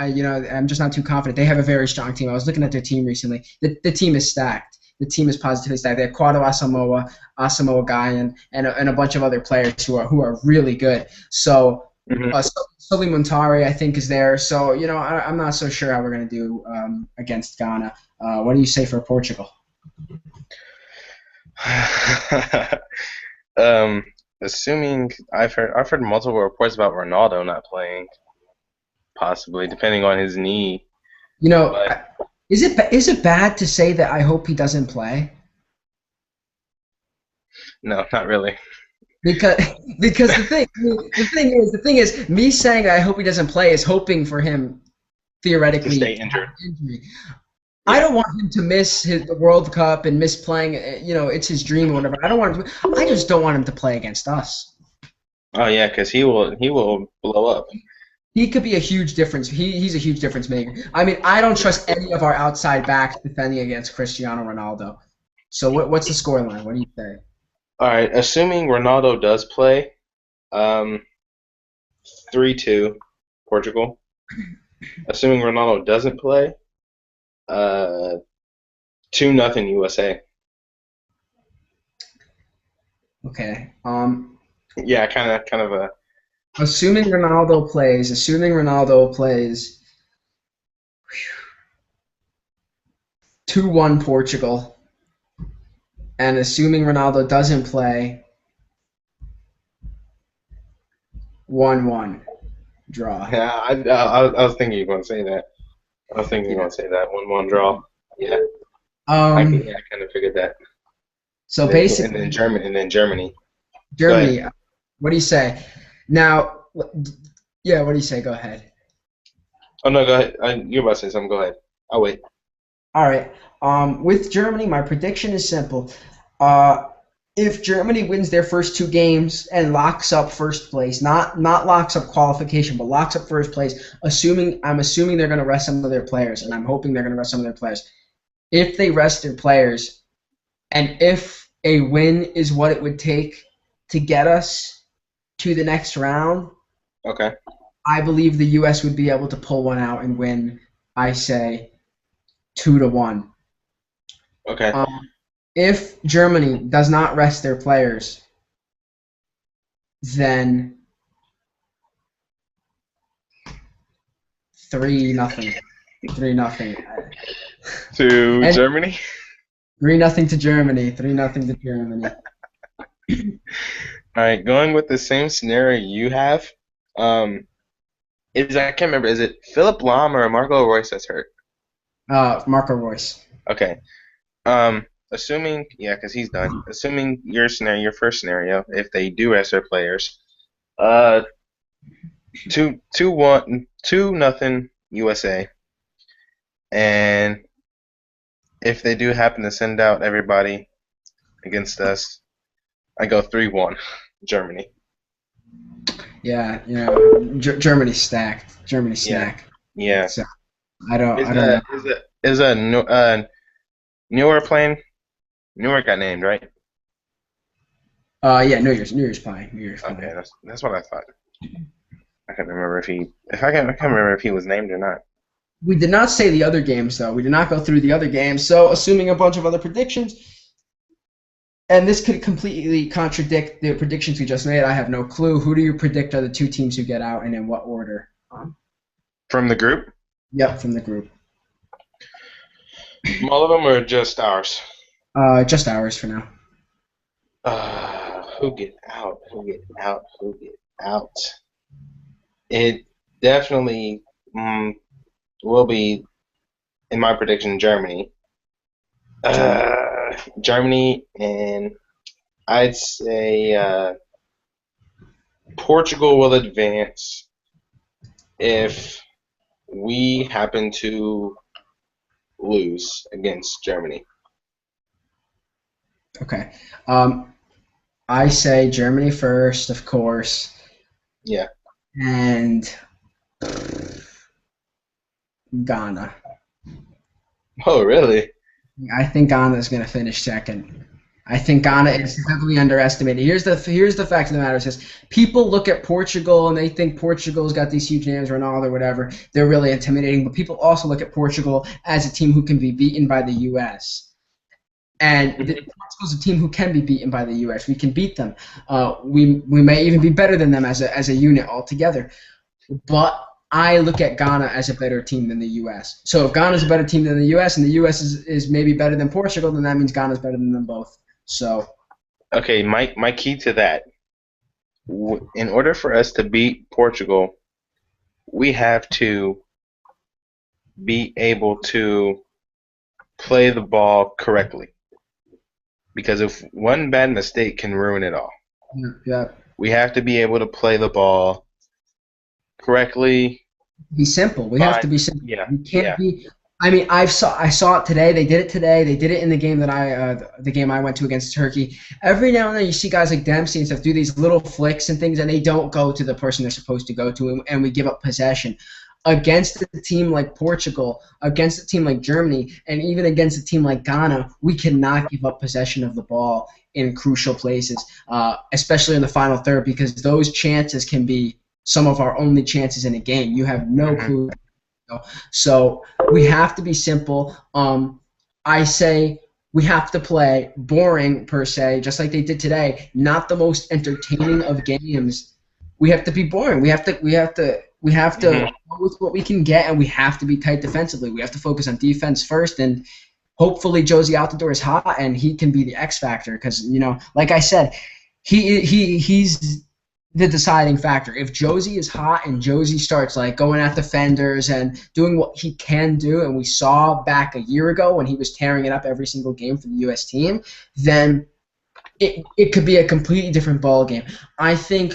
I'm just not too confident. They have a very strong team. I was looking at their team recently. The team is stacked. The team is positively stacked. They have Kwado Asamoah Guy, and a bunch of other players who are really good. So
Mhm.
Sully Muntari, I think, is there. So I'm not so sure how we're going to do against Ghana. What do you say for Portugal?
um, assuming I've heard multiple reports about Ronaldo not playing, possibly depending on his knee.
You know,
But
is it bad to say that I hope he doesn't play?
no, not really.
Because because the thing is me saying I hope he doesn't play is hoping for him
To
theoretically
stay
to have
injured.
an injury. I
Yeah.
don't want him to miss the World Cup and miss playing. It's his dream or whatever. I don't want him I just don't want him to play against us.
Oh yeah, because he will blow up.
He could be a huge difference. He's a huge difference maker. I mean, I don't trust any of our outside backs defending against Cristiano Ronaldo. So what's the scoreline? What do you say?
All right, assuming Ronaldo does play, um, 3-2 Portugal. Assuming Ronaldo doesn't play, uh, 2-0 USA.
Okay.
Yeah, kind of a
Assuming Ronaldo plays 2-1 Portugal, and assuming Ronaldo doesn't play 1-1 draw.
yeah. I was thinking you were going to say that. I was thinking you were
Yeah.
going to say that 1-1 draw. Yeah,
Um.
I kind of figured that.
So
And then
basically,
Germany. Go ahead.
Germany. What do you say? Now, yeah. What do you say? Go ahead.
Oh no, go ahead. You're about to say something. Go ahead. I'll wait.
All right. With Germany, my prediction is simple. Uh, if Germany wins their first two games and locks up first place, not locks up qualification, but locks up first place, I'm assuming they're going to rest some of their players, and I'm hoping they're going to rest some of their players. If they rest their players, and if a win is what it would take to get us to the next round,
Okay.
I believe the U.S. would be able to pull one out and win. I say 2-1.
Okay.
If Germany does not rest their players, then 3-0, 3-0,
To
and
Germany.
3-0 to Germany, 3-0 to Germany.
All right, going with the same scenario you have. Um, I can't remember. Is it Philip Lahm or Marco Royce that's hurt?
Marco Royce.
Okay. Assuming, yeah, because he's done. Assuming your first scenario, if they do rest their players, uh, 2-0 USA, and if they do happen to send out everybody against us, I go 3-1 Germany.
Yeah, Germany's stacked. Germany's
Yeah,
stacked.
yeah.
So,
Is
I don't know.
a newer plane? Newer got named, right?
Yeah, New Year's pie. New Year's
Okay,
pie.
that's what I thought. I can't remember I can't remember if he was named or not.
We did not say the other games though. We did not go through the other games. So assuming a bunch of other predictions, and this could completely contradict the predictions we just made. I have no clue. Who do you predict are the two teams who get out, and in what order?
From the group?
Yep, from the group.
All of them or just ours?
Just ours for now.
Who get out? Who get out? Who get out? It definitely will be, in my prediction, Germany. Germany, and I'd say Portugal will advance if we happen to lose against Germany.
Okay. I say Germany first, of course,
Yeah.
and Ghana.
Oh, really?
I think Ghana is going to finish second. I think Ghana is heavily underestimated. Here's the fact of the matter is people look at Portugal and they think Portugal's got these huge names, Ronaldo or whatever. They're really intimidating, but people also look at Portugal as a team who can be beaten by the U.S. And Portugal's a team who can be beaten by the U.S. We can beat them. We may even be better than them as a unit altogether. But I look at Ghana as a better team than the U.S. So if Ghana's a better team than the U.S. and the U.S. is maybe better than Portugal, then that means Ghana's better than them both. So
Okay, my key to that, in order for us to beat Portugal, we have to be able to play the ball correctly. Because if one bad mistake can ruin it all,
yeah,
we have to be able to play the ball correctly.
be simple. We have to be simple.
Yeah,
We can't
yeah.
be. I mean, I saw it today. They did it today. They did it in the game that the game I went to against Turkey. Every now and then, you see guys like Dempsey and stuff do these little flicks and things, and they don't go to the person they're supposed to go to, and we give up possession. Against a team like Portugal, against a team like Germany, and even against a team like Ghana, we cannot give up possession of the ball in crucial places, especially in the final third, because those chances can be some of our only chances in a game. You have no clue. So we have to be simple. I say we have to play boring per se, just like they did today. Not the most entertaining of games. We have to be boring. We have to go with what we can get, and we have to be tight defensively. We have to focus on defense first, and hopefully Josie Altidore is hot and he can be the X factor. Because like I said, he's the deciding factor. If Josie is hot and Josie starts like going at defenders and doing what he can do, and we saw back a year ago when he was tearing it up every single game for the U.S. team, then it could be a completely different ball game. I think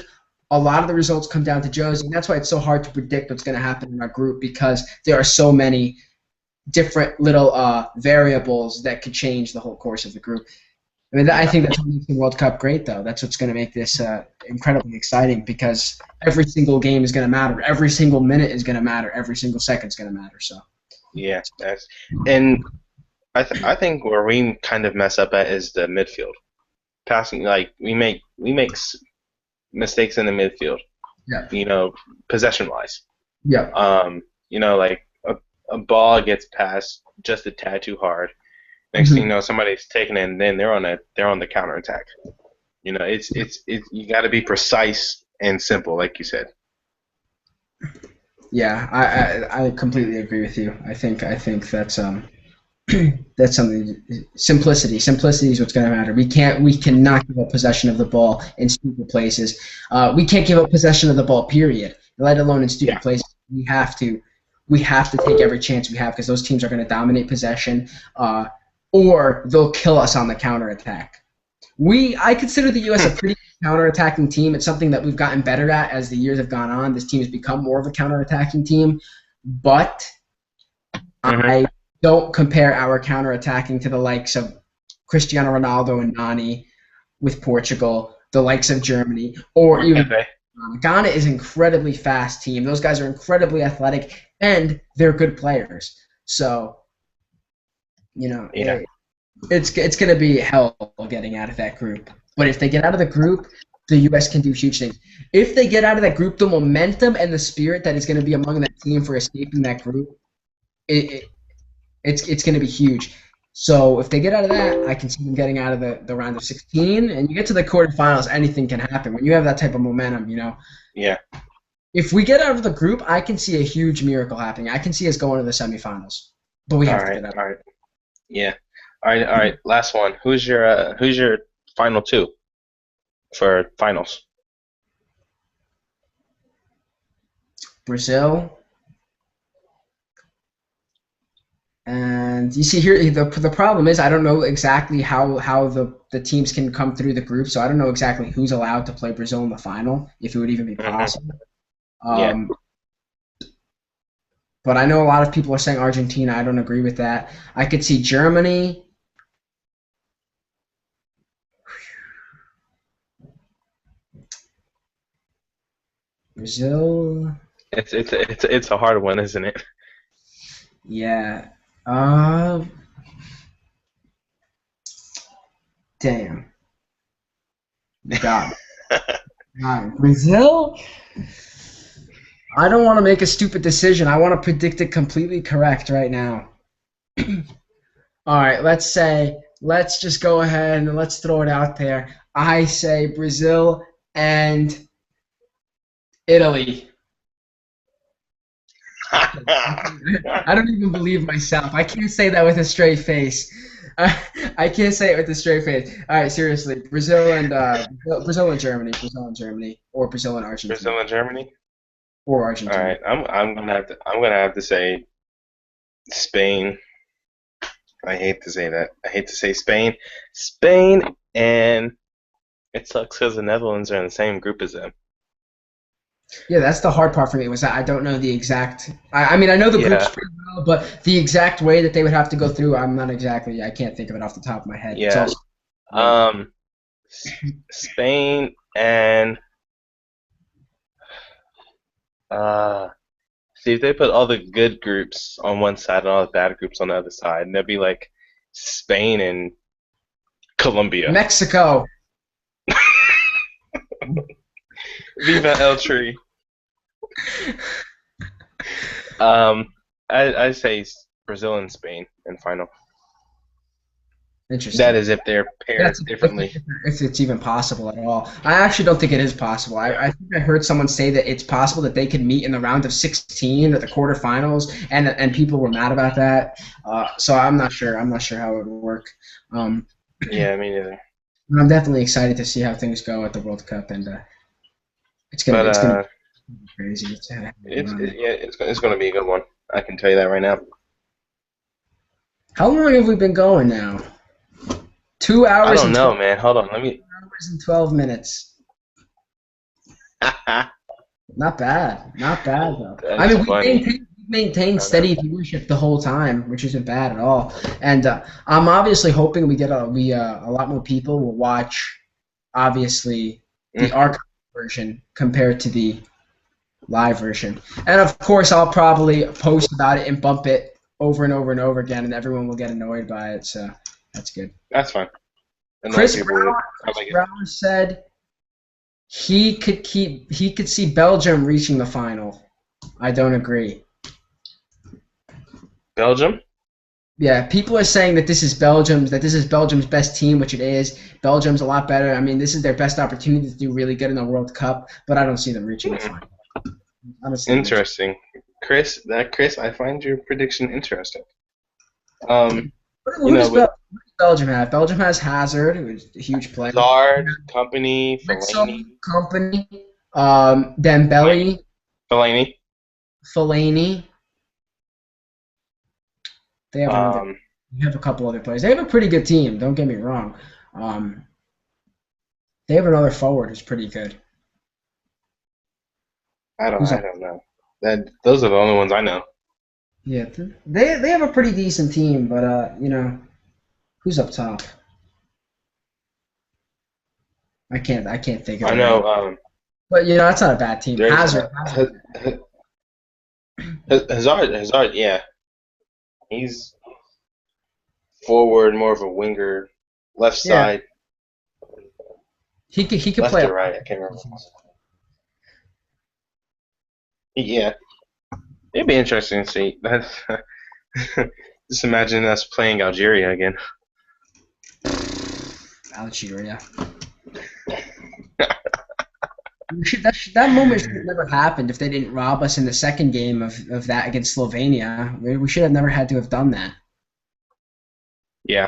a lot of the results come down to Josie, and that's why it's so hard to predict what's going to happen in our group, because there are so many different little variables that could change the whole course of the group. I mean, I think that's what makes the World Cup great, though. That's what's going to make this incredibly exciting, because every single game is going to matter. Every single minute is going to matter. Every single second is going to matter. So.
Yeah, and I think where we kind of mess up at is the midfield. Passing, like we make mistakes in the midfield.
Yeah.
Possession wise.
Yeah.
Like a ball gets passed just a tad too hard. Next thing you know, somebody's taking it, and then they're on the counterattack. It's you got to be precise and simple, like you said.
Yeah, I completely agree with you. I think that's that's something. Simplicity is what's going to matter. We cannot give up possession of the ball in stupid places. We can't give up possession of the ball, period. Let alone in stupid places. We have to take every chance we have, because those teams are going to dominate possession. Or they'll kill us on the counterattack. I consider the U.S. a pretty counterattacking team. It's something that we've gotten better at as the years have gone on. This team has become more of a counterattacking team, but I don't compare our counterattacking to the likes of Cristiano Ronaldo and Nani with Portugal, the likes of Germany, or even Ghana is an incredibly fast team. Those guys are incredibly athletic, and they're good players. So,
Yeah.
it's going to be hell getting out of that group. But if they get out of the group, the U.S. can do huge things. If they get out of that group, the momentum and the spirit that is going to be among that team for escaping that group, it's going to be huge. So if they get out of that, I can see them getting out of the round of 16, and you get to the quarterfinals, anything can happen. When you have that type of momentum,
Yeah.
If we get out of the group, I can see a huge miracle happening. I can see us going to the semifinals, but we have to get out.
All right. Yeah. All right. Last one. Who's your final two for finals?
Brazil. And you see here, the problem is I don't know exactly how the teams can come through the group, so I don't know exactly who's allowed to play Brazil in the final, if it would even be possible.
Yeah.
But I know a lot of people are saying Argentina. I don't agree with that. I could see Germany. Brazil.
It's a hard one, isn't it?
Yeah. Damn. God. Brazil? I don't want to make a stupid decision. I want to predict it completely correct right now. All right, let's just go ahead and let's throw it out there. I say Brazil and Italy. I don't even believe myself. I can't say that with a straight face. I can't say it with a straight face. All right, seriously, Brazil and Germany, or Brazil and Argentina.
Brazil and Germany.
Or Argentina.
All right, I'm gonna have to say Spain. I hate to say that. I hate to say Spain. And it sucks because the Netherlands are in the same group as them.
Yeah, that's the hard part for me, was that I don't know the exact. I mean, I know the groups pretty well, but the exact way that they would have to go through, I can't think of it off the top of my head.
Yeah. Spain and see if they put all the good groups on one side and all the bad groups on the other side, and they'll be like Spain and Colombia.
Mexico.
Viva El Tri. I say Brazil and Spain in final.
Interesting.
That is if they're paired differently.
If it's even possible at all. I actually don't think it is possible. I think I heard someone say that it's possible that they could meet in the round of 16 at the quarterfinals, and people were mad about that. So I'm not sure. I'm not sure how it would work.
Yeah, me neither.
I'm definitely excited to see how things go at the World Cup, and it's gonna be crazy.
It's gonna be a good one. I can tell you that right now.
How long have we been going now? 2 hours.
I don't know, man. Hold on, let me.
2 hours and 12 minutes. Not bad. Not bad though. I mean, we maintained steady viewership the whole time, which isn't bad at all. And I'm obviously hoping we get a lot more people will watch, obviously, the archive version compared to the live version. And of course, I'll probably post about it and bump it over and over and over again, and everyone will get annoyed by it. So that's good.
That's fine.
Chris Brown said he could see Belgium reaching the final. I don't agree.
Belgium?
Yeah, people are saying that this is Belgium's best team, which it is. Belgium's a lot better. I mean, this is their best opportunity to do really good in the World Cup, but I don't see them reaching the final.
Interesting. Chris, I find your prediction interesting.
What does Belgium have? Belgium has Hazard, who's a huge player.
Hazard, Company, Fellaini.
Company, Dembele. Fellaini. They have a couple other players. They have a pretty good team. Don't get me wrong. They have another forward who's pretty good.
I don't know. Those are the only ones I know.
Yeah, they have a pretty decent team, but who's up top? I can't think of it.
I know.
But that's not a bad team.
There's
Hazard.
Hazard, yeah. He's forward, more of a winger, left
Yeah.
side,
He could
left
play.
or right. I can't remember. Yeah, it'd be interesting to see. That's just imagine us playing Algeria again.
Algeria. That moment should have never happened if they didn't rob us in the second game of that against Slovenia. We should have never had to have done that.
Yeah,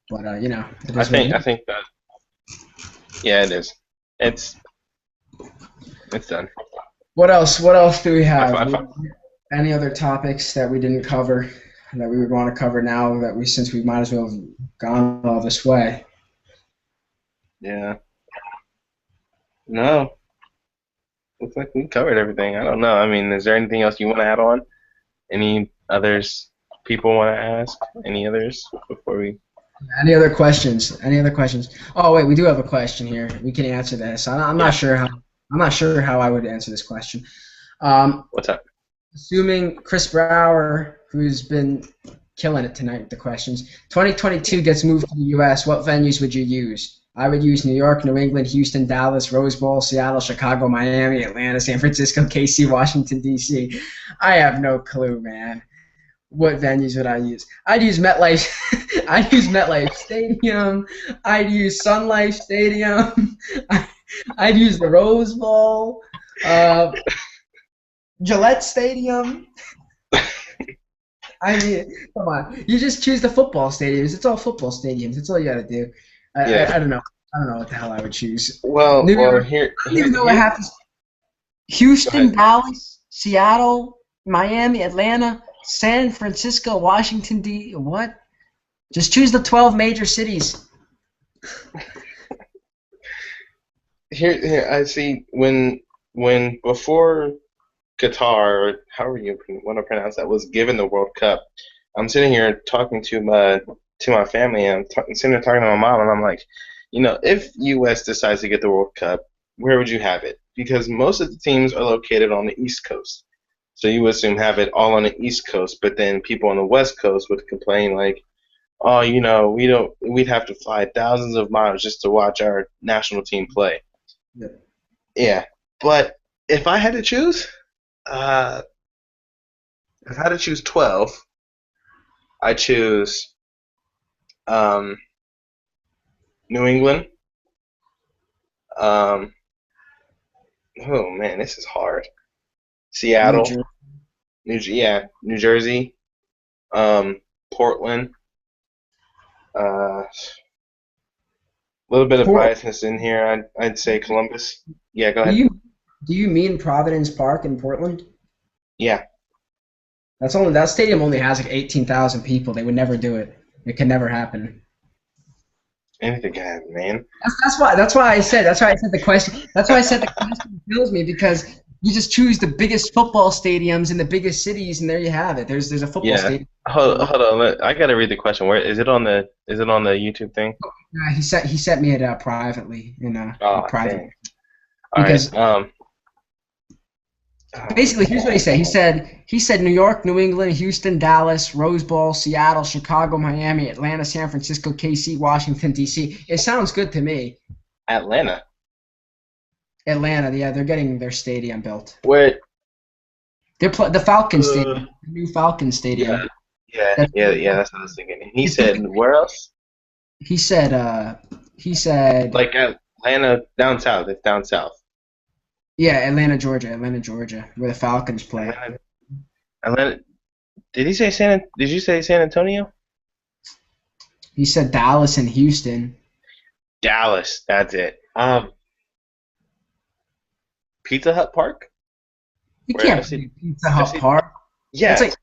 But it is
I
what
think
it
I
is.
think that. Yeah, it is. It's done.
What else? What else do we have?
I-
Any other topics that we didn't cover that we would want to cover now since we might as well have gone all this way?
Yeah. No. Looks like we covered everything. I don't know. I mean, is there anything else you want to add on? Any others people want to ask? Any others before we?
Any other questions? Any other questions? Oh wait, we do have a question here. We can answer this. I'm not sure how. I'm not sure how I would answer this question.
What's up?
Assuming Chris Brower, who's been killing it tonight with the questions, 2022 gets moved to the U.S., what venues would you use? I would use New York, New England, Houston, Dallas, Rose Bowl, Seattle, Chicago, Miami, Atlanta, San Francisco, KC, Washington, D.C. I have no clue, man. What venues would I use? I'd use MetLife. I'd use MetLife Stadium. I'd use Sun Life Stadium. I'd use the Rose Bowl. Gillette Stadium. I mean, come on. You just choose the football stadiums. It's all football stadiums. That's all you got to do.
Yeah.
I don't know. I don't know what the hell I would choose.
Well,
New York-
here.
I don't even know what happens. Houston, Dallas, Seattle, Miami, Atlanta, San Francisco, Washington, D. What? Just choose the 12 major cities.
Here, I see when before Qatar, or however you want to pronounce that, was given the World Cup. I'm sitting here talking to my family, and I'm sitting there talking to my mom, and I'm like, if U.S. decides to get the World Cup, where would you have it? Because most of the teams are located on the East Coast, so you would assume have it all on the East Coast. But then people on the West Coast would complain like, oh, we'd have to fly thousands of miles just to watch our national team play.
Yeah.
Yeah, but if I had to choose. If I had to choose 12, I choose New England. Oh man, this is hard. Seattle, New Jersey, Portland. A little bit of biasness in here. I'd say Columbus. Yeah, go ahead.
Do you mean Providence Park in Portland?
Yeah.
That stadium only has like 18,000 people. They would never do it. It can never happen.
Anything can happen, man.
That's why I said the question. That's why I said the question kills me, because you just choose the biggest football stadiums in the biggest cities, and there you have it. There's a football stadium.
Hold on. I gotta read the question. Where is it on the YouTube thing?
He sent me it privately in private.
Dang. Because
basically, here's what he said. He said New York, New England, Houston, Dallas, Rose Bowl, Seattle, Chicago, Miami, Atlanta, San Francisco, KC, Washington, D.C. It sounds good to me.
Atlanta,
yeah, they're getting their stadium built.
Where?
The Falcon Stadium, the new Falcon Stadium.
Yeah. That's what I was thinking. And he said, where else?
He said.
Like Atlanta, down south. It's down south.
Yeah, Atlanta, Georgia, where the Falcons play.
Atlanta. Did you say San Antonio?
He said Dallas and Houston.
Dallas, that's it. Pizza Hut Park?
You can't say Pizza Hut Park.
Yeah.
It's like,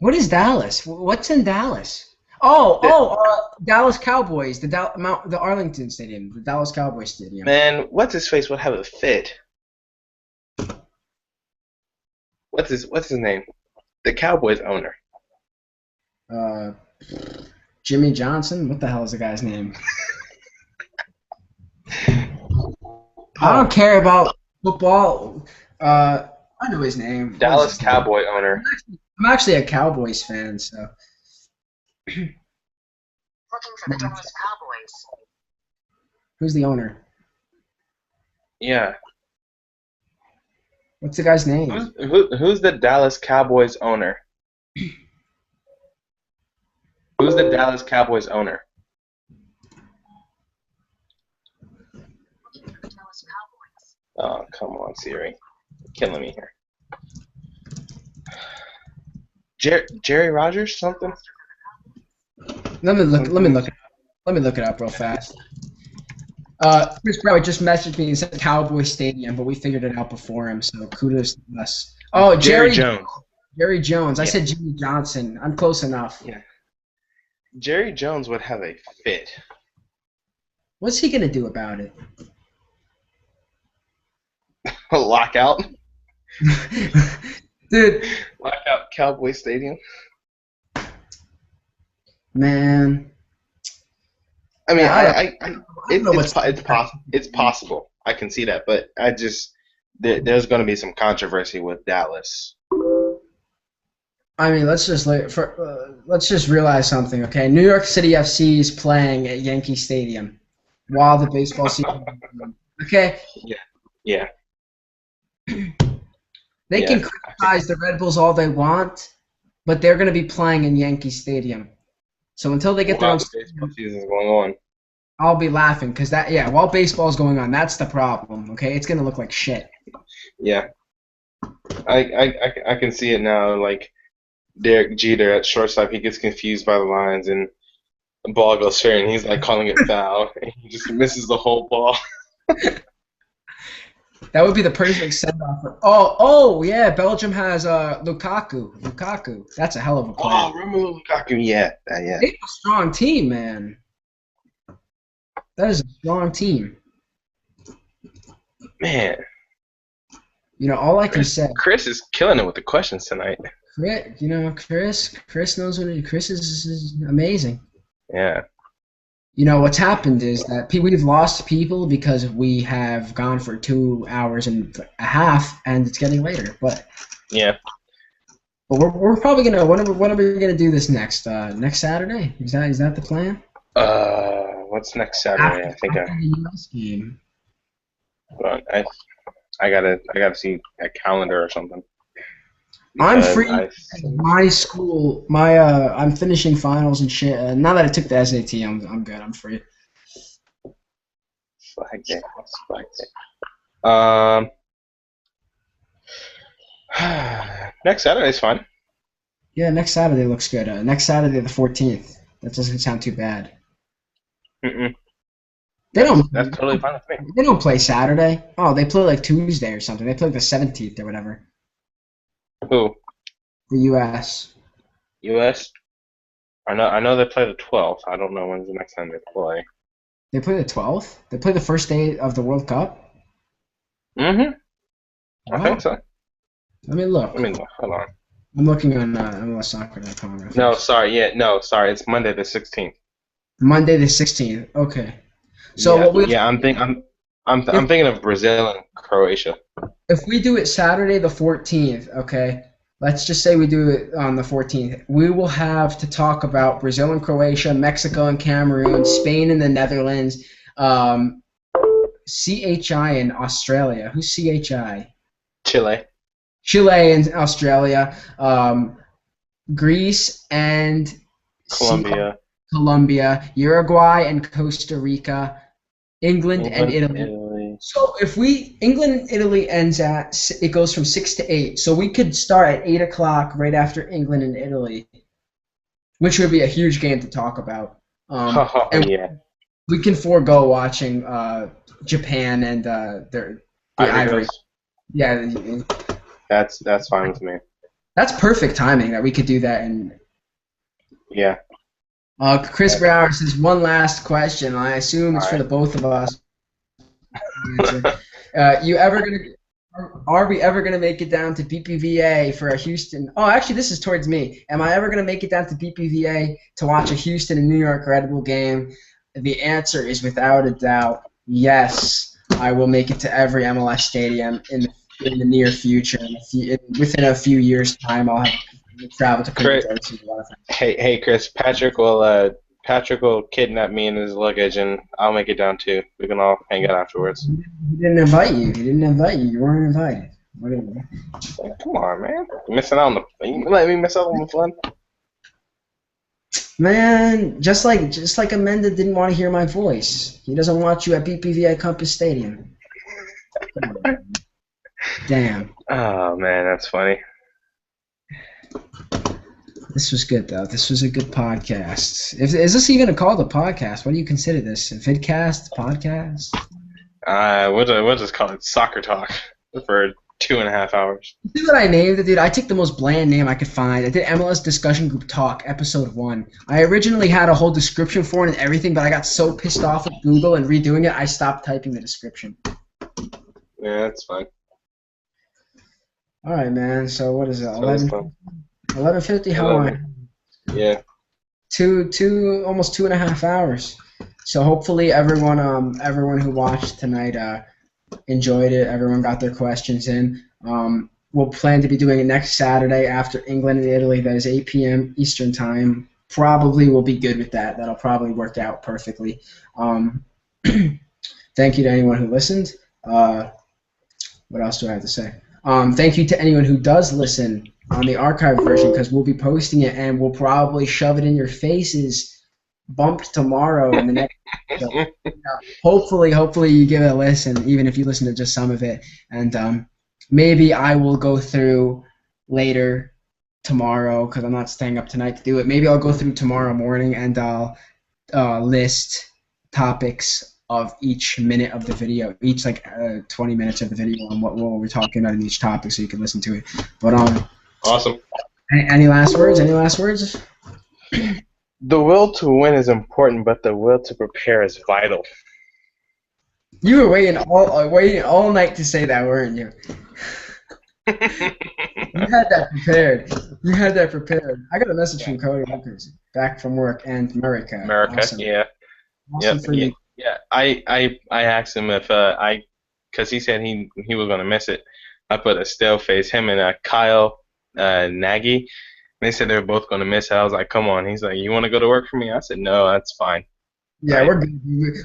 what is Dallas? What's in Dallas? Dallas Cowboys, the Arlington Stadium, the Dallas Cowboys Stadium.
Man, what's his face would have a fit. What's his name? The Cowboys owner.
Jimmy Johnson? What the hell is the guy's name? I don't care about football. I know his name. What is
Dallas
his name?
Cowboy owner.
I'm actually a Cowboys fan, so.
Looking for the Dallas Cowboys.
Who's the owner?
Yeah.
What's the guy's name?
Who's the Dallas Cowboys owner? Who's the Dallas Cowboys owner?
Looking for the Dallas Cowboys.
Oh, come on, Siri. You're killing me here. Jerry Rogers, something?
Let me look it up real fast. Chris Brown just messaged me and said Cowboy Stadium, but we figured it out before him, so kudos to us. Oh,
Jerry Jones.
Jerry Jones. I
Yeah.
said Jimmy Johnson. I'm close enough.
Yeah. Jerry Jones would have a fit.
What's he gonna do about it?
Lockout.
Dude,
Lockout Cowboy Stadium.
man.
I mean,
Yeah, I don't know
it's possible. I can see that, but there's going to be some controversy with Dallas.
I mean, let's just realize something, okay? New York City FC is playing at Yankee Stadium while the baseball season is on. Okay?
Yeah.
They can criticize the Red Bulls all they want, but they're going to be playing in Yankee Stadium. So until they get their
While
own
the baseball season is going on.
I'll be laughing because while baseball's going on, that's the problem, okay? It's going to look like shit.
Yeah. I can see it now. Like Derek Jeter at shortstop, he gets confused by the lines, and the ball goes fair, and he's like calling it foul, and he just misses the whole ball.
That would be the perfect send-off. Oh yeah, Belgium has Lukaku. Lukaku, that's a hell of a player.
Oh, Romelu Lukaku, yeah.
They have a strong team, man. That is a strong team.
Man,
You know, all I can say,
Chris is killing it with the questions tonight.
Chris knows what it. Chris is amazing.
Yeah.
You know, what's happened is that we've lost people because we have gone for 2 hours and a half, and it's getting later. But
Yeah.
we're probably gonna. When are we gonna do this next? Next Saturday? Is that the plan?
What's next Saturday? I think
after the US game.
hold on, I gotta see a calendar or something.
I'm
Because
free. My school, I'm finishing finals and shit. Now that I took the SAT, I'm good. I'm free.
Flag day. What's flag day? Next Saturday's fine.
Yeah, next Saturday looks good. Next Saturday, the 14th. That doesn't sound too bad.
Mm-mm.
They don't.
That's totally fine with me.
They don't play Saturday. Oh, they play like Tuesday or something. They play like the 17th or whatever.
Who?
The U.S.
U.S. I know they play the 12th. I don't know when's the next time they play.
They play the 12th. They play the first day of the World Cup.
Mm-hmm. I
Wow.
think so.
Let me look.
Hold on.
I'm looking on MLSsoccer.com. right
No,
now.
sorry. Yeah, no, sorry. It's Monday the 16th.
Monday the 16th. Okay. So
yeah,
what we
yeah, I'm thinking of Brazil and Croatia.
if we do it Saturday the 14th, okay, let's just say we do it on the 14th, we will have to talk about Brazil and Croatia, Mexico and Cameroon, Spain and the Netherlands, CHI in Australia. Who's CHI?
Chile.
Chile and Australia, Greece and Colombia, Uruguay and Costa Rica, England and Italy. So if England and Italy it goes from 6 to 8. So we could start at 8 o'clock right after England and Italy, which would be a huge game to talk about. And
yeah.
we can forego watching Japan and the Ivory.
Coast.
Yeah,
That's fine with me.
that's perfect timing that we could do that. And
Yeah.
Chris Brower says one last question. I assume it's for the both of us. Are we ever gonna make it down to BPVA for a Houston? Oh, actually, this is towards me. Am I ever gonna make it down to BPVA to watch a Houston and New York Red Bull game? The answer is without a doubt yes. I will make it to every MLS stadium in the near future. Within a few years' time, I'll have travel to Prince George. See a lot of things.
Hey, Chris. Patrick will kidnap me in his luggage, and I'll make it down too. We can all hang out afterwards.
He didn't invite you. He didn't invite you. You weren't invited. Whatever.
Come on, man. You're missing out on the. You let me miss out on the fun.
Man, just like Amanda didn't want to hear my voice. He doesn't want you at BPVA Compass Stadium. Damn.
Oh man, that's funny.
This was good though. This was a good podcast. Is this even called a podcast? What do you consider this? A vidcast? Podcast?
We'll just call it soccer talk for 2.5 hours.
See what I named it, dude? I took the most bland name I could find. I did MLS Discussion Group Talk, Episode 1. I originally had a whole description for it and everything, but I got so pissed off with Google and redoing it, I stopped typing the description.
Yeah, that's fine.
All right, man. So what is it?
So that's fun.
11:50. How long?
Yeah.
Almost 2.5 hours. So hopefully everyone who watched tonight enjoyed it. Everyone got their questions in. We'll plan to be doing it next Saturday after England and Italy. That is 8 p.m. Eastern time. Probably we'll be good with that. That'll probably work out perfectly. Thank you to anyone who listened. What else do I have to say? Thank you to anyone who does listen on the archived version, because we'll be posting it and we'll probably shove it in your faces bumped tomorrow in the next so, hopefully you give it a listen, even if you listen to just some of it, and maybe I will go through later tomorrow because I'm not staying up tonight to do it. Maybe I'll go through tomorrow morning and I'll list topics of each minute of the video, each 20 minutes of the video on what we're talking about in each topic, so you can listen to it. But
awesome.
Any last words? Any last words?
The will to win is important, but the will to prepare is vital.
You were waiting all night to say that, weren't you? You had that prepared. I got a message from Cody Lucas, back from work, and America. Awesome.
Yeah.
Awesome for you.
Yeah. I asked him if because he said he was gonna miss it. I put a stale face. Him and Kyle Nagy. They said they were both going to miss it. I was like, come on. He's like, you want to go to work for me? I said, no, that's fine.
Yeah, we're good.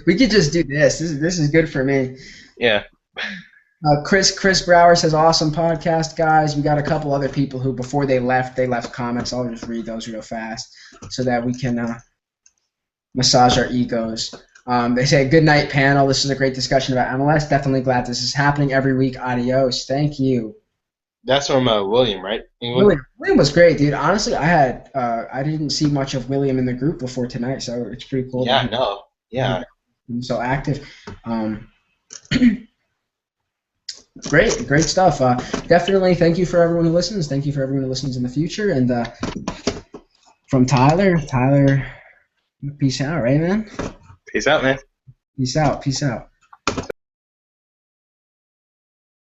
We could just do this. This is good for me.
Yeah.
Chris Brower says, awesome podcast, guys. We got a couple other people who, before they left comments. I'll just read those real fast so that we can massage our egos. They say, good night, panel. This is a great discussion about MLS. Definitely glad this is happening every week. Adios. Thank you.
That's from William, right?
William was great, dude. Honestly, I didn't see much of William in the group before tonight, so it's pretty cool.
Yeah, no. Yeah.
He's so active. Great stuff. Definitely thank you for everyone who listens. Thank you for everyone who listens in the future. And from Tyler, peace out, right, man?
Peace out, man.
Peace out.